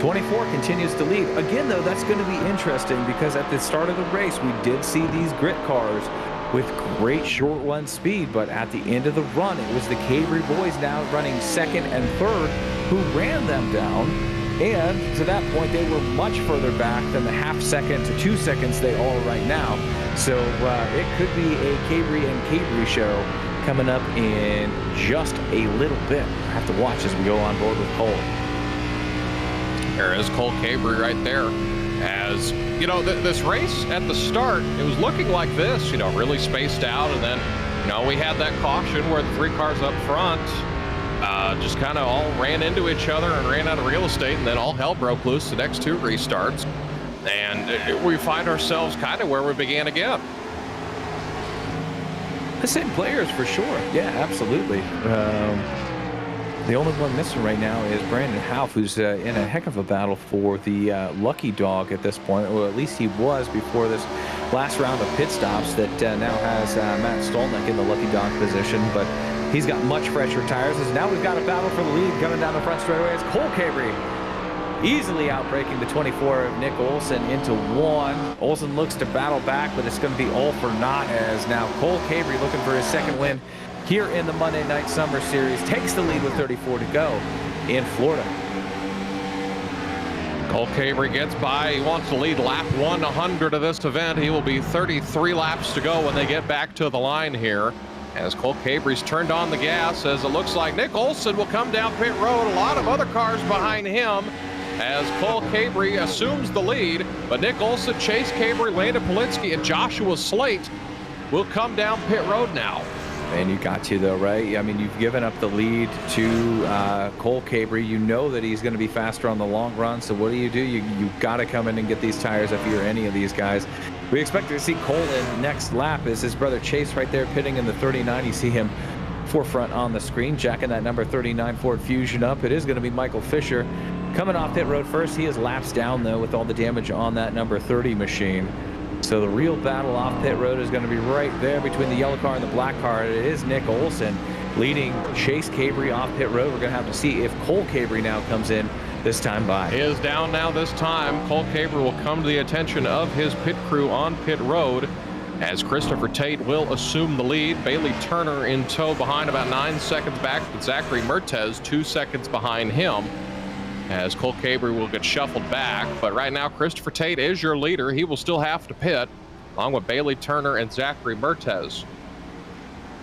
24 continues to lead. Again, though, that's going to be interesting because at the start of the race, we did see these grit cars with great short run speed, but at the end of the run, it was the Cabrey boys now running 2nd and 3rd who ran them down. And to that point, they were much further back than the half-second to 2 seconds they are right now. So it could be a Cabrey and Cabrey show coming up in just a little bit. We'll have to watch as we go on board with Cole. There is Cole Cabrey right there. As, you know, this race at the start, it was looking like this, you know, really spaced out. And then, you know, we had that caution where the 3 cars up front just kind of all ran into each other and ran out of real estate. And then all hell broke loose the next 2 restarts. And we find ourselves kind of where we began again. The same players for sure. Yeah, absolutely. The only one missing right now is Brandon Houff, who's in a heck of a battle for the lucky dog at this point, or at least he was before this last round of pit stops that now has Matt Stallneck in the lucky dog position, but he's got much fresher tires. As now we've got a battle for the lead coming down the front straightaway. It's Cole Cabrey. easily outbreaking the 24 of Nick Olson into 1. Olson looks to battle back, but it's going to be all for naught, as now Cole Cabrey, looking for his second win here in the Monday Night Summer Series, takes the lead with 34 to go in Florida. Cole Cabrey gets by. He wants to lead lap 100 of this event. He will be 33 laps to go when they get back to the line here, as Cole Cabrey's turned on the gas, as it looks like Nick Olson will come down pit road. A lot of other cars behind him as Cole Cabrey assumes the lead, but Nick Olson, Chase Cabrey, Landon Polinsky, and Joshua Slate will come down pit road now. And you got to, though, right? I mean, you've given up the lead to Cole Cabrey. You know that he's going to be faster on the long run, so what do? You got to come in and get these tires if you're any of these guys. We expect to see Cole in next lap as his brother Chase right there pitting in the 39. You see him forefront on the screen, jacking that number 39 Ford Fusion up. It is going to be Michael Fisher coming off pit road first. He is laps down, though, with all the damage on that number 30 machine. So the real battle off pit road is going to be right there between the yellow car and the black car. It is Nick Olson leading Chase Cabrey off pit road. We're going to have to see if Cole Cabrey now comes in this time by. He is down now this time. Cole Cabrey will come to the attention of his pit crew on pit road, as Christopher Tate will assume the lead. Bailey Turner in tow behind, about 9 seconds back, but Zachary Mertez 2 seconds behind him, as Cole Cabrey will get shuffled back. But right now, Christopher Tate is your leader. He will still have to pit, along with Bailey Turner and Zachary Mertez.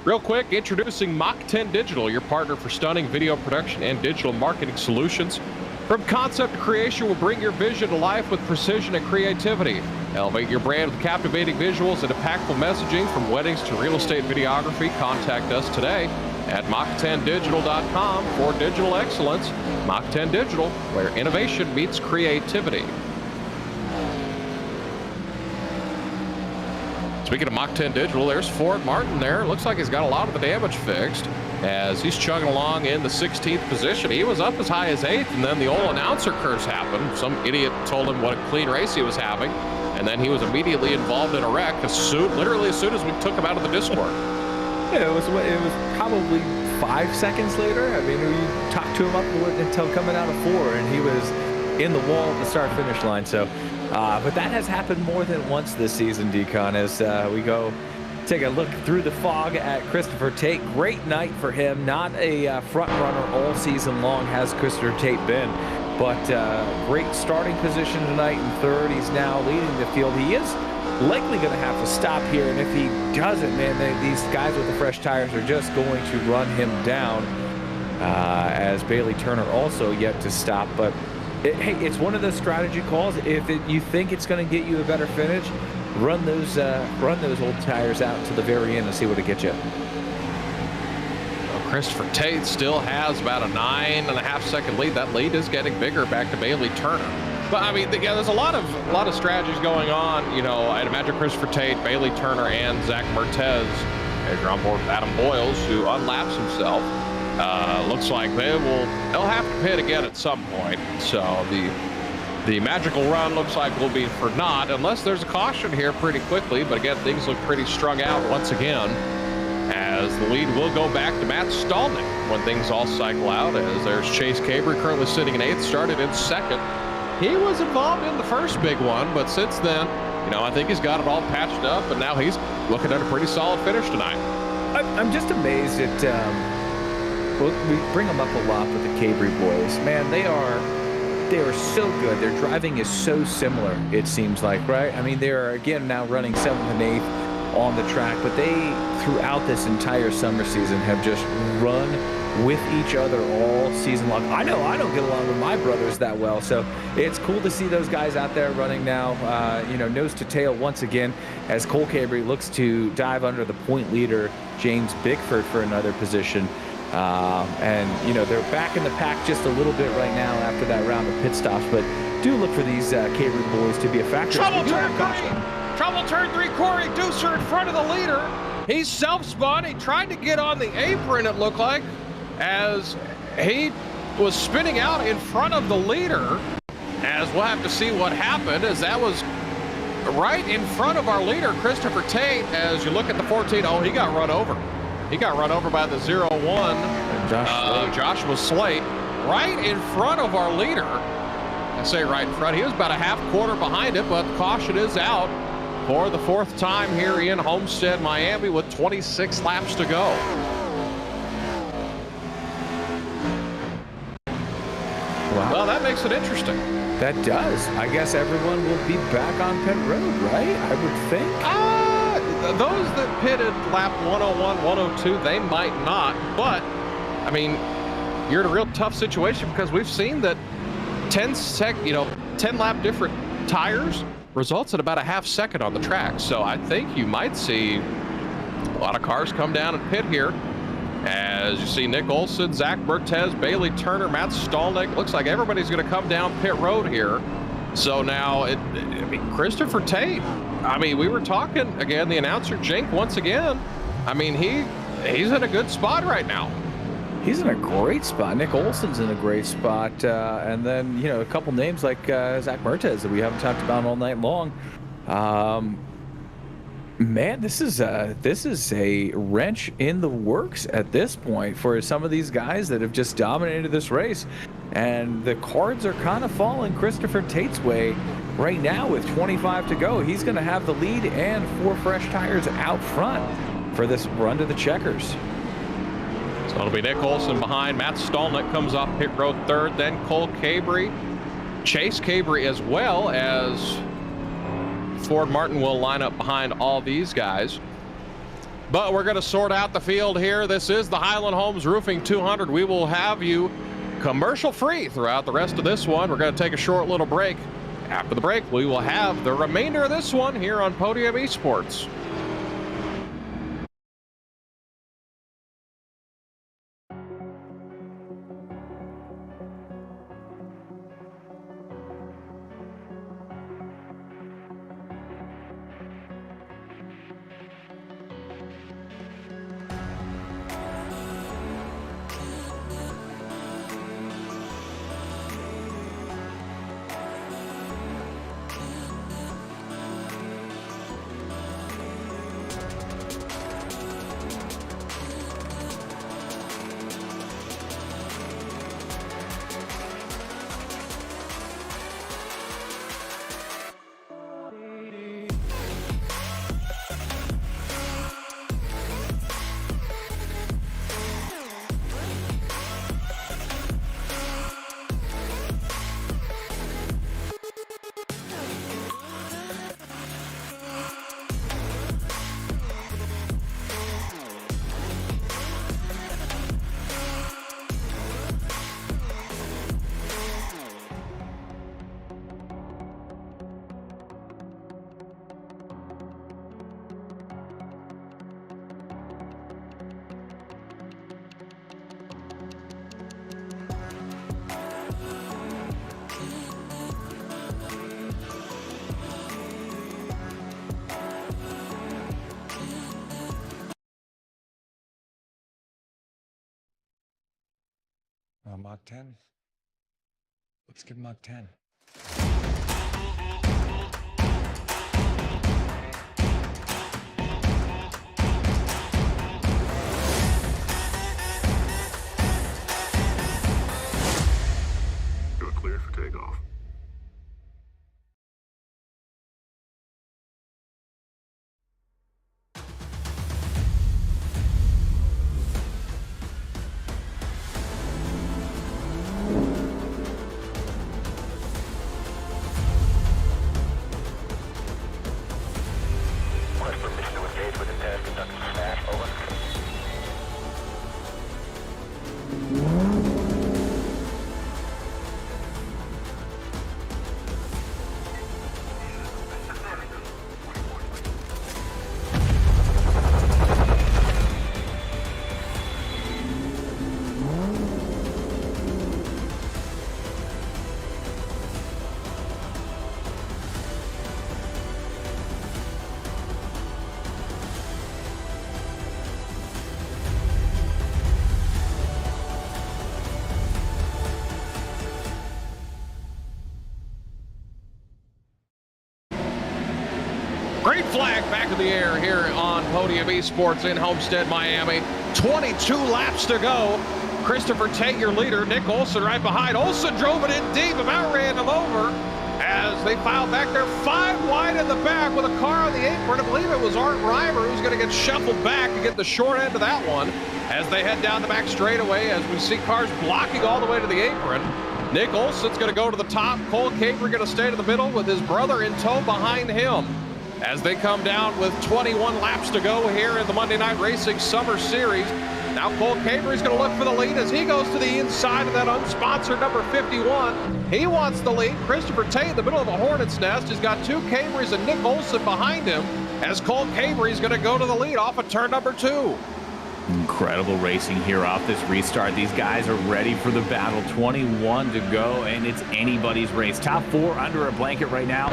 Real quick, introducing Mach 10 Digital, your partner for stunning video production and digital marketing solutions. From concept to creation, we'll bring your vision to life with precision and creativity. Elevate your brand with captivating visuals and impactful messaging, from weddings to real estate videography. Contact us today at Mach10Digital.com for digital excellence. Mach 10 Digital, where innovation meets creativity. Speaking of Mach 10 Digital, there's Ford Martin there. Looks like he's got a lot of the damage fixed, as he's chugging along in the 16th position. He was up as high as 8th, and then the old announcer curse happened. Some idiot told him what a clean race he was having, and then he was immediately involved in a wreck literally as soon as we took him out of the Discord. Yeah, it was probably 5 seconds later. I mean, we talked to him up until coming out of 4, and he was in the wall at the start-finish line. So, but that has happened more than once this season, Decon, as we go take a look through the fog at Christopher Tate. Great night for him. Not a front runner all season long has Christopher Tate been, but great starting position tonight in third. He's now leading the field. He is likely going to have to stop here, and if he doesn't, man, these guys with the fresh tires are just going to run him down, as Bailey Turner also yet to stop. But hey, it's one of those strategy calls. If you think it's going to get you a better finish, run those old tires out to the very end and see what it gets you. Well, Christopher Tate still has about a 9.5 second lead. That lead is getting bigger back to Bailey Turner. But I mean, yeah, there's a lot of strategies going on. You know, I'd imagine Christopher Tate, Bailey Turner, and Zach Mertez, as you're on board with Adam Boyles, who unlaps himself. Looks like they'll have to pit again at some point. So the magical run looks like will be for naught, unless there's a caution here pretty quickly. But again, things look pretty strung out once again, as the lead will go back to Matt Stallnick when things all cycle out. As there's Chase Cabrey currently sitting in 8th, started in 2nd. He was involved in the first big one, but since then, you know, I think he's got it all patched up, and now he's looking at a pretty solid finish tonight. I'm just amazed at, well, we bring them up a lot with the Cabrey boys. Man, they are so good. Their driving is so similar, it seems like, right? I mean, they're, again, now running 7th and 8th on the track, but they, throughout this entire summer season, have just run with each other all season long. I know I don't get along with my brothers that well, so it's cool to see those guys out there running now, nose to tail once again, as Cole Cabrey looks to dive under the point leader, James Bickford, for another position. And, you know, they're back in the pack just a little bit right now after that round of pit stops, but do look for these Cabrey boys to be a factor. Trouble turn 3, Corey Deucer in front of the leader. He's self-spun. He tried to get on the apron, it looked like, as he was spinning out in front of the leader, as we'll have to see what happened, as that was right in front of our leader, Christopher Tate. As you look at the 14, oh, he got run over. He got run over by the 0-1 Joshua Slate, right in front of our leader, I say right in front. He was about a half quarter behind it, but caution is out for the 4th time here in Homestead, Miami, with 26 laps to go. Wow. Well, that makes it interesting. That does. I guess everyone will be back on pit road, right? I would think. Those that pitted lap 101, 102, they might not. But, I mean, you're in a real tough situation because we've seen that 10 lap different tires results in about a half second on the track. So I think you might see a lot of cars come down and pit here. As you see Nick Olson, Zach Bertez, Bailey Turner, Matt Stolnick. Looks like everybody's going to come down pit road here. So now, Christopher Tate, we were talking, again, the announcer, Jink, once again. He's in a good spot right now. He's in a great spot. Nick Olson's in a great spot. And then, a couple names like Zach Bertez that we haven't talked about all night long. Man, this is a wrench in the works at this point for some of these guys that have just dominated this race, and the cards are kind of falling Christopher Tate's way right now with 25 to go. He's going to have the lead and 4 fresh tires out front for this run to the checkers. So it'll be Nick Olson behind. Matt Stolnick comes off pit road 3rd, then Cole Cabrey, Chase Cabrey, as well as Ford Martin will line up behind all these guys. But we're going to sort out the field here. This is the Highland Homes Roofing 200. We will have you commercial free throughout the rest of this one. We're going to take a short little break. After the break, we will have the remainder of this one here on Podium Esports. Mach 10. Let's give Mach 10. You're cleared for takeoff. Green flag back in the air here on Podium Esports in Homestead, Miami. 22 laps to go. Christopher Tate, your leader. Nick Olson right behind. Olson drove it in deep, about ran him over as they filed back there 5 wide in the back with a car on the apron. I believe it was Art Reimer who's going to get shuffled back to get the short end of that one as they head down the back straightaway as we see cars blocking all the way to the apron. Nick Olson's going to go to the top. Cole Cabrey going to stay to the middle with his brother in tow behind him as they come down with 21 laps to go here in the Monday Night Racing Summer Series. Now Cole Cabrey's going to look for the lead as he goes to the inside of that unsponsored number 51. He wants the lead. Christopher Tate in the middle of a hornet's nest. He's got 2 Cabreys and Nick Olson behind him as Cole Cabrey's going to go to the lead off of turn number 2. Incredible racing here off this restart. These guys are ready for the battle. 21 to go, and it's anybody's race. Top 4 under a blanket right now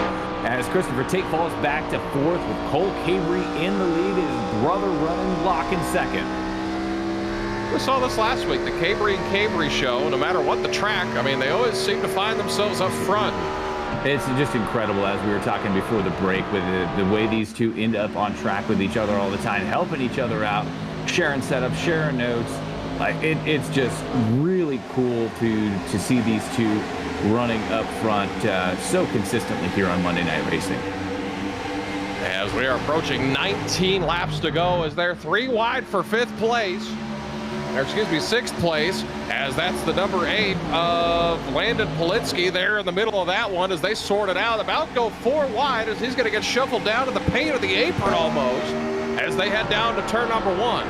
as Christopher Tate falls back to 4th with Cole Cabrey in the lead. His brother running block in 2nd. We saw this last week, the Cabrey and Cabrey show. No matter what the track, I mean, they always seem to find themselves up front. It's just incredible, as we were talking before the break, with the way these two end up on track with each other all the time, helping each other out, sharing setups, sharing notes. It's just really cool to see these two running up front so consistently here on Monday Night Racing. As we are approaching 19 laps to go, as they're 3 wide for 5th place. Or excuse me, 6th place, as that's the number 8 of Landon Politsky there in the middle of that one as they sort it out. About go 4 wide as he's going to get shuffled down to the paint of the apron almost as they head down to turn number 1.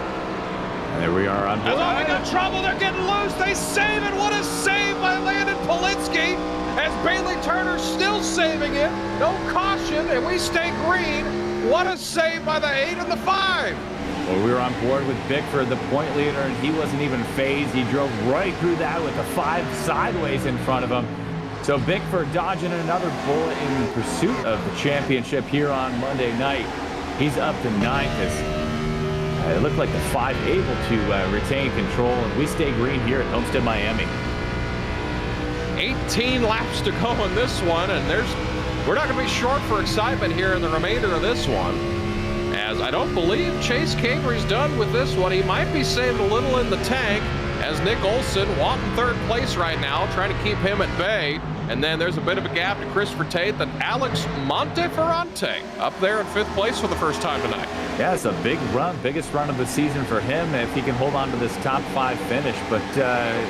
There we are on board. As we got trouble, they're getting loose. They save it. What a save by Landon Politsky as Bailey Turner still saving it. No caution, and we stay green. What a save by the 8 and the 5. Well, we were on board with Bickford, the point leader, and he wasn't even phased. He drove right through that with the 5 sideways in front of him. So Bickford dodging another bullet in pursuit of the championship here on Monday night. He's up to 9th as it looked like the 5 able to retain control, and we stay green here at Homestead, Miami. 18 laps to go in this one, and we're not going to be short for excitement here in the remainder of this one. As I don't believe Chase Cabrey's done with this one. He might be saved a little in the tank as Nick Olson wanting 3rd place right now, trying to keep him at bay. And then there's a bit of a gap to Christopher Tate. Then Alex Monteferrante up there in 5th place for the first time tonight. Yeah, it's a big run, biggest run of the season for him if he can hold on to this top 5 finish. But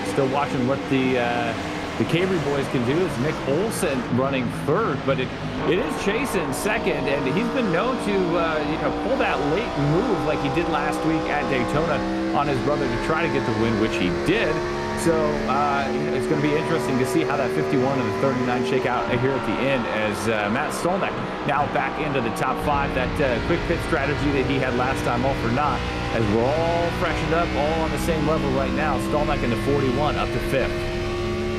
still watching what the Cabrey boys can do. Is Nick Olson running 3rd, but it is Chase in 2nd, and he's been known to pull that late move like he did last week at Daytona on his brother to try to get the win, which he did. So it's going to be interesting to see how that 51 and the 39 shake out here at the end as Matt Stolnak now back into the top 5. That quick pit strategy that he had last time, all for naught, as we're all freshened up, all on the same level right now. Stolnak in the 41 up to 5th.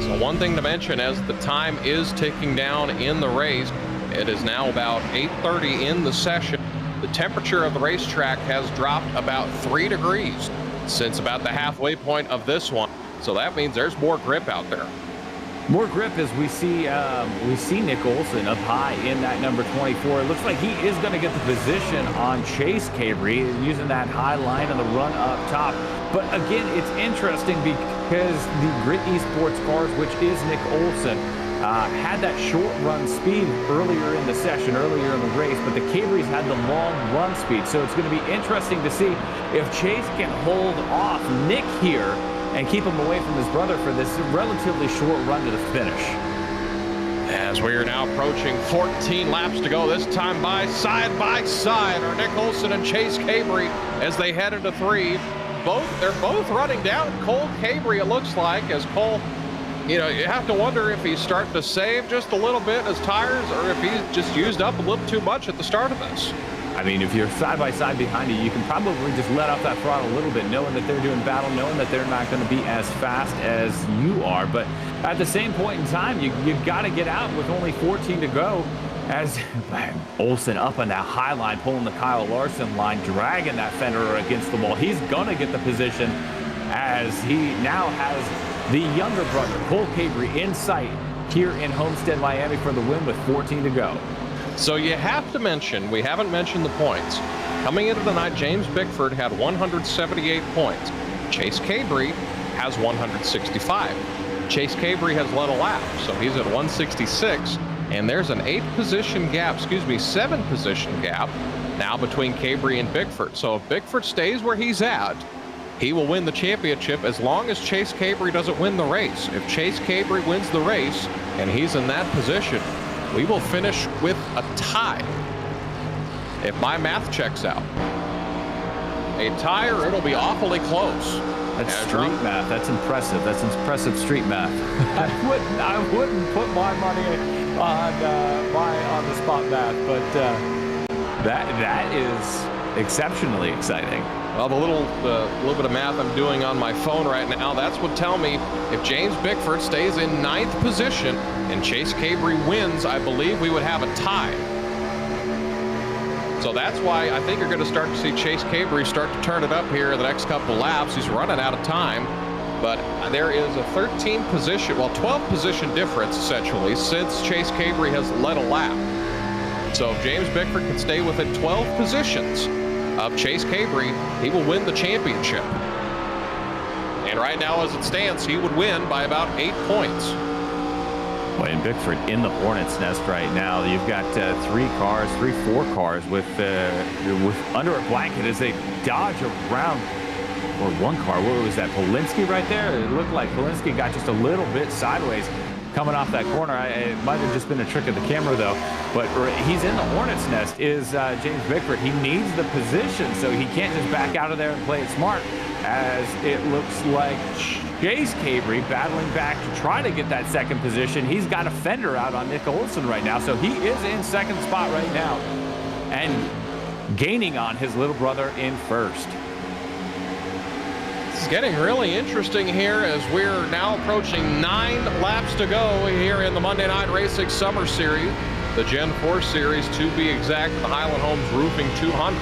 So one thing to mention as the time is ticking down in the race, it is now about 8:30 in the session. The temperature of the racetrack has dropped about 3 degrees since about the halfway point of this one. So that means there's more grip out there. More grip as we see Nick Olson up high in that number 24. It looks like he is going to get the position on Chase Cabrey using that high line and the run up top. But again, it's interesting because the Grit Esports cars, which is Nick Olson, had that short run speed earlier in the session, earlier in the race, but the Cabreys had the long run speed. So it's going to be interesting to see if Chase can hold off Nick here and keep him away from his brother for this relatively short run to the finish. As we are now approaching 14 laps to go, this time by side are Nick Olson and Chase Cabrey as they head into 3. They're both running down Cole Cabrey, it looks like, as Cole, you have to wonder if he's starting to save just a little bit his tires or if he's just used up a little too much at the start of this. I mean, if you're side by side behind you can probably just let off that throttle a little bit, knowing that they're doing battle, knowing that they're not going to be as fast as you are. But at the same point in time, you got to get out with only 14 to go. As Olson up on that high line, pulling the Kyle Larson line, dragging that fender against the wall. He's going to get the position as he now has the younger brother, Cole Cabrey, in sight here in Homestead, Miami for the win with 14 to go. So you have to mention, we haven't mentioned the points. Coming into the night, James Bickford had 178 points. Chase Cabrey has 165. Chase Cabre has led a lap, so he's at 166. And there's an 7-position gap now between Cabre and Bickford. So if Bickford stays where he's at, he will win the championship as long as Chase Cabre doesn't win the race. If Chase Cabre wins the race and he's in that position, we will finish with a tie. If my math checks out. A tie, or it'll be awfully close. That's street math. That's impressive. That's impressive street math. I wouldn't put my money on the spot math, but that is exceptionally exciting. Well, the little bit of math I'm doing on my phone right now, that's what tell me if James Bickford stays in 9th position and Chase Cabre wins, I believe we would have a tie. So that's why I think you're going to start to see Chase Cabre start to turn it up here in the next couple laps. He's running out of time, but there is a 12 position difference essentially since Chase Cabre has led a lap. So if James Bickford can stay within 12 positions of Chase Cabre, he will win the championship. And right now as it stands, he would win by about 8 points. Boy, and Bickford in the hornet's nest right now. You've got 4 cars with under a blanket as they dodge around, or one car. What was that, Polinsky right there? It looked like Polinsky got just a little bit sideways coming off that corner. It might have just been a trick of the camera though, but he's in the hornet's nest is James Bickford. He needs the position, so he can't just back out of there and play it smart, as it looks like Chase Cabre battling back to try to get that 2nd position. He's got a fender out on Nick Olson right now, so he is in 2nd spot right now and gaining on his little brother in 1st. It's getting really interesting here as we're now approaching 9 laps to go here in the Monday Night Racing Summer Series, the Gen 4 Series to be exact, the Highland Homes Roofing 200.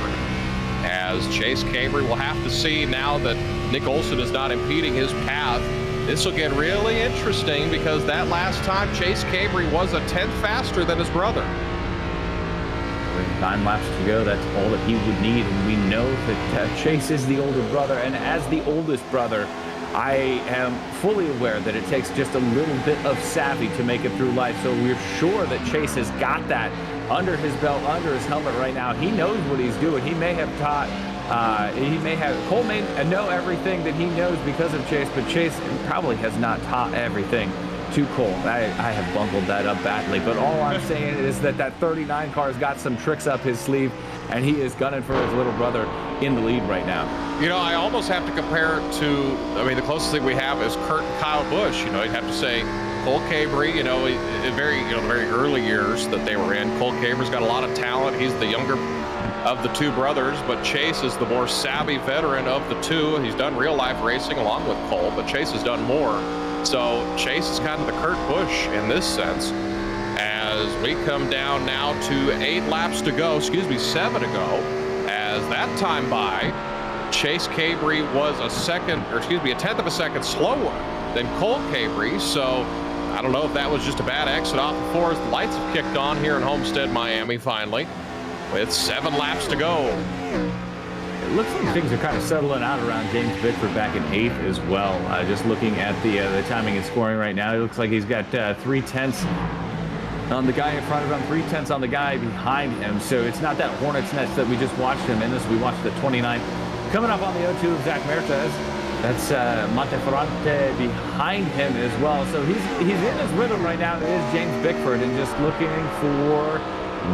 As Chase Cabre will have to see now that Nick Olson is not impeding his path. This will get really interesting because that last time Chase Cabre was a 10th faster than his brother. 9 laps to go, that's all that he would need, and we know that Chase is the older brother, and as the oldest brother, I am fully aware that it takes just a little bit of savvy to make it through life, so we're sure that Chase has got that under his belt, under his helmet right now. He knows what he's doing. He may have taught, Cole may know everything that he knows because of Chase, but Chase probably has not taught everything to Cole. I have bungled that up badly, but all I'm saying is that 39 car's got some tricks up his sleeve, and he is gunning for his little brother in the lead right now. You know, I almost have to compare it to, the closest thing we have is Kurt and Kyle Busch. You know, you'd have to say Cole Cabre, the very early years that they were in. Cole Cabre's got a lot of talent. He's the younger of the 2 brothers, but Chase is the more savvy veteran of the 2. He's done real life racing along with Cole, but Chase has done more. So Chase is kind of the Kurt Busch in this sense. As we come down now to 7 to go. As that time by, Chase Cabre was a 10th of a second slower than Cole Cabre. So I don't know if that was just a bad exit off the 4th. The lights have kicked on here in Homestead, Miami, finally, with 7 laps to go. It looks like things are kind of settling out around James Bickford back in 8th as well. Just looking at the timing and scoring right now, it looks like he's got 3/10 on the guy in front of him, 3/10 on the guy behind him. So it's not that hornet's nest that we just watched him in. As we watched the 29 coming up on the O2 of Zach Mertes. That's Monteferrante behind him as well. So he's in his rhythm right now. It is James Bickford, and just looking for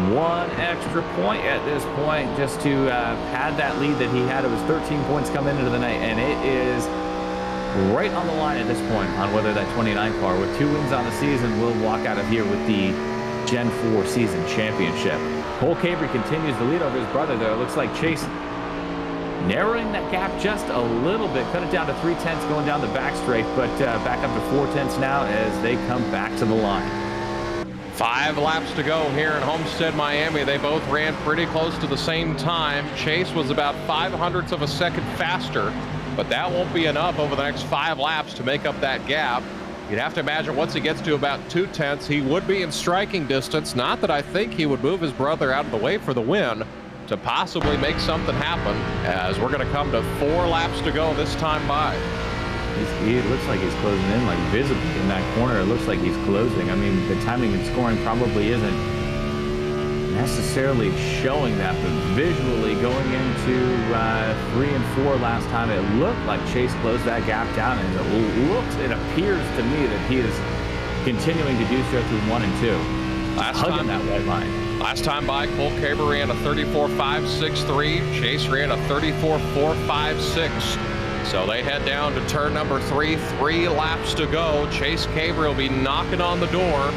1 extra point at this point just to pad that lead that he had. It was 13 points coming into the night, and it is right on the line at this point on whether that 29 car with 2 wins on the season will walk out of here with the Gen 4 season championship. Cole Cabre continues to lead over his brother there. It looks like Chase narrowing that gap just a little bit, cut it down to 3/10 going down the back straight, but back up to 4/10 now as they come back to the line. 5 laps to go here in Homestead, Miami. They both ran pretty close to the same time. Chase was about 0.05 of a second faster, but that won't be enough over the next 5 laps to make up that gap. You'd have to imagine once he gets to about 2/10, he would be in striking distance. Not that I think he would move his brother out of the way for the win to possibly make something happen, as we're going to come to 4 laps to go this time by. He looks like he's closing in, like visibly in that corner. It looks like he's closing. I mean, the timing and scoring probably isn't necessarily showing that, but visually going into 3 and 4 last time, it looked like Chase closed that gap down, and it appears to me that he is continuing to do so through 1 and 2. Hugging that white line. Last time by, Cole Caber ran a 34.563. Chase ran a 34.456. So they head down to turn number 3, 3 laps to go. Chase Caber will be knocking on the door.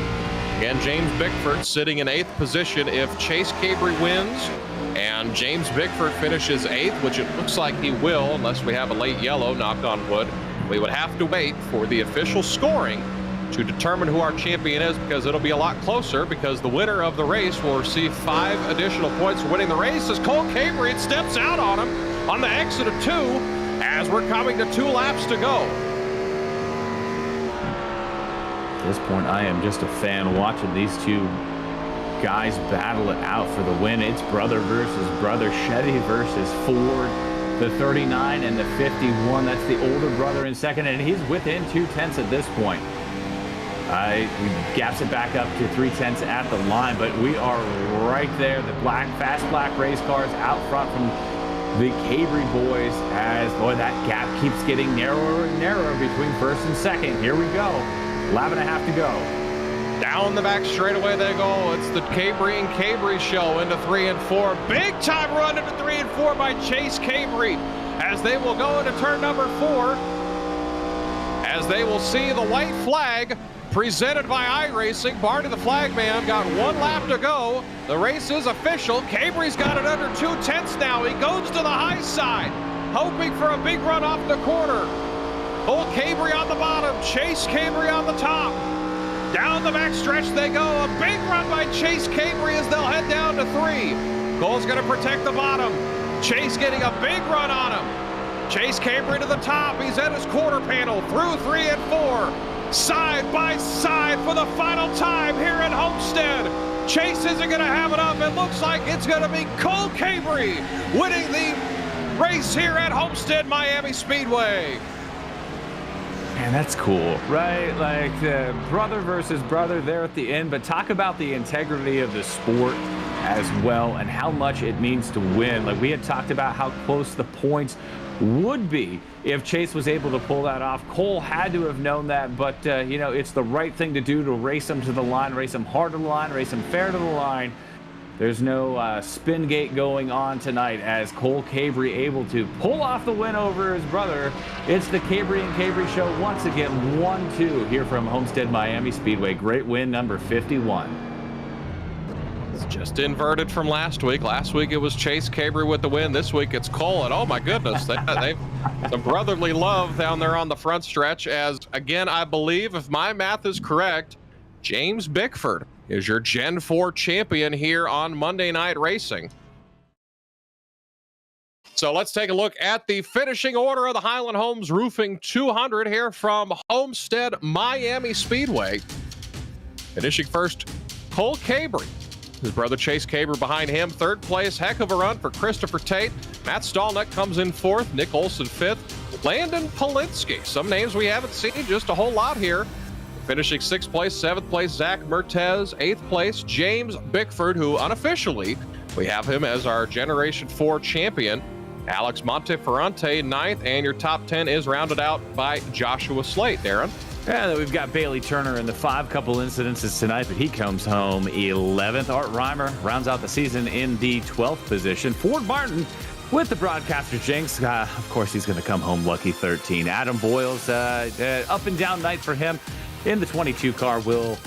Again, James Bickford sitting in 8th position. If Chase Caber wins and James Bickford finishes 8th, which it looks like he will, unless we have a late yellow, knock on wood, we would have to wait for the official scoring to determine who our champion is, because it'll be a lot closer, because the winner of the race will receive 5 additional points for winning the race as Cole Caber steps out on him on the exit of 2 as we're coming to 2 laps to go. At this point, I am just a fan watching these two guys battle it out for the win. It's brother versus brother, Chevy versus Ford. The 39 and the 51, that's the older brother in second, and he's within 2/10 at this point. He gaps it back up to 3/10 at the line, but we are right there. The fast black race cars out front from the Cabre boys, as boy, that gap keeps getting narrower and narrower between first and second. Here we go. Lap and a half to go. Down the back straightaway they go. It's the Cabre and Cabre show into 3 and 4. Big time run into 3 and 4 by Chase Cabre as they will go into turn number 4, as they will see the white flag presented by iRacing. Barney the flag man got 1 lap to go. The race is official. Cabre's got it under 2/10 now. He goes to the high side, hoping for a big run off the corner. Cole Cabre on the bottom, Chase Cabre on the top. Down the back stretch they go. A big run by Chase Cabre as they'll head down to 3. Cole's going to protect the bottom. Chase getting a big run on him. Chase Cabre to the top. He's at his quarter panel through 3 and 4. Side by side for the final time here at Homestead. Chase isn't going to have it up. It looks like it's going to be Cole Cabre winning the race here at Homestead Miami Speedway. Man, that's cool, right? Like brother versus brother there at the end, but talk about the integrity of the sport as well and how much it means to win. Like we had talked about how close the points would be if Chase was able to pull that off. Cole had to have known that, but you know, it's the right thing to do to race him to the line, race him hard to the line, race him fair to the line. There's no spin gate going on tonight as Cole Cabre able to pull off the win over his brother. It's the Cabre and Cabre show once again, 1-2 here from Homestead Miami Speedway. Great win number 51. It's just inverted from last week. Last week it was Chase Cabre with the win. This week it's Cole, and oh my goodness, they've some brotherly love down there on the front stretch. As again, I believe, if my math is correct, James Bickford is your Gen 4 champion here on Monday Night Racing. So let's take a look at the finishing order of the Highland Homes Roofing 200 here from Homestead Miami Speedway. Finishing first, Cole Cabre. His brother Chase Cabre behind him. 3rd place, heck of a run for Christopher Tate. Matt Stallneck comes in 4th. Nick Olson 5th. Landon Polinsky. Some names we haven't seen just a whole lot here. Finishing 6th place, 7th place, Zach Mertez. 8th place, James Bickford, who unofficially, we have him as our Generation 4 champion. Alex Monteferrante 9th, and your top 10 is rounded out by Joshua Slate. Darren? Yeah, then we've got Bailey Turner in the 5, couple incidences tonight, but he comes home 11th. Art Reimer rounds out the season in the 12th position. Ford Martin with the broadcaster jinx. Of course, he's going to come home lucky 13. Adam Boyles, up and down night for him in the 22 car, will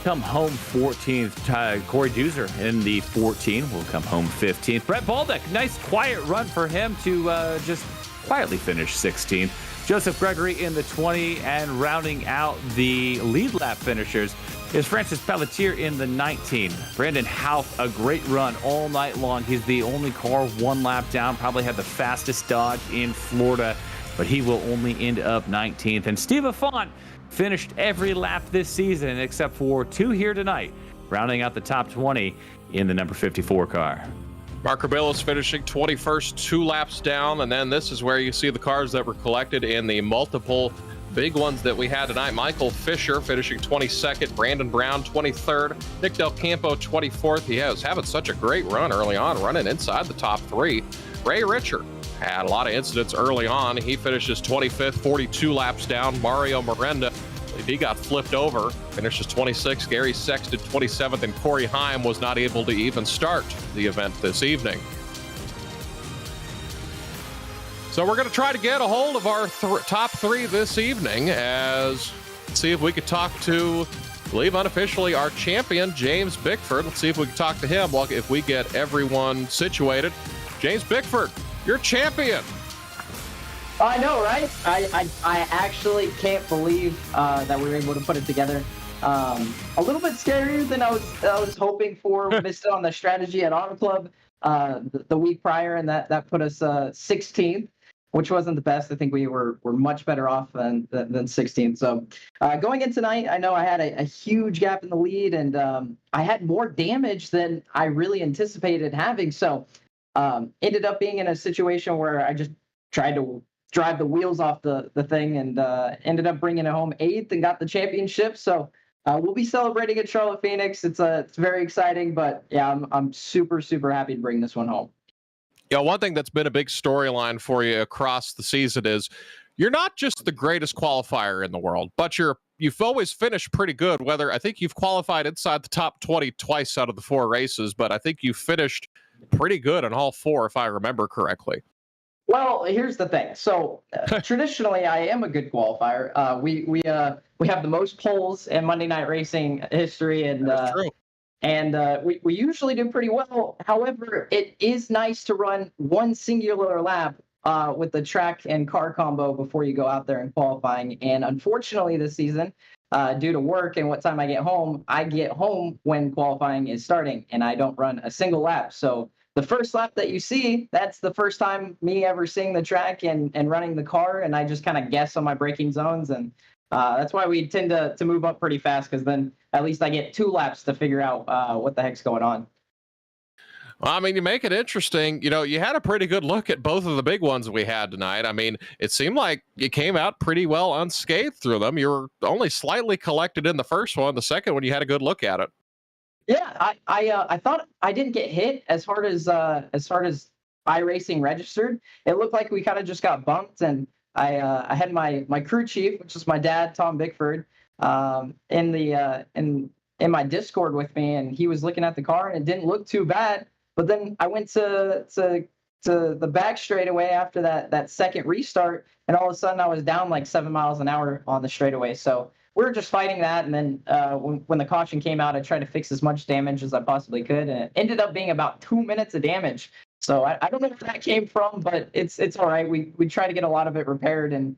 come home 14th. Corey Doozer in the 14 will come home 15th. Brett Baldock, nice quiet run for him to just quietly finish 16th. Joseph Gregory in the 20, and rounding out the lead lap finishers is Francis Pelletier in the 19. Brandon Houth, a great run all night long. He's the only car 1 lap down, probably had the fastest Dodge in Florida, but he will only end up 19th. And Steve Affont finished every lap this season except for 2 here tonight, rounding out the top 20 in the number 54 car. Marco Billis finishing 21st, 2 laps down, and then this is where you see the cars that were collected in the multiple big ones that we had tonight. Michael Fisher finishing 22nd, Brandon Brown 23rd, Nick Del Campo 24th. He was having such a great run early on, running inside the top 3. Ray Richard had a lot of incidents early on. He finishes 25th, 42 laps down. Mario Miranda, he got flipped over, finishes 26th. Gary Sexton 27th, and Corey Heim was not able to even start the event this evening. So we're going to try to get a hold of our top 3 this evening, as see if we could talk to, I believe unofficially, our champion, James Bickford. Let's see if we can talk to him if we get everyone situated. James Bickford, you're champion. I know, right? I actually can't believe that we were able to put it together. A little bit scarier than I was hoping for. We missed it on the strategy at Auto Club the week prior, and that put us 16th, which wasn't the best. I think we were much better off than 16th. So going in tonight, I know I had a huge gap in the lead, and I had more damage than I really anticipated having. So ended up being in a situation where I just tried to drive the wheels off the thing, and ended up bringing it home 8th and got the championship. So we'll be celebrating at Charlotte Phoenix. It's very exciting, but yeah, I'm super super happy to bring this one home. Yeah, one thing that's been a big storyline for you across the season is you're not just the greatest qualifier in the world, but you've always finished pretty good. Whether I think you've qualified inside the top 20 twice out of the 4 races, but I think you finished pretty good in all 4, if I remember correctly. Well, here's the thing. So traditionally, I am a good qualifier. We have the most poles in Monday Night Racing history, and That's true. And we usually do pretty well. However, it is nice to run one singular lap with the track and car combo before you go out there in qualifying. And unfortunately, this season, due to work and what time I get home when qualifying is starting, and I don't run a single lap. So the first lap that you see, that's the first time me ever seeing the track and running the car, and I just kind of guess on my braking zones, and that's why we tend to move up pretty fast, because then at least I get 2 laps to figure out what the heck's going on. Well, I mean, you make it interesting. You know, you had a pretty good look at both of the big ones we had tonight. I mean, it seemed like you came out pretty well unscathed through them. You were only slightly collected in the first one. The second one, you had a good look at it. Yeah, I thought I didn't get hit as hard as iRacing registered. It looked like we kind of just got bumped, and I had my crew chief, which is my dad, Tom Bickford, in my Discord with me, and he was looking at the car, and it didn't look too bad. But then I went to the back straightaway after that second restart, and all of a sudden I was down like 7 miles an hour on the straightaway. So we were just fighting that, and then when the caution came out, I tried to fix as much damage as I possibly could, and it ended up being about 2 minutes of damage. So I don't know where that came from, but it's all right. We tried to get a lot of it repaired, and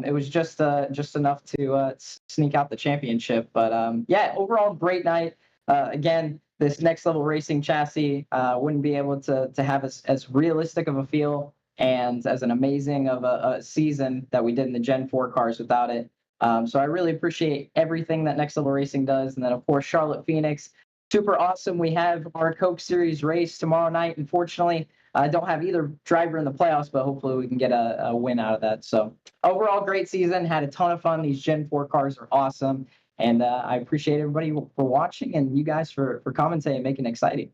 it was just enough to sneak out the championship. But yeah, overall great night. Again, this next level racing chassis wouldn't be able to have as realistic of a feel and as an amazing of a season that we did in the Gen 4 cars without it. So I really appreciate everything that Next Level Racing does. And then, of course, Charlotte Phoenix, super awesome. We have our Coke Series race tomorrow night. Unfortunately, I don't have either driver in the playoffs, but hopefully we can get a win out of that. So overall, great season. Had a ton of fun. These Gen 4 cars are awesome. And I appreciate everybody for watching, and you guys for commentating and making it exciting.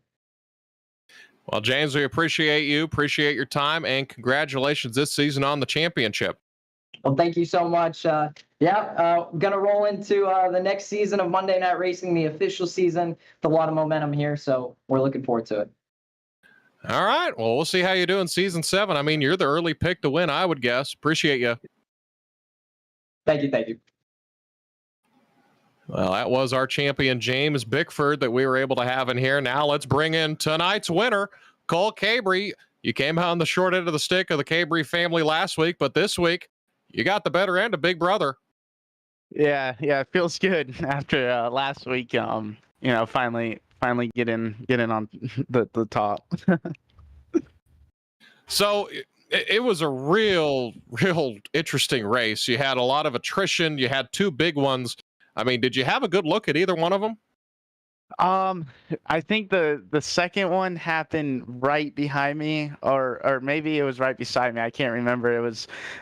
Well, James, we appreciate you, appreciate your time, and congratulations this season on the championship. Well, thank you so much. Going to roll into the next season of Monday Night Racing, the official season, with a lot of momentum here, so we're looking forward to it. All right. Well, we'll see how you do in season 7. I mean, you're the early pick to win, I would guess. Appreciate you. Thank you. Well, that was our champion, James Bickford, that we were able to have in here. Now let's bring in tonight's winner, Cole Cabry. You came on the short end of the stick of the Cabry family last week, but this week you got the better end of Big Brother. Yeah, it feels good after last week. Finally getting on the top. So it was a real interesting race. You had a lot of attrition. You had 2 big ones. I mean, did you have a good look at either one of them? I think the second one happened right behind me, or maybe it was right beside me. I can't remember.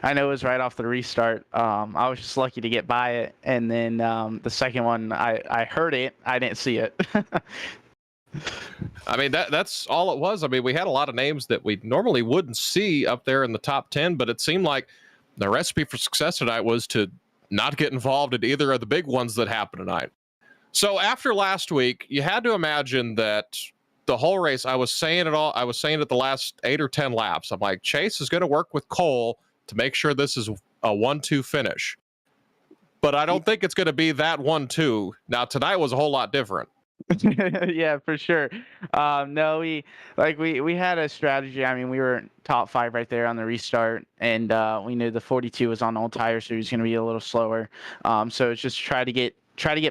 I know it was right off the restart. I was just lucky to get by it, and then the second one, I heard it. I didn't see it. I mean, that's all it was. I mean, we had a lot of names that we normally wouldn't see up there in the top 10, but it seemed like the recipe for success tonight was to not get involved in either of the big ones that happened tonight. So after last week, you had to imagine that the whole race, I was saying it the last 8 or 10 laps. I'm like, Chase is going to work with Cole to make sure this is a 1-2 finish. But I don't think it's going to be that 1-2. Now, tonight was a whole lot different. Yeah, for sure. No, we had a strategy. I mean, we were top 5 right there on the restart, and we knew the 42 was on old tires, so he was going to be a little slower. So it's just try to get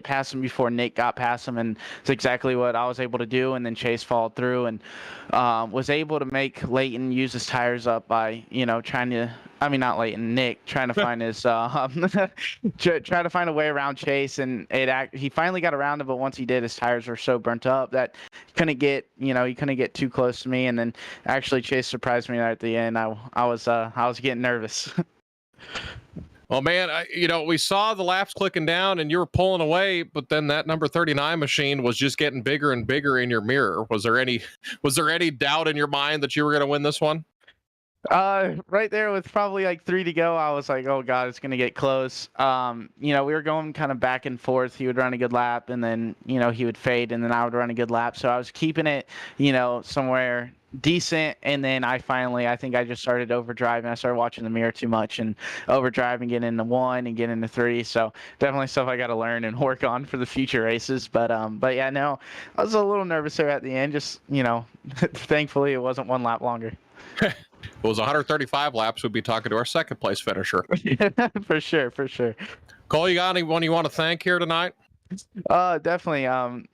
past him before Nick got past him, and it's exactly what I was able to do. And then Chase followed through and was able to make Leighton use his tires up by not Leighton, Nick trying to find his try to find a way around Chase, and he finally got around it. But once he did, his tires were so burnt up that he couldn't get too close to me. And then actually Chase surprised me right at the end. I was getting nervous. Well, man, we saw the laps clicking down and you were pulling away, but then that number 39 machine was just getting bigger and bigger in your mirror. Was there any doubt in your mind that you were going to win this one? Right there with probably like 3 to go, I was like, oh God, it's going to get close. We were going kind of back and forth. He would run a good lap, and then, he would fade, and then I would run a good lap. So I was keeping it, somewhere decent. And then I think I just started overdriving. I started watching the mirror too much and overdriving, getting into 1 and getting into 3. So definitely stuff I got to learn and work on for the future races. But yeah, no, I was a little nervous there at the end. Just, thankfully it wasn't 1 lap longer. If it was 135 laps, we'd be talking to our second place finisher. For sure. Cole, you got anyone you want to thank here tonight? Definitely.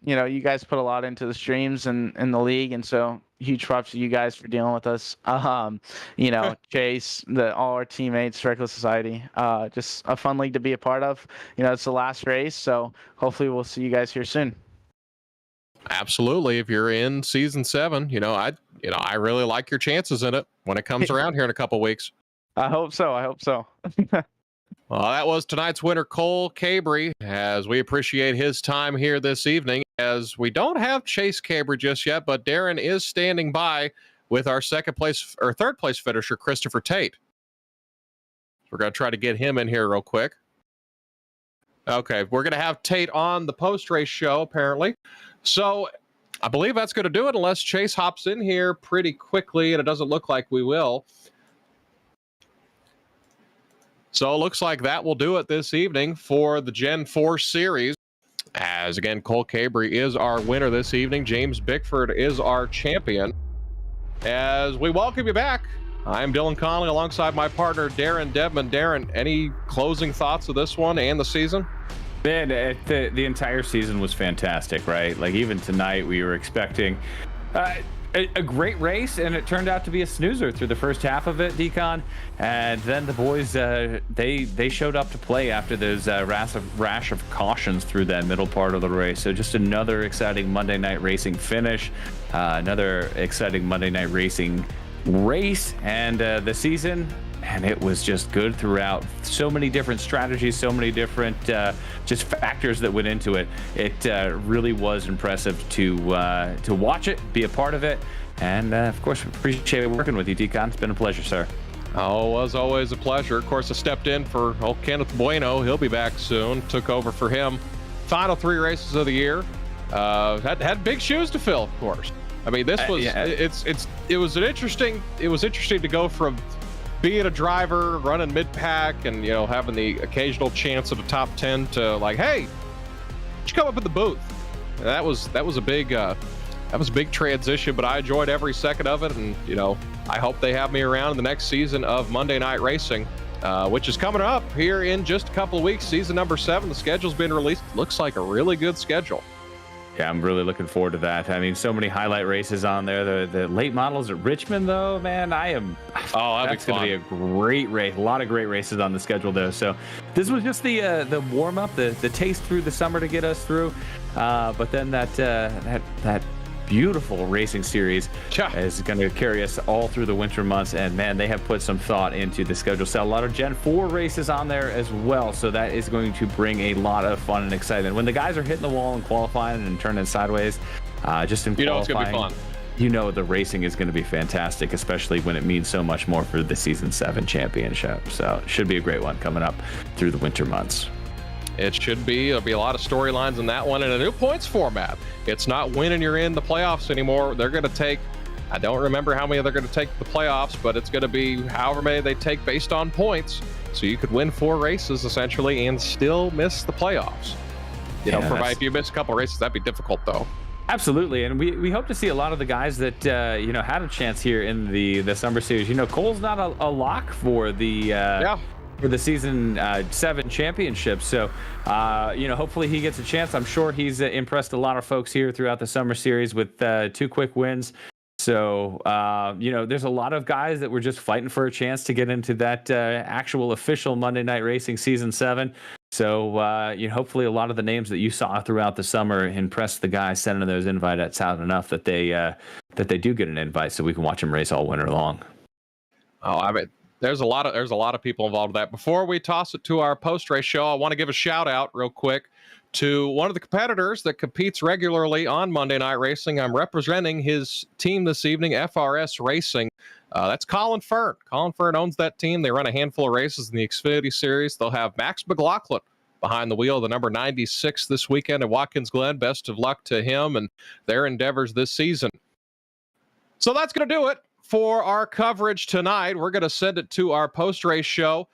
You guys put a lot into the streams and the league, and so huge props to you guys for dealing with us. Chase, all our teammates, Reckless Society. Just a fun league to be a part of. It's the last race, so hopefully we'll see you guys here soon. Absolutely. If you're in season 7, I really like your chances in it when it comes around here in a couple weeks. I hope so. Well, that was tonight's winner, Cole Cabry, as we appreciate his time here this evening, as we don't have Chase Cabry just yet, but Darren is standing by with our third place finisher, Christopher Tate. We're going to try to get him in here real quick. Okay, we're going to have Tate on the post-race show, apparently. So I believe that's going to do it, unless Chase hops in here pretty quickly, and it doesn't look like we will. So it looks like that will do it this evening for the Gen 4 series. As again, Cole Cabry is our winner this evening. James Bickford is our champion. As we welcome you back, I'm Dylan Conley alongside my partner, Darren Debman. Darren, any closing thoughts of this one and the season? Man, the entire season was fantastic, right? Like, even tonight we were expecting a great race, and it turned out to be a snoozer through the first half of it, Decon. And then the boys, they showed up to play after those rash of cautions through that middle part of the race. So just another exciting Monday Night Racing finish, another exciting Monday Night Racing race, and the season. And it was just good throughout. So many different strategies, so many different just factors that went into it. It really was impressive to watch it, be a part of it, and of course, appreciate working with you, Decon. It's been a pleasure, sir. Oh, it was always a pleasure. Of course, I stepped in for Kenneth Bueno. He'll be back soon. Took over for him. Final 3 races of the year. Had big shoes to fill, of course. I mean, this was it was interesting to go from being a driver, running mid-pack, and having the occasional chance at a top 10 to like, hey, you come up in the booth. And that was a big transition, but I enjoyed every second of it, and I hope they have me around in the next season of Monday Night Racing, which is coming up here in just a couple of weeks. Season number 7, the schedule's been released. Looks like a really good schedule. Yeah, I'm really looking forward to that. I mean, so many highlight races on there. The late models at Richmond, though, man, that's going to be a great race. A lot of great races on the schedule, though. So this was just the warm-up, the taste through the summer to get us through. But then that beautiful racing series is going to carry us all through the winter months. And man, they have put some thought into the schedule. So a lot of Gen 4 races on there as well. So that is going to bring a lot of fun and excitement. When the guys are hitting the wall and qualifying and turning sideways, just in qualifying, it's going to be fun. The racing is going to be fantastic, especially when it means so much more for the Season 7 championship. So it should be a great one coming up through the winter months. It should be. There'll be a lot of storylines in that one, and a new points format. It's not win and you're in the playoffs anymore. They're going to take, I don't remember how many they're going to take the playoffs, but it's going to be however many they take based on points. So you could win 4 races essentially and still miss the playoffs. If you miss a couple races, that'd be difficult though. Absolutely, and we hope to see a lot of the guys that had a chance here in the summer series. Cole's not a lock for the for the Season 7 championship, so hopefully he gets a chance. I'm sure he's impressed a lot of folks here throughout the summer series with 2 quick wins. So there's a lot of guys that were just fighting for a chance to get into that actual official Monday Night Racing Season 7. So hopefully a lot of the names that you saw throughout the summer impressed the guys sending those invites out enough that they do get an invite, so we can watch them race all winter long. Oh, I mean, there's a lot of people involved with that. Before we toss it to our post-race show, I want to give a shout out real quick to one of the competitors that competes regularly on Monday Night Racing. I'm representing his team this evening, FRS Racing. That's Colin Fern. Colin Fern owns that team. They run a handful of races in the Xfinity Series. They'll have Max McLaughlin behind the wheel, the number 96 this weekend at Watkins Glen. Best of luck to him and their endeavors this season. So that's going to do it for our coverage tonight. We're going to send it to our post-race show.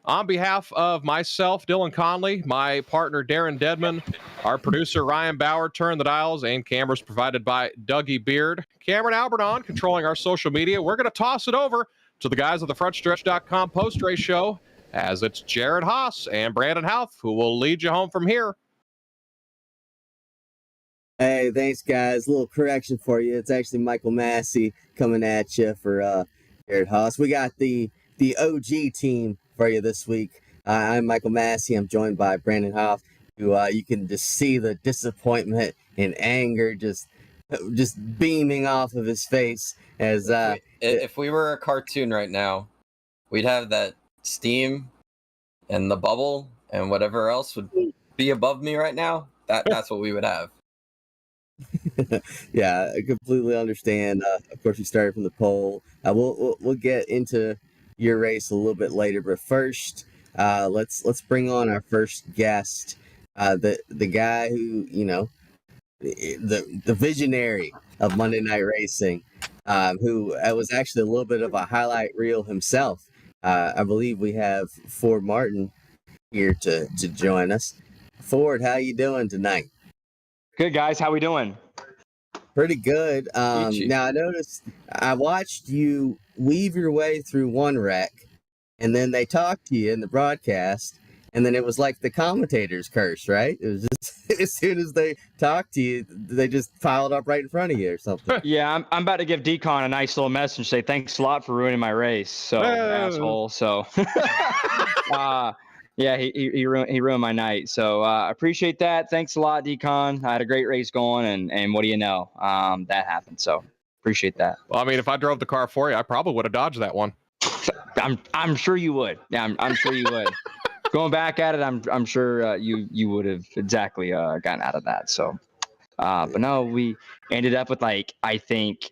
On behalf of myself, Dylan Conley, my partner, Darren Dedman, our producer, Ryan Bauer, turn the dials, and cameras provided by Dougie Beard. Cameron Alberton controlling our social media. We're going to toss it over to the guys of the FrontStretch.com post-race show, as it's Jared Haas and Brandon Houth who will lead you home from here. Hey, thanks, guys. A little correction for you. It's actually Michael Massey coming at you for Jared Haas. We got the OG team for you this week. I'm Michael Massey. I'm joined by Brandon Hoff, who you can just see the disappointment and anger just beaming off of his face. As if we were a cartoon right now, we'd have that steam and the bubble and whatever else would be above me right now. That's what we would have. Yeah, I completely understand. Of course, we started from the pole. We'll get into your race a little bit later, but first, let's bring on our first guest, the guy who the visionary of Monday Night Racing, who was actually a little bit of a highlight reel himself. I believe we have Ford Martin here to join us. Ford, how you doing tonight? Good, guys. How we doing? Pretty good. Now, I noticed I watched you weave your way through one wreck, and then they talked to you in the broadcast, and then it was like the commentator's curse, right? It was just as soon as they talked to you, they just piled up right in front of you or something. Yeah, I'm about to give Decon a nice little message and say thanks a lot for ruining my race. So, asshole. So, yeah, he ruined my night. So I appreciate that. Thanks a lot, Decon. I had a great race going, and what do you know? That happened. So appreciate that. Well, I mean, if I drove the car for you, I probably would have dodged that one. I'm sure you would. Yeah, I'm sure you would. Going back at it, I'm sure you would have exactly gotten out of that. So, but no, we ended up with I think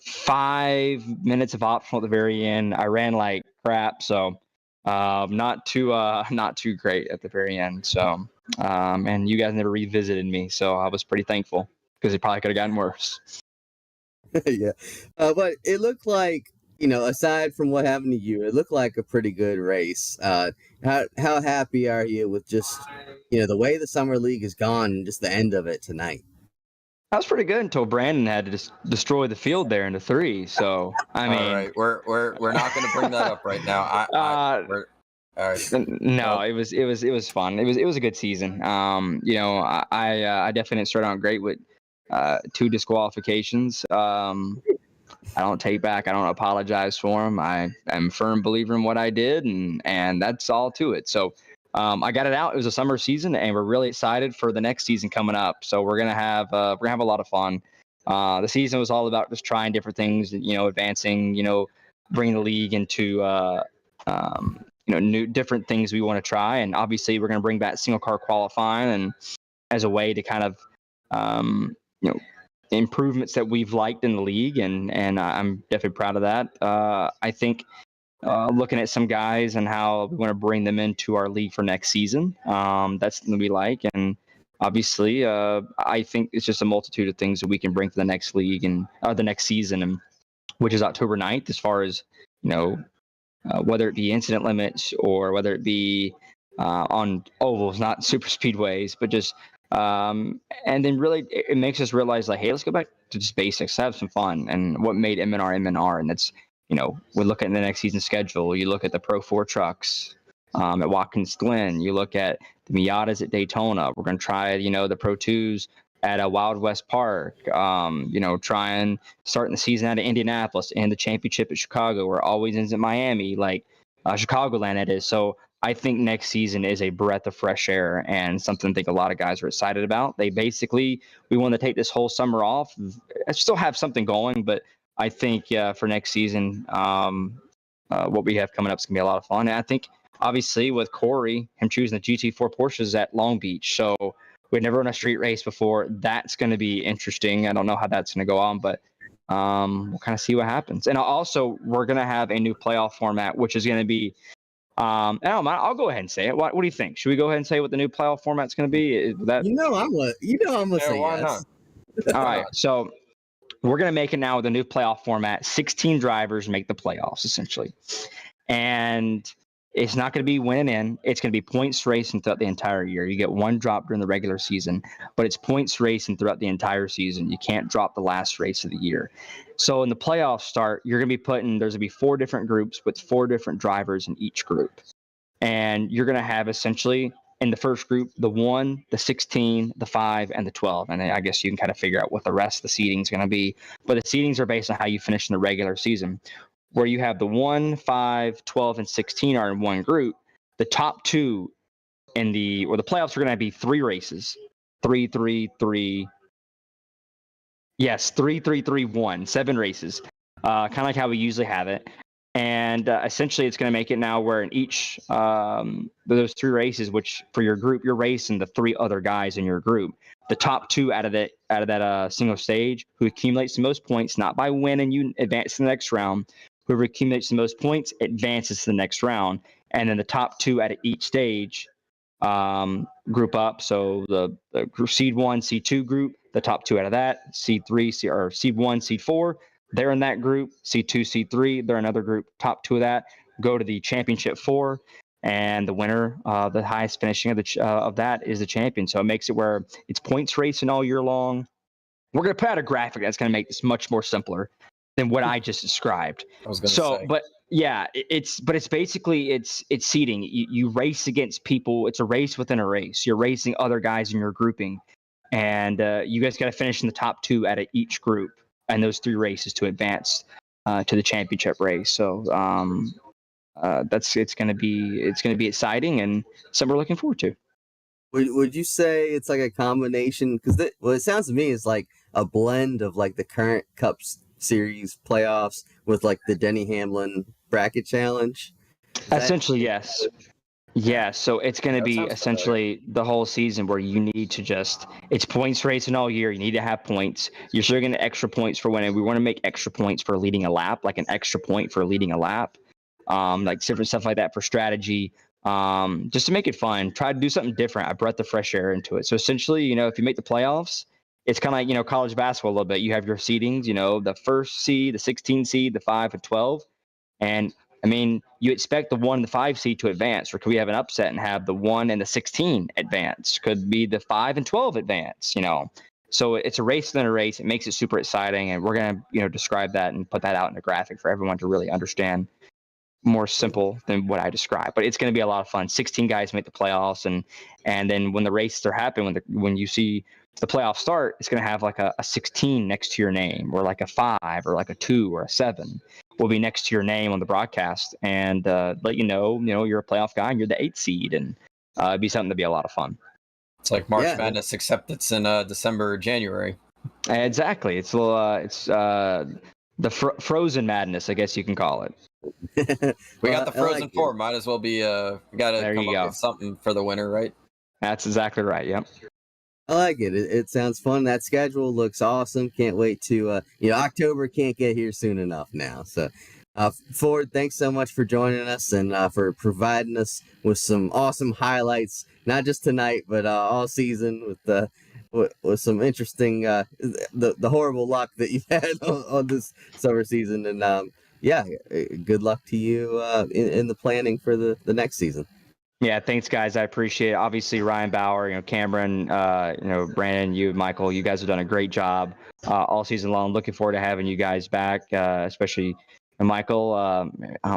5 minutes of optional at the very end. I ran like crap, so. Not too great at the very end. So, and you guys never revisited me, so I was pretty thankful because it probably could have gotten worse. Yeah, but it looked like aside from what happened to you, it looked like a pretty good race. How happy are you with just the way the summer league has gone and just the end of it tonight? That was pretty good until Brandon had to destroy the field there into 3. So I mean, all right, we're not going to bring that up right now. All right. No, it was fun. It was a good season. I definitely didn't start out great with 2 disqualifications. I don't take back. I don't apologize for them. I am a firm believer in what I did, and that's all to it. So I got it out. It was a summer season, and we're really excited for the next season coming up. So we're gonna have a lot of fun. The season was all about just trying different things, advancing, bringing the league into new different things we want to try. And obviously, we're gonna bring back single car qualifying and as a way to kind of improvements that we've liked in the league, and I'm definitely proud of that. I think. Looking at some guys and how we want to bring them into our league for next season. That's something we like. And obviously, I think it's just a multitude of things that we can bring to the next league and the next season, and which is October 9th, as far as, whether it be incident limits or whether it be on ovals, not super speedways, but just, and then really it makes us realize like, hey, let's go back to just basics, have some fun. And what made MNR, and that's, we look at the next season schedule. You look at the Pro 4 trucks at Watkins Glen. You look at the Miatas at Daytona. We're going to try, the Pro 2s at Wild West Park. Try and starting the season out of Indianapolis and the championship at Chicago, where it always ends at Miami, like Chicagoland it is. So I think next season is a breath of fresh air and something I think a lot of guys are excited about. We want to take this whole summer off. I still have something going, but I think for next season, what we have coming up is going to be a lot of fun. And I think, obviously, with Corey, him choosing the GT4 Porsches at Long Beach. So we'd never run a street race before. That's going to be interesting. I don't know how that's going to go on, but we'll kind of see what happens. And also, we're going to have a new playoff format, which is going to be I'll go ahead and say it. What do you think? Should we go ahead and say what the new playoff format's going to be? Is that... I'm gonna say why yes. not? All right, so we're going to make it now with a new playoff format. 16 drivers make the playoffs, essentially. And it's not going to be winning in. It's going to be points racing throughout the entire year. You get one drop during the regular season, but it's points racing throughout the entire season. You can't drop the last race of the year. So in the playoffs start, there's going to be 4 different groups with 4 different drivers in each group. And you're going to have essentially, in the first group, the 1, the 16, the 5, and the 12. And I guess you can kind of figure out what the rest of the seeding is going to be. But the seedings are based on how you finish in the regular season. Where you have the 1, 5, 12, and 16 are in one group. The top 2 the playoffs are going to be 3 races. 3, 3, 3. Yes, 3, 3, 3, 1. 7 races. Kind of like how we usually have it. And essentially, it's going to make it now where in each those 3 races, which for your group, you're racing the 3 other guys in your group. The top 2 out of that single stage, who accumulates the most points, not by winning, you advance to the next round. Whoever accumulates the most points advances to the next round. And then the top 2 out of each stage group up. So the seed 1, seed 2 group, the top 2 out of that, seed 3, or seed 1, seed 4. They're in that group. C2, C3, they're another group. Top 2 of that go to the championship 4, and the winner, the highest finishing of that, is the champion. So it makes it where it's points racing all year long. We're going to put out a graphic that's going to make this much more simpler than what I just described. I was going to say. But yeah, it's basically it's seeding. You race against people. It's a race within a race. You're racing other guys in your grouping, and you guys got to finish in the top 2 out of each group. And those 3 races to advance to the championship race. So it's going to be exciting and something we're looking forward to. Would you say it's like a combination? Because it sounds to me is like a blend of like the current Cup Series playoffs with like the Denny Hamlin bracket challenge. Essentially, yes. Yeah, so it's going to be essentially the whole season where you need to it's points racing all year. You need to have points. You're still getting extra points for winning. We want to make extra points for leading a lap, like an extra point for leading a lap, like different stuff like that for strategy, just to make it fun. Try to do something different. I brought the fresh air into it. So essentially, if you make the playoffs, it's kind of like, college basketball a little bit. You have your seedings, the first seed, the 16 seed, the 5 and 12. And I mean, you expect the 1 and the 5 seed to advance, or could we have an upset and have the 1 and the 16 advance? Could be the 5 and 12 advance, So it's a race within a race. It makes it super exciting, and we're going to, describe that and put that out in a graphic for everyone to really understand. More simple than what I described, but it's going to be a lot of fun. 16 guys make the playoffs, and then when the races are happening, when you see the playoffs start, it's going to have like a 16 next to your name, or like a 5, or like a 2, or a 7 will be next to your name on the broadcast, and let you know you're a playoff guy and you're the 8th seed, and it'd be something to be a lot of fun. It's like March Madness, except it's in December or January. Exactly. It's a little, the frozen madness, I guess you can call it. We got the Frozen Four. Might as well be. We got to come up with something for the winter, right? That's exactly right. Yep. I like it. It sounds fun. That schedule looks awesome. Can't wait to, October can't get here soon enough now. So, Ford, thanks so much for joining us and for providing us with some awesome highlights, not just tonight, but all season with some interesting, the horrible luck that you've had on this summer season. And, good luck to you in the planning for the next season. Yeah, thanks, guys. I appreciate it. Obviously, Ryan Bauer, Cameron, Brandon, you, Michael, you guys have done a great job all season long. Looking forward to having you guys back, especially Michael.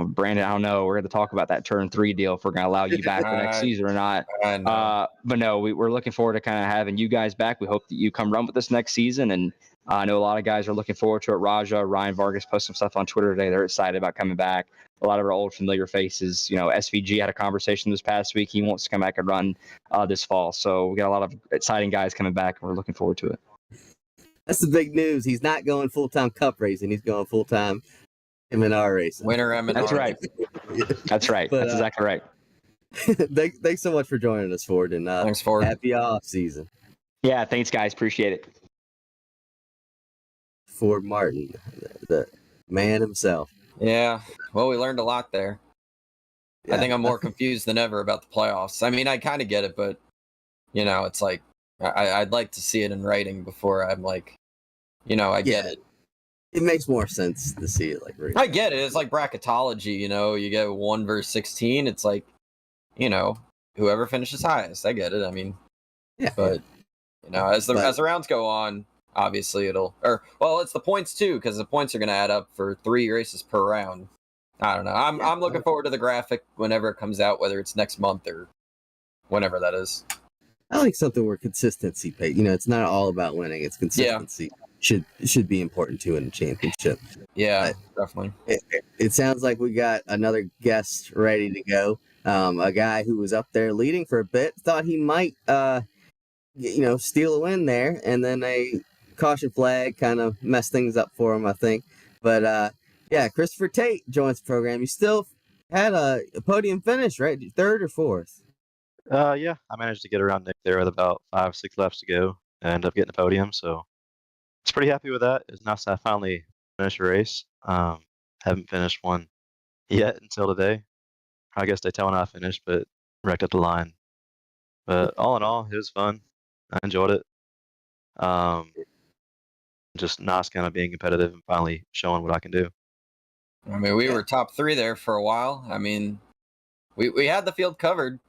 Brandon, I don't know. We're going to talk about that turn 3 deal if we're going to allow you back the next season or not. But no, we're looking forward to kind of having you guys back. We hope that you come run with us next season. And I know a lot of guys are looking forward to it. Ryan Vargas posted some stuff on Twitter today. They're excited about coming back. A lot of our old familiar faces. SVG had a conversation this past week. He wants to come back and run this fall. So we got a lot of exciting guys coming back, and we're looking forward to it. That's the big news. He's not going full-time cup racing. He's going full-time M&R racing. Winter M&R. That's right. That's right. But, that's exactly right. Thanks so much for joining us, Ford. And thanks, Ford. Happy off season. Yeah, thanks, guys. Appreciate it. Ford Martin, the man himself. Yeah, well, we learned a lot there. Yeah. I think I'm more confused than ever about the playoffs. I mean, I kind of get it, but, it's like I'd like to see it in writing before I'm like, I get it. It makes more sense to see it like writing. I get it. It's like bracketology, you get 1 versus 16. It's like, whoever finishes highest. I get it. I mean, but, as the rounds go on, obviously it's the points too, because the points are going to add up for 3 races per round. I don't know. I'm looking forward to the graphic whenever it comes out, whether it's next month or whenever that is. I like something where consistency pays. It's not all about winning. It's consistency should be important too in a championship. Yeah, definitely. It sounds like we got another guest ready to go. A guy who was up there leading for a bit, thought he might steal a win there, and then a caution flag kind of messed things up for him, I think. But Christopher Tate joins the program. You still had a podium finish, right? 3rd or 4th? Yeah, I managed to get around Nick there with about 5-6 laps to go and end up getting a podium. So I was pretty happy with that. It's nice that I finally finished a race. Haven't finished one yet until today. I guess Daytona I finished, but wrecked up the line. But all in all, it was fun. I enjoyed it. Just nice kind of being competitive and finally showing what I can do. I mean, we were top 3 there for a while. I mean, we had the field covered.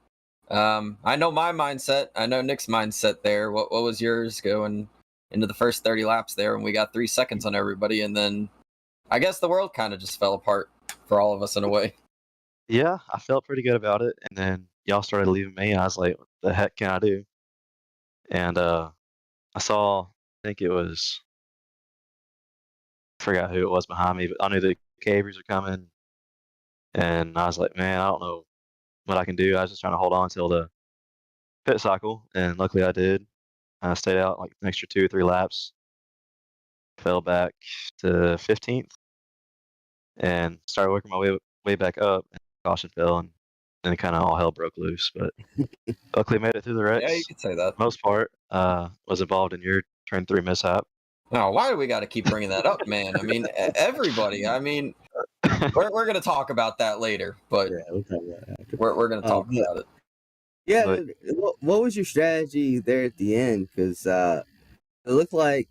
I know my mindset. I know Nick's mindset there. What was yours going into the first 30 laps there when we got 3 seconds on everybody? And then I guess the world kind of just fell apart for all of us in a way. Yeah, I felt pretty good about it. And then y'all started leaving me. And I was like, what the heck can I do? And I saw, I think it was, I forgot who it was behind me, but I knew the Cavers were coming. And I was like, man, I don't know what I can do. I was just trying to hold on until the pit cycle. And luckily I did. I stayed out like an extra 2 or 3 laps. Fell back to 15th. And started working my way back up. And caution fell. And then kind of all hell broke loose. But luckily made it through the wrecks. Yeah, you could say that. Most part was involved in your turn 3 mishap. No, why do we got to keep bringing that up, man? I mean, everybody. I mean, we're going to talk about that later, but we'll talk about that after. We're going to talk about it. Yeah, but what was your strategy there at the end? Because it looked like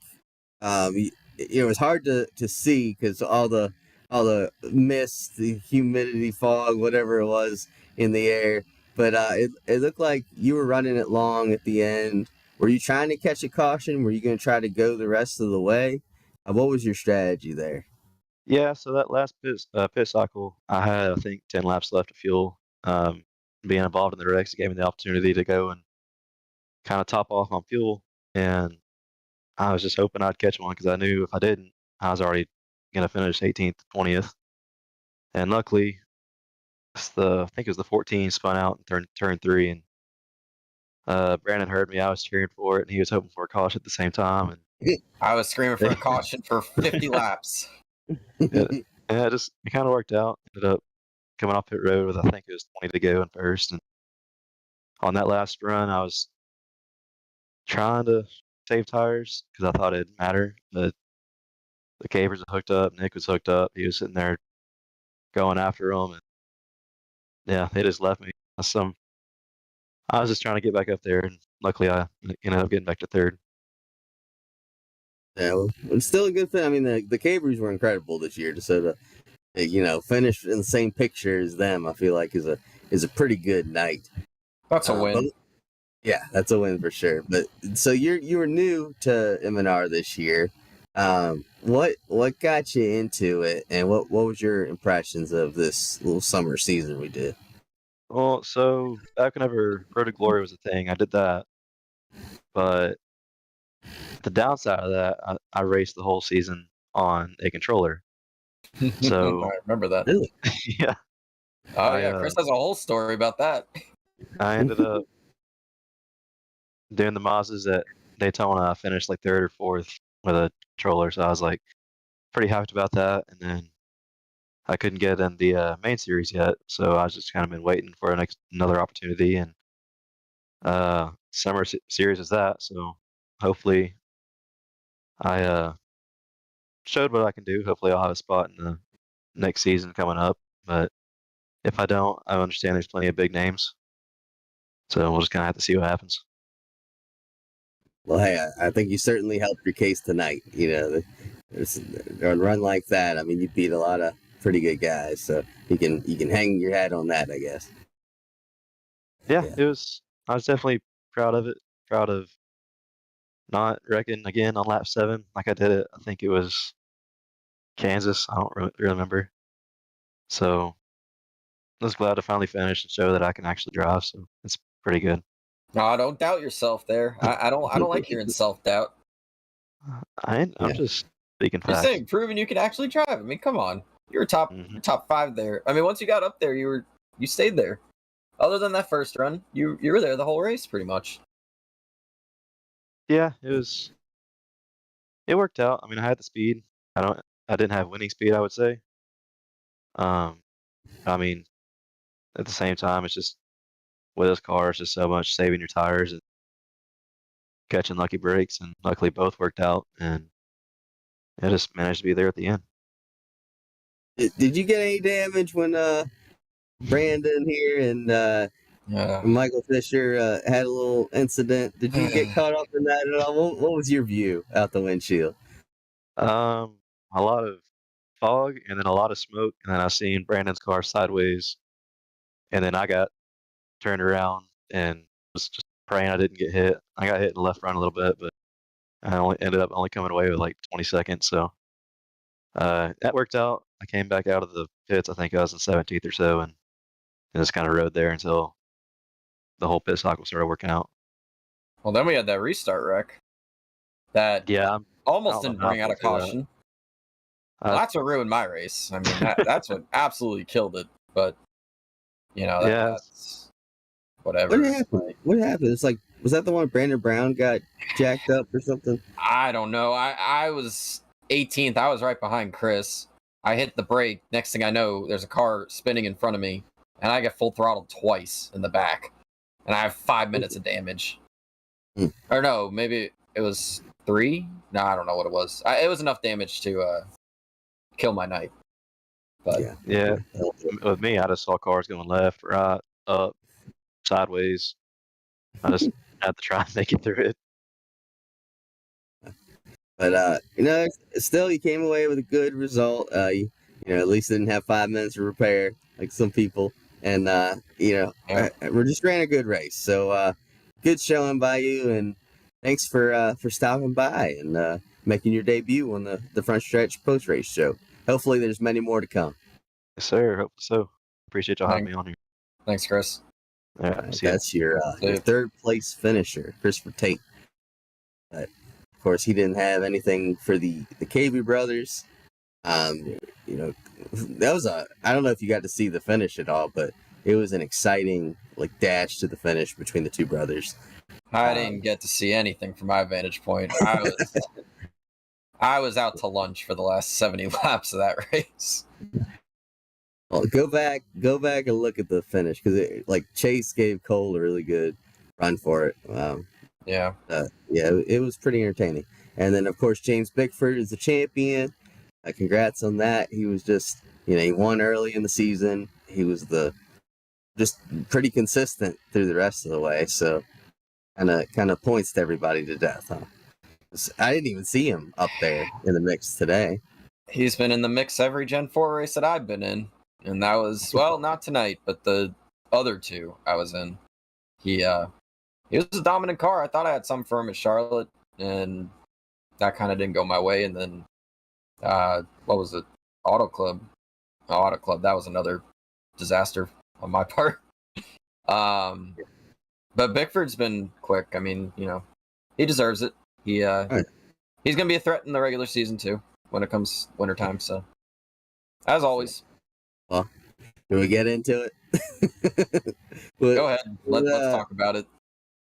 it was hard to see because all the mist, the humidity, fog, whatever it was in the air. But it looked like you were running it long at the end. Were you trying to catch a caution? Were you going to try to go the rest of the way? What was your strategy there? Yeah, so that last pit cycle, I had, I think, 10 laps left of fuel. Being involved in the wrecks gave me the opportunity to go and kind of top off on fuel. And I was just hoping I'd catch one because I knew if I didn't, I was already going to finish 18th, 20th. And luckily, I think it was the 14 spun out and turned 3 and Brandon heard me. I was cheering for it, and he was hoping for a caution at the same time. And I was screaming for a caution for 50 laps. it kind of worked out. Ended up coming off pit road with, I think it was 20 to go in first. And on that last run, I was trying to save tires because I thought it'd matter. But the cavers were hooked up. Nick was hooked up. He was sitting there going after them. And yeah, they just left me. I was just trying to get back up there, and luckily I ended up getting back to third. Yeah, well, it's still a good thing. I mean, the Cabries were incredible this year. Just so to, finish in the same picture as them, I feel like is a pretty good night. That's a win. Yeah, that's a win for sure. But so you were new to M&R this year. What got you into it, and what was your impressions of this little summer season we did? Well, so back whenever Road to Glory was a thing, I did that. But the downside of that, I raced the whole season on a controller. So I remember that. Really? yeah. Oh yeah, Chris has a whole story about that. I ended up doing the Mazdas at Daytona. I finished like third or fourth with a controller, so I was like pretty hyped about that. And then I couldn't get in the main series yet, so I was just kind of been waiting for another opportunity. And summer series is that, so hopefully I showed what I can do. Hopefully I'll have a spot in the next season coming up. But if I don't, I understand there's plenty of big names, so we'll just kind of have to see what happens. Well, hey, I think you certainly helped your case tonight. A run like that. I mean, you beat a lot of pretty good guys, so you can hang your hat on that, I guess. Yeah, it was. I was definitely proud of it. Proud of not wrecking again on lap 7 like I did it. I think it was Kansas. I don't really remember. So I was glad to finally finish and show that I can actually drive. So it's pretty good. No, don't doubt yourself there. I don't like hearing self-doubt. I'm just speaking You're facts. saying proving you can actually drive. I mean, come on. You're top 5 there. I mean, once you got up there, you stayed there. Other than that first run, you were there the whole race pretty much. Yeah, it worked out. I mean, I had the speed. I didn't have winning speed, I would say. I mean, at the same time, it's just with this car, it's just so much saving your tires and catching lucky breaks, and luckily both worked out, and I just managed to be there at the end. Did you get any damage when Brandon here and Michael Fisher had a little incident? Did you get caught up in that at all? What was your view out the windshield? A lot of fog and then a lot of smoke, and then I seen Brandon's car sideways, and then I got turned around and was just praying I didn't get hit. I got hit in the left front a little bit, but I ended up coming away with like 20 seconds. So that worked out. I came back out of the pits. I think I was in 17th or so, and just kind of rode there until the whole pit cycle started working out. Well, then we had that restart wreck. That almost didn't bring out a caution. Well, that's what ruined my race. I mean, that's what absolutely killed it. But that's whatever. What happened? It's like, was that the one Brandon Brown got jacked up or something? I don't know. I was 18th. I was right behind Chris. I hit the brake. Next thing I know, there's a car spinning in front of me, and I get full throttled twice in the back, and I have 5 minutes of damage. Or no, maybe it was 3. No, I don't know what it was. It was enough damage to kill my night. But yeah, with me, I just saw cars going left, right, up, sideways. I just had to try and make it through it. But still, you came away with a good result. At least didn't have 5 minutes of repair like some people, and we just ran a good race. So good showing by you, and thanks for stopping by and making your debut on the Front Stretch post race show. Hopefully, there's many more to come. Yes, sir. Hope so. Appreciate y'all having me on here. Thanks, Chris. Yeah, that's your third place finisher, Christopher Tate. But of course, he didn't have anything for the KB brothers. That was I don't know if you got to see the finish at all, but it was an exciting like dash to the finish between the two brothers. I didn't get to see anything from my vantage point. I was out to lunch for the last 70 laps of that race. Well, go back and look at the finish because like Chase gave Cole a really good run for it. Yeah, it was pretty entertaining. And then of course James Bickford is the champion. Congrats on that. He was just he won early in the season. He was just pretty consistent through the rest of the way. So kind of points to everybody to death, huh? I didn't even see him up there in the mix today. He's been in the mix every Gen 4 race that I've been in. And that was, well, not tonight, but the other two I was in. He was a dominant car. I thought I had some for him at Charlotte, and that kind of didn't go my way. And then, what was it? Auto Club, that was another disaster on my part. But Bickford's been quick. I mean, he deserves it. He's going to be a threat in the regular season, too, when it comes wintertime. So, as always. Well, can we get into it? Go ahead. Let's talk about it.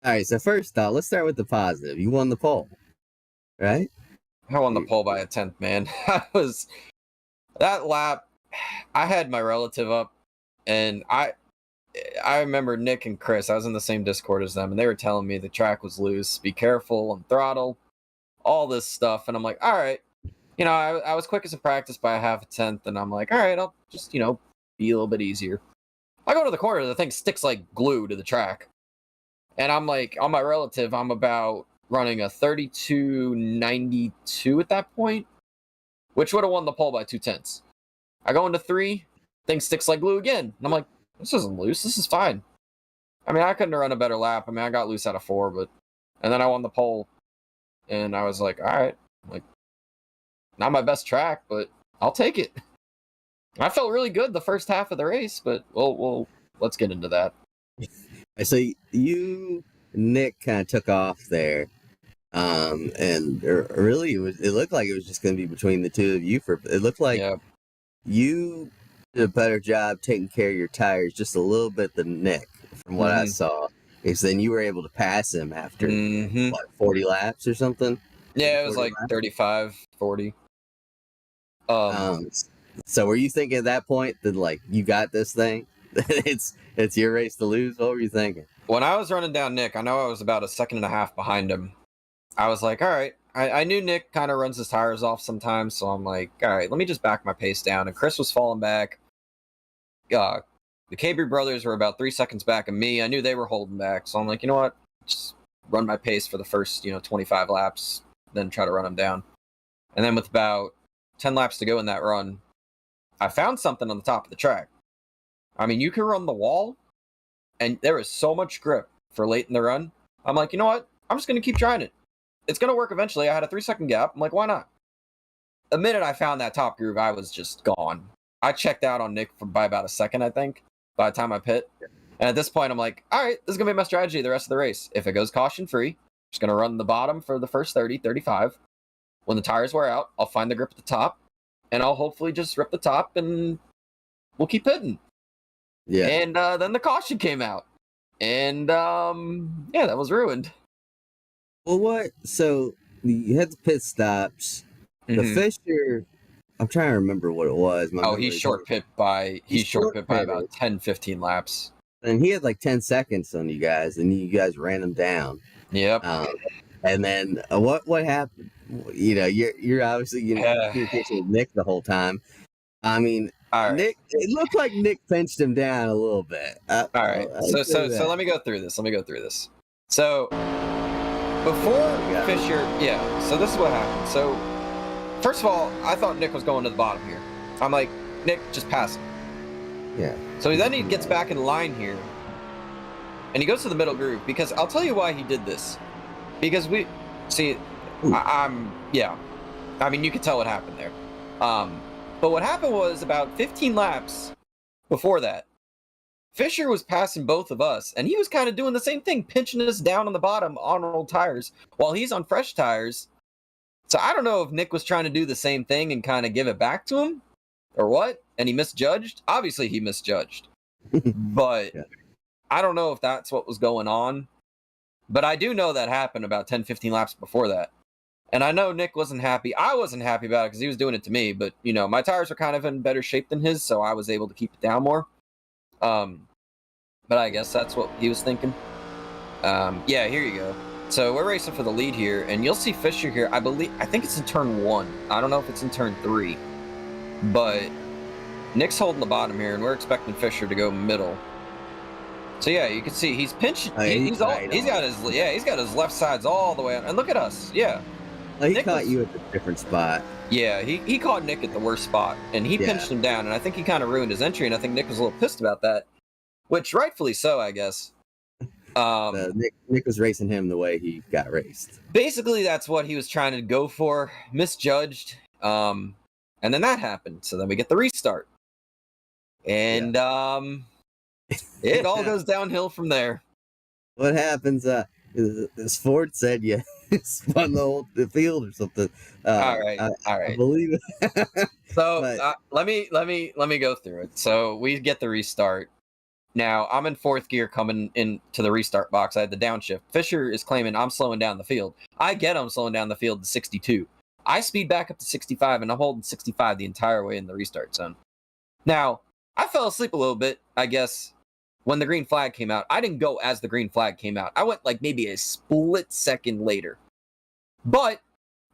All right. So first off, let's start with the positive. You won the pole, right? I won the pole by a 10th, man. That lap, I had my relative up, and I remember Nick and Chris. I was in the same Discord as them, and they were telling me the track was loose. Be careful on throttle, all this stuff. And I'm like, all right. I was quickest in practice by a half a tenth, and I'm like, all right, I'll just, be a little bit easier. I go to the corner, the thing sticks like glue to the track. And I'm like, on my relative, I'm about running a 32.92 at that point, which would have won the pole by 2/10. I go into 3, thing sticks like glue again. And I'm like, this isn't loose, this is fine. I mean, I couldn't have run a better lap. I mean, I got loose out of 4, and then I won the pole, and I was like, all right, like, not my best track, but I'll take it. I felt really good the first half of the race, but we'll let's get into that. So Nick kind of took off there, and really it looked like it was just going to be between the two of you. It looked like you did a better job taking care of your tires just a little bit than Nick, from what I saw. Because then you were able to pass him after 40 laps or something. Yeah, it was like 35, 40. So were you thinking at that point that like you got this thing? it's your race to lose? What were you thinking? When I was running down Nick, I know I was about a second and a half behind him. I was like, all right. I knew Nick kind of runs his tires off sometimes, so I'm like, all right, let me just back my pace down. And Chris was falling back. The Cabry brothers were about 3 seconds back of me. I knew they were holding back, so I'm like, you know what? Just run my pace for the first 25 laps, then try to run them down. And then with about 10 laps to go in that run, I found something on the top of the track. I mean, you can run the wall, and there is so much grip for late in the run. I'm like, you know what? I'm just going to keep trying it. It's going to work eventually. I had a 3-second gap. I'm like, why not? The minute I found that top groove, I was just gone. I checked out on Nick by about a second, I think, by the time I pit. And at this point, I'm like, all right, this is going to be my strategy the rest of the race. If it goes caution-free, I'm just going to run the bottom for the first 30, 35. When the tires wear out, I'll find the grip at the top, and I'll hopefully just rip the top, and we'll keep hitting. Yeah. And then the caution came out, and that was ruined. Well, what? So you had the pit stops. The Fisher, I'm trying to remember what it was. He short pit by about 10, 15 laps. And he had like 10 seconds on you guys, and you guys ran him down. Yep. And then what happened? You're obviously communicating with Nick the whole time. I mean, Nick. It looked like Nick pinched him down a little bit. All right. So let me go through this. So before Fisher, so this is what happened. So first of all, I thought Nick was going to the bottom here. I'm like, Nick, just pass him. Yeah. So then he gets back in line here, and he goes to the middle groove, because I'll tell you why he did this. Because I mean, you could tell what happened there. But what happened was about 15 laps before that, Fisher was passing both of us, and he was kind of doing the same thing, pinching us down on the bottom on old tires while he's on fresh tires. So I don't know if Nick was trying to do the same thing and kind of give it back to him or what, and he misjudged. Obviously, he misjudged. But I don't know if that's what was going on. But I do know that happened about 10, 15 laps before that. And I know Nick wasn't happy. I wasn't happy about it because he was doing it to me. But, you know, my tires are kind of in better shape than his, so I was able to keep it down more. But I guess that's what he was thinking. Yeah, here you go. So we're racing for the lead here, and you'll see Fisher here. I think it's in turn 1. I don't know if it's in turn 3. But Nick's holding the bottom here, and we're expecting Fisher to go middle. So yeah, you can see he's pinching. He's got his left sides all the way out. And look at us. Yeah. He caught you at a different spot. Yeah, he caught Nick at the worst spot, and he pinched him down, and I think he kind of ruined his entry, and I think Nick was a little pissed about that, which rightfully so, I guess. Nick was racing him the way he got raced. Basically, that's what he was trying to go for, misjudged, and then that happened. So then we get the restart, and it all goes downhill from there. What happens? As Ford said, you spun the field or something. All right. I believe it. So let me go through it. So we get the restart. Now I'm in 4th gear coming into the restart box. I had the downshift. Fisher is claiming I'm slowing down the field. I get I'm slowing down the field to 62. I speed back up to 65, and I'm holding 65 the entire way in the restart zone. Now I fell asleep a little bit, I guess. When the green flag came out, I didn't go as the green flag came out. I went like maybe a split second later. But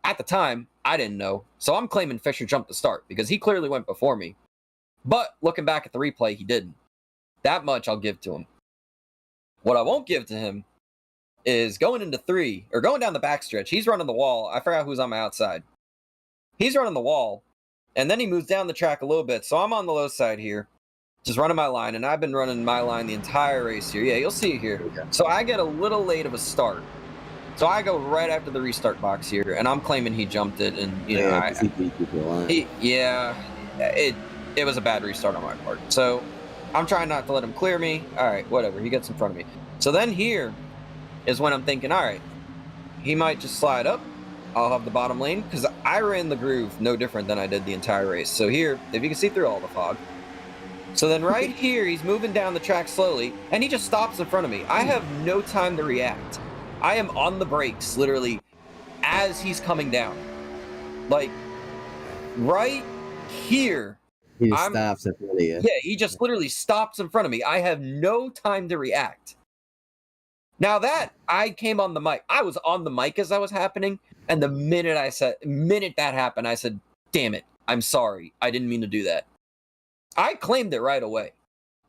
at the time, I didn't know. So I'm claiming Fisher jumped the start because he clearly went before me. But looking back at the replay, he didn't. That much I'll give to him. What I won't give to him is going into 3, or going down the backstretch. He's running the wall. I forgot who's on my outside. He's running the wall, and then he moves down the track a little bit. So I'm on the low side here. Just running my line, and I've been running my line the entire race here. Yeah, you'll see it here. So I get a little late of a start. So I go right after the restart box here, and I'm claiming he jumped it, and you know, it was a bad restart on my part. So I'm trying not to let him clear me. All right, whatever. He gets in front of me. So then here is when I'm thinking, all right, he might just slide up. I'll have the bottom lane because I ran the groove no different than I did the entire race. So here, if you can see through all the fog. So then right here, he's moving down the track slowly, and he just stops in front of me. I have no time to react. I am on the brakes, literally, as he's coming down. Like, right here. He just stops in front of you. Yeah, he just literally stops in front of me. I have no time to react. Now that, I came on the mic. I was on the mic as that was happening, and the minute that happened, I said, damn it, I'm sorry. I didn't mean to do that. I claimed it right away.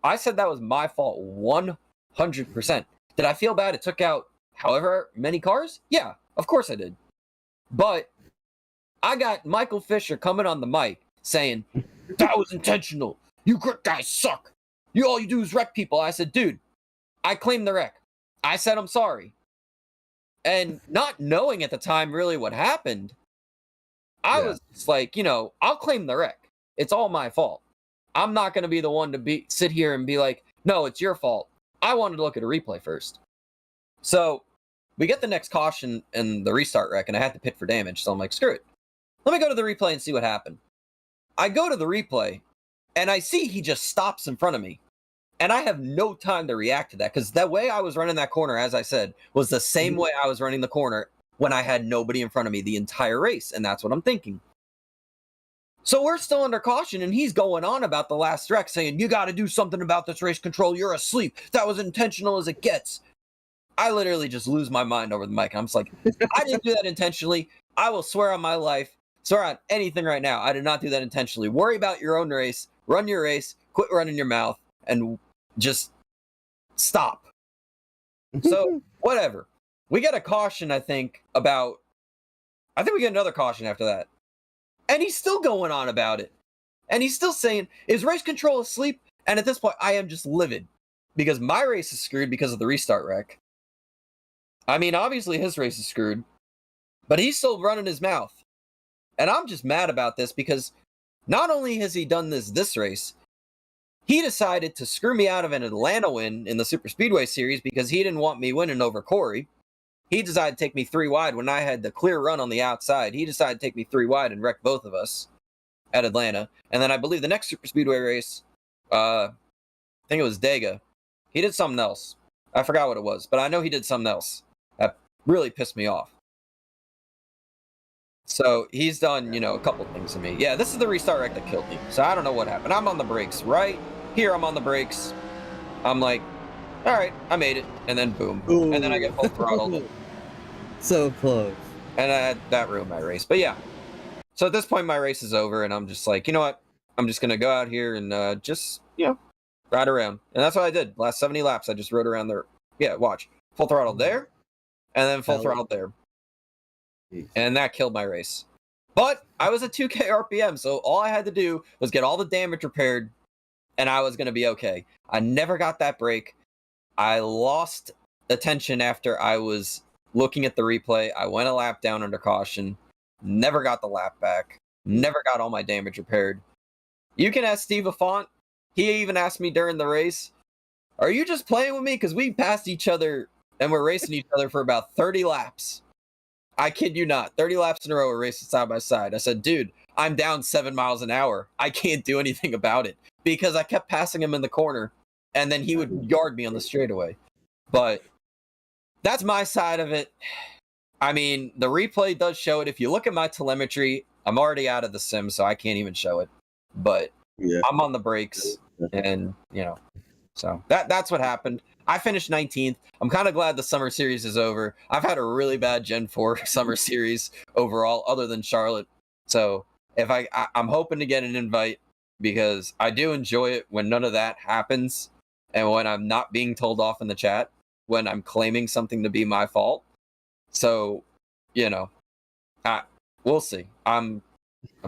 I said that was my fault 100%. Did I feel bad it took out however many cars? Yeah, of course I did. But I got Michael Fisher coming on the mic saying, that was intentional. You guys suck. All you do is wreck people. I said, dude, I claimed the wreck. I said I'm sorry. And not knowing at the time really what happened, I was just like, you know, I'll claim the wreck. It's all my fault. I'm not going to be the one to sit here and be like, no, it's your fault. I wanted to look at a replay first. So we get the next caution in the restart wreck, and I had to pit for damage. So I'm like, screw it. Let me go to the replay and see what happened. I go to the replay, and I see he just stops in front of me. And I have no time to react to that, because the way I was running that corner, as I said, was the same way I was running the corner when I had nobody in front of me the entire race. And that's what I'm thinking. So we're still under caution, and he's going on about the last wreck, saying, you got to do something about this race control. You're asleep. That was intentional as it gets. I literally just lose my mind over the mic. I'm just like, I didn't do that intentionally. I will swear on my life, swear on anything right now. I did not do that intentionally. Worry about your own race. Run your race. Quit running your mouth. And just stop. So, whatever. We get a caution, I think we get another caution after that. And he's still going on about it. And he's still saying, is race control asleep? And at this point, I am just livid. Because my race is screwed because of the restart wreck. I mean, obviously his race is screwed. But he's still running his mouth. And I'm just mad about this because not only has he done this race, he decided to screw me out of an Atlanta win in the Superspeedway series because he didn't want me winning over Corey. He decided to take me 3 wide when I had the clear run on the outside. He decided to take me 3 wide and wreck both of us at Atlanta. And then I believe the next Superspeedway race, I think it was Dega. He did something else. I forgot what it was, but I know he did something else. That really pissed me off. So he's done, a couple things to me. Yeah, this is the restart wreck that killed me. So I don't know what happened. I'm on the brakes, right? Here I'm on the brakes. I'm like, all right, I made it. And then boom. Ooh. And then I get full throttled. So close. And that ruined my race. But yeah. So at this point, my race is over, and I'm just like, you know what? I'm just going to go out here and just, ride around. And that's what I did. Last 70 laps, I just rode around there. Yeah, watch. Full throttle there, and then full throttle there. And that killed my race. But I was at 2K RPM, so all I had to do was get all the damage repaired, and I was going to be okay. I never got that break. I lost attention after I was looking at the replay. I went a lap down under caution, never got the lap back, never got all my damage repaired. You can ask Steve Affont. He even asked me during the race, are you just playing with me? Because we passed each other and we're racing each other for about 30 laps. I kid you not. 30 laps in a row, we're racing side by side. I said, dude, I'm down 7 miles an hour. I can't do anything about it because I kept passing him in the corner and then he would yard me on the straightaway. But that's my side of it. I mean, the replay does show it. If you look at my telemetry, I'm already out of the sim, so I can't even show it. But I'm on the brakes, and so that's what happened. I finished 19th. I'm kind of glad the summer series is over. I've had a really bad Gen 4 summer series overall, other than Charlotte. So if I'm hoping to get an invite because I do enjoy it when none of that happens, and when I'm not being told off in the chat, when I'm claiming something to be my fault. So, we'll see. I'm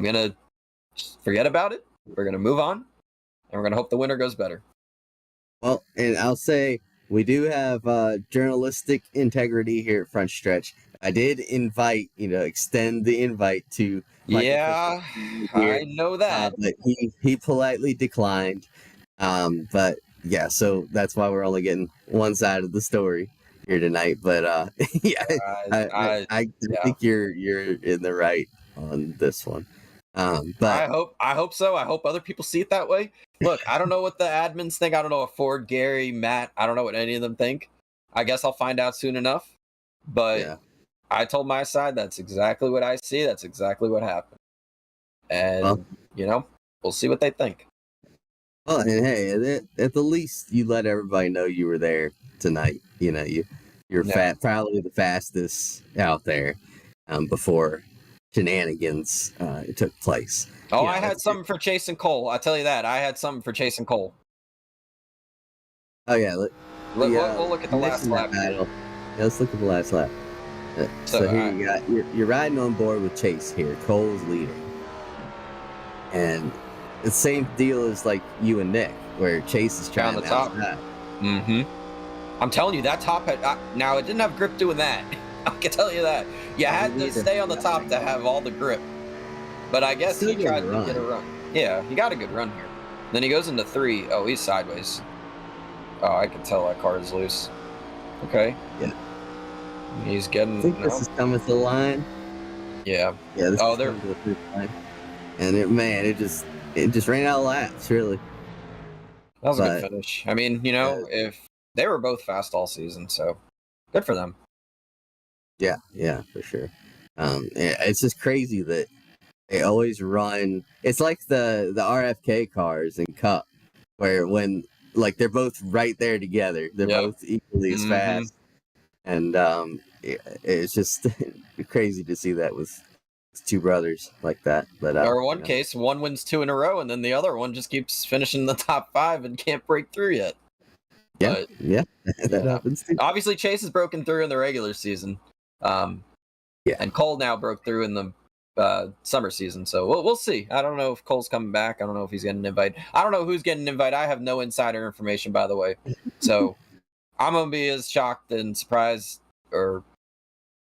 gonna forget about it. We're gonna move on, and we're gonna hope the winner goes better. Well, and I'll say we do have journalistic integrity here at Front Stretch. I did invite, extend the invite to. Yeah, I know that. But he politely declined. But yeah, so that's why we're only getting one side of the story here tonight. But I think you're in the right on this one. But I hope so. I hope other people see it that way. Look, I don't know what the admins think. I don't know if Ford, Gary, Matt, I don't know what any of them think. I guess I'll find out soon enough. But I told my side that's exactly what I see. That's exactly what happened. And, we'll see what they think. Well, and hey, at the least, you let everybody know you were there tonight. You're probably the fastest out there before shenanigans took place. Oh, I had something for Chase and Cole. I'll tell you that. I had something for Chase and Cole. Oh, yeah. We'll look at the last lap. Yeah, let's look at the last lap. So here you're riding on board with Chase here. Cole's leading. And the same deal as like you and Nick, where Chase is trying the top. Mm-hmm. I'm telling you, that top had... now, it didn't have grip doing that. I can tell you that. You had to stay on the top to have all the grip. But I guess he tried to get a run. Yeah, he got a good run here. Then he goes into 3. Oh, he's sideways. Oh, I can tell that car is loose. Okay. Yeah. He's getting... I think this is coming to the line. Yeah. Yeah, this is coming to the finish line. And it just ran out of laps, really. That was a good finish. I mean, if they were both fast all season, so good for them. Yeah, for sure. It's just crazy that they always run. It's like the RFK cars in Cup, where when they're both right there together, they're both equally as fast, and it's just crazy to see that with two brothers like that. But or one case, one wins 2 in a row, and then the other one just keeps finishing the top 5 and can't break through yet. That happens too. Obviously, Chase has broken through in the regular season. And Cole now broke through in the summer season, so we'll see. I don't know if Cole's coming back. I don't know if he's getting an invite. I don't know who's getting an invite. I have no insider information, by the way. So I'm gonna be as shocked and surprised or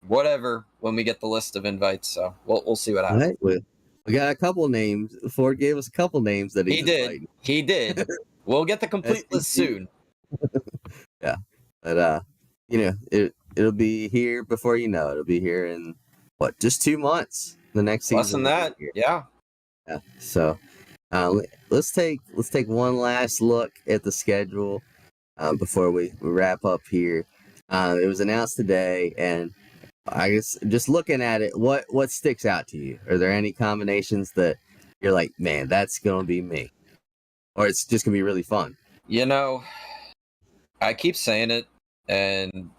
whatever when we get the list of invites. So we'll see what happens. All right, we got a couple names. Ford gave us a couple names that he did. Inviting. He did. We'll get the complete list soon. Yeah, but it'll be here before you know it. It'll be here in just 2 months. The next season. Less than that. Yeah. So Let's take one last look at the schedule before we wrap up here. It was announced today, and I guess just looking at it, what sticks out to you? Are there any combinations that you're like, man, that's gonna be me, or it's just gonna be really fun? You know, I keep saying it, and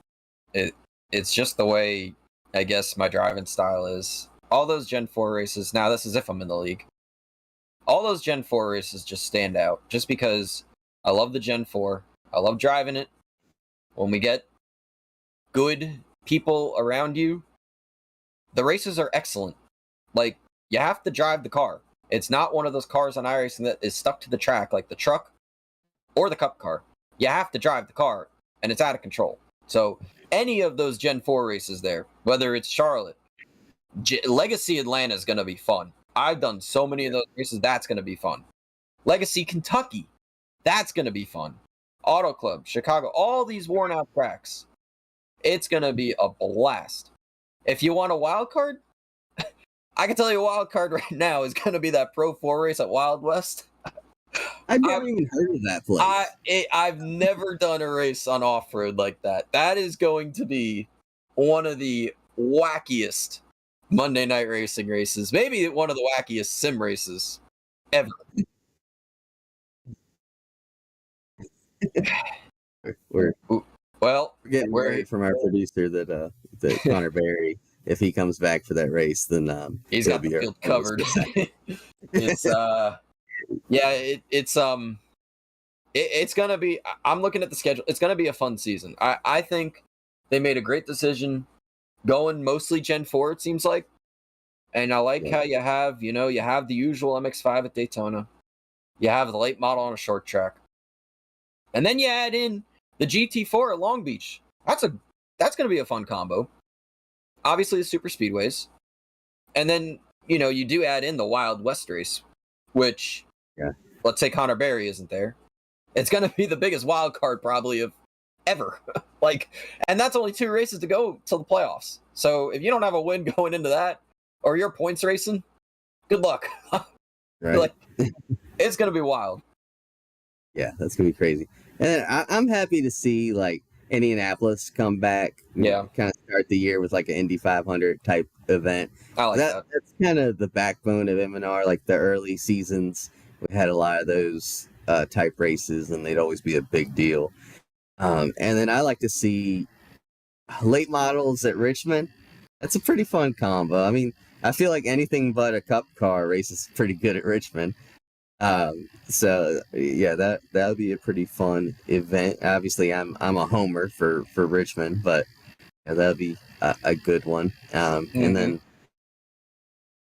it's just the way I guess my driving style is. All those Gen 4 races. Now, this is if I'm in the league. All those Gen 4 races just stand out, just because I love the Gen 4. I love driving it. When we get good people around you, the races are excellent. Like, you have to drive the car. It's not one of those cars on iRacing that is stuck to the track like the truck or the cup car. You have to drive the car, and it's out of control. So any of those Gen 4 races there, whether it's Charlotte, Legacy Atlanta is going to be fun. I've done so many of those races. That's going to be fun. Legacy Kentucky, that's going to be fun. Auto Club, Chicago, all these worn out tracks. It's going to be a blast. If you want a wild card, I can tell you a wild card right now is going to be that Pro 4 race at Wild West. I've never even heard of that place. I've never done a race on off-road like that. That is going to be one of the wackiest Monday night racing races. Maybe one of the wackiest sim races ever. We're getting we're word from our producer that Connor Berry, if he comes back for that race, then he's got the field covered. It's it's gonna be. I'm looking at the schedule. It's gonna be a fun season. I think they made a great decision going mostly Gen 4. It seems like, and I like how you have the usual MX-5 at Daytona, you have the late model on a short track, and then you add in the GT4 at Long Beach. That's gonna be a fun combo. Obviously the super speedways, and then you do add in the Wild West race, which let's say Connor Berry isn't there. It's going to be the biggest wild card probably of ever. And that's only 2 races to go till the playoffs. So if you don't have a win going into that, or you're points racing, good luck. Right. It's going to be wild. Yeah, that's going to be crazy. And I'm happy to see Indianapolis come back. Yeah. Kind of start the year with an Indy 500 type event. I like that. That's kind of the backbone of M&R. The early seasons, we had a lot of those type races, and they'd always be a big deal. And then I like to see late models at Richmond. That's a pretty fun combo. I mean, I feel like anything but a cup car race is pretty good at Richmond. So yeah, that'll be a pretty fun event. Obviously, I'm a homer for Richmond, but that'll be a good one. And then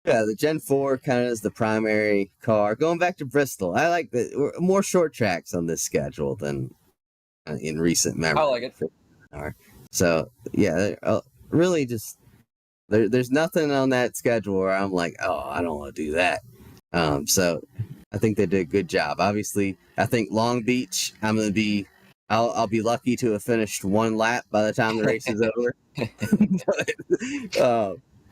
the Gen 4 kind of is the primary car. Going back to Bristol, I like more short tracks on this schedule than in recent memory. I like it. So yeah, really just there's nothing on that schedule where I'm like, oh, I don't want to do that. So I think they did a good job. Obviously, I think Long Beach, I'll be lucky to have finished 1 lap by the time the race is over.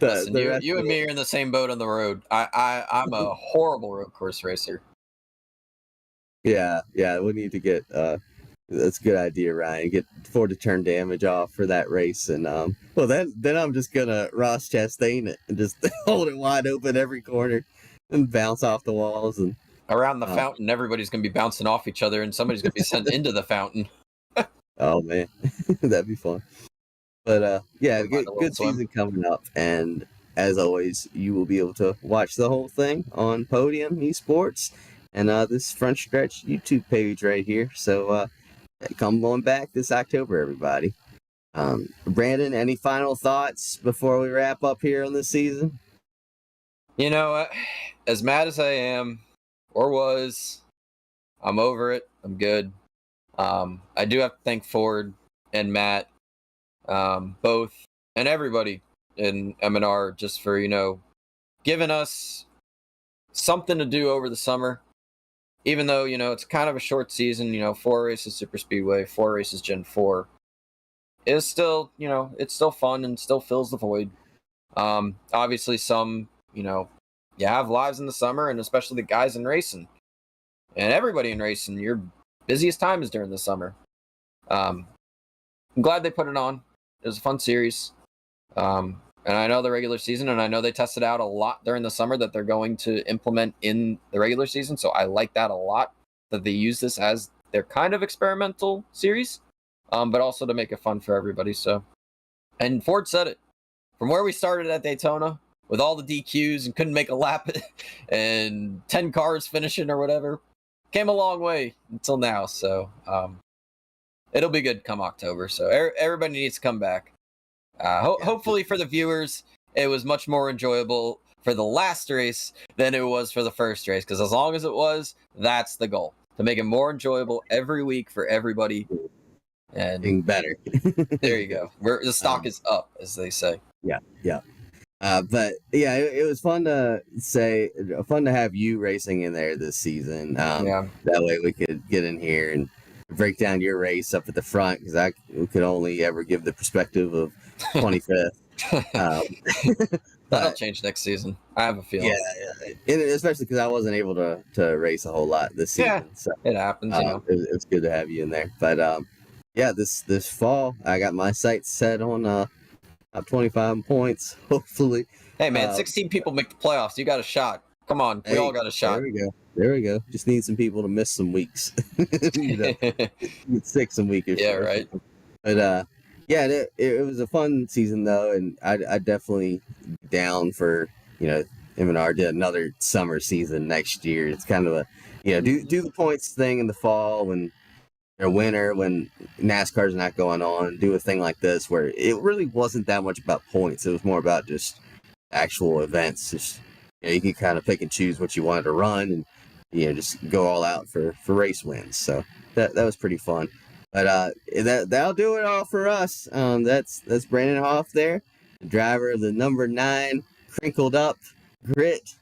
Listen, you and me are in the same boat on the road. I'm a horrible road course racer. Yeah, we need to get that's a good idea, Ryan. Get Ford to turn damage off for that race, and then I'm just gonna Ross Chastain it and just hold it wide open every corner and bounce off the walls and around the fountain. Everybody's gonna be bouncing off each other, and somebody's gonna be sent into the fountain. Oh man, that'd be fun. But good season coming up, and as always, you will be able to watch the whole thing on Podium Esports and this Front Stretch YouTube page right here. So come on back this October, everybody. Brandon, any final thoughts before we wrap up here on this season? As mad as I am or was, I'm over it. I'm good. I do have to thank Ford and Matt, both, and everybody in M&R just for, giving us something to do over the summer. Even though, it's kind of a short season, 4 races Superspeedway, 4 races Gen 4. It's still, it's still fun and still fills the void. Obviously some, you have lives in the summer, and especially the guys in racing and everybody in racing. Your busiest time is during the summer. I'm glad they put it on. It was a fun series. And I know the regular season, and I know they tested out a lot during the summer that they're going to implement in the regular season. So I like that a lot, that they use this as their kind of experimental series, but also to make it fun for everybody. So, and Ford said it. From where we started at Daytona with all the DQs and couldn't make a lap and 10 cars finishing or whatever, came a long way until now. So it'll be good come October. So everybody needs to come back. Hopefully for the viewers, it was much more enjoyable for the last race than it was for the first race. Because as long as it was, that's the goal. To make it more enjoyable every week for everybody. And Getting better. There you go. The stock is up, as they say. Yeah. But yeah, it was fun to have you racing in there this season. That way we could get in here and break down your race up at the front, because I could only ever give the perspective of 25th. That'll change next season. I have a feeling. Yeah. And especially because I wasn't able to race a whole lot this season. Yeah, so it happens. It's good to have you in there. But this fall I got my sights set on top 25 points, hopefully. Hey man, 16 people make the playoffs. You got a shot. Come on, we all got a shot. There we go. Just need some people to miss some weeks. Get sick some weeks. Yeah, right. But it was a fun season though, and I definitely down for M&R did another summer season next year. It's kind of a do the points thing in the fall when or winter when NASCAR's not going on. Do a thing like this where it really wasn't that much about points. It was more about just actual events. Just you could kind of pick and choose what you wanted to run, and just go all out for race wins. So that was pretty fun. But that'll do it all for us. That's Brandon Hoff there, the driver of the number 9 crinkled up grit.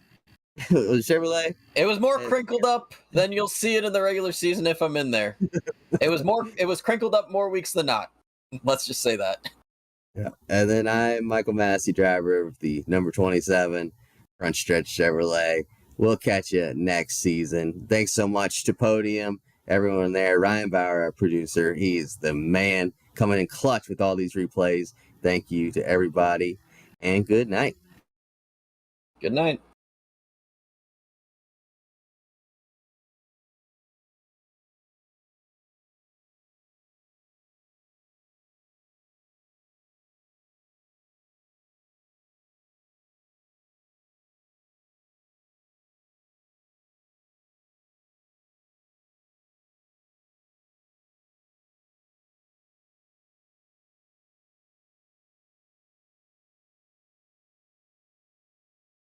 Chevrolet. It was more crinkled up than you'll see it in the regular season if I'm in there. It was crinkled up more weeks than not. Let's just say that. Yeah. And then I'm Michael Massey, driver of the number 27 Front Stretch Chevrolet. We'll catch you next season. Thanks so much to Podium, everyone there. Ryan Bauer, our producer, he's the man, coming in clutch with all these replays. Thank you to everybody, and good night. Good night.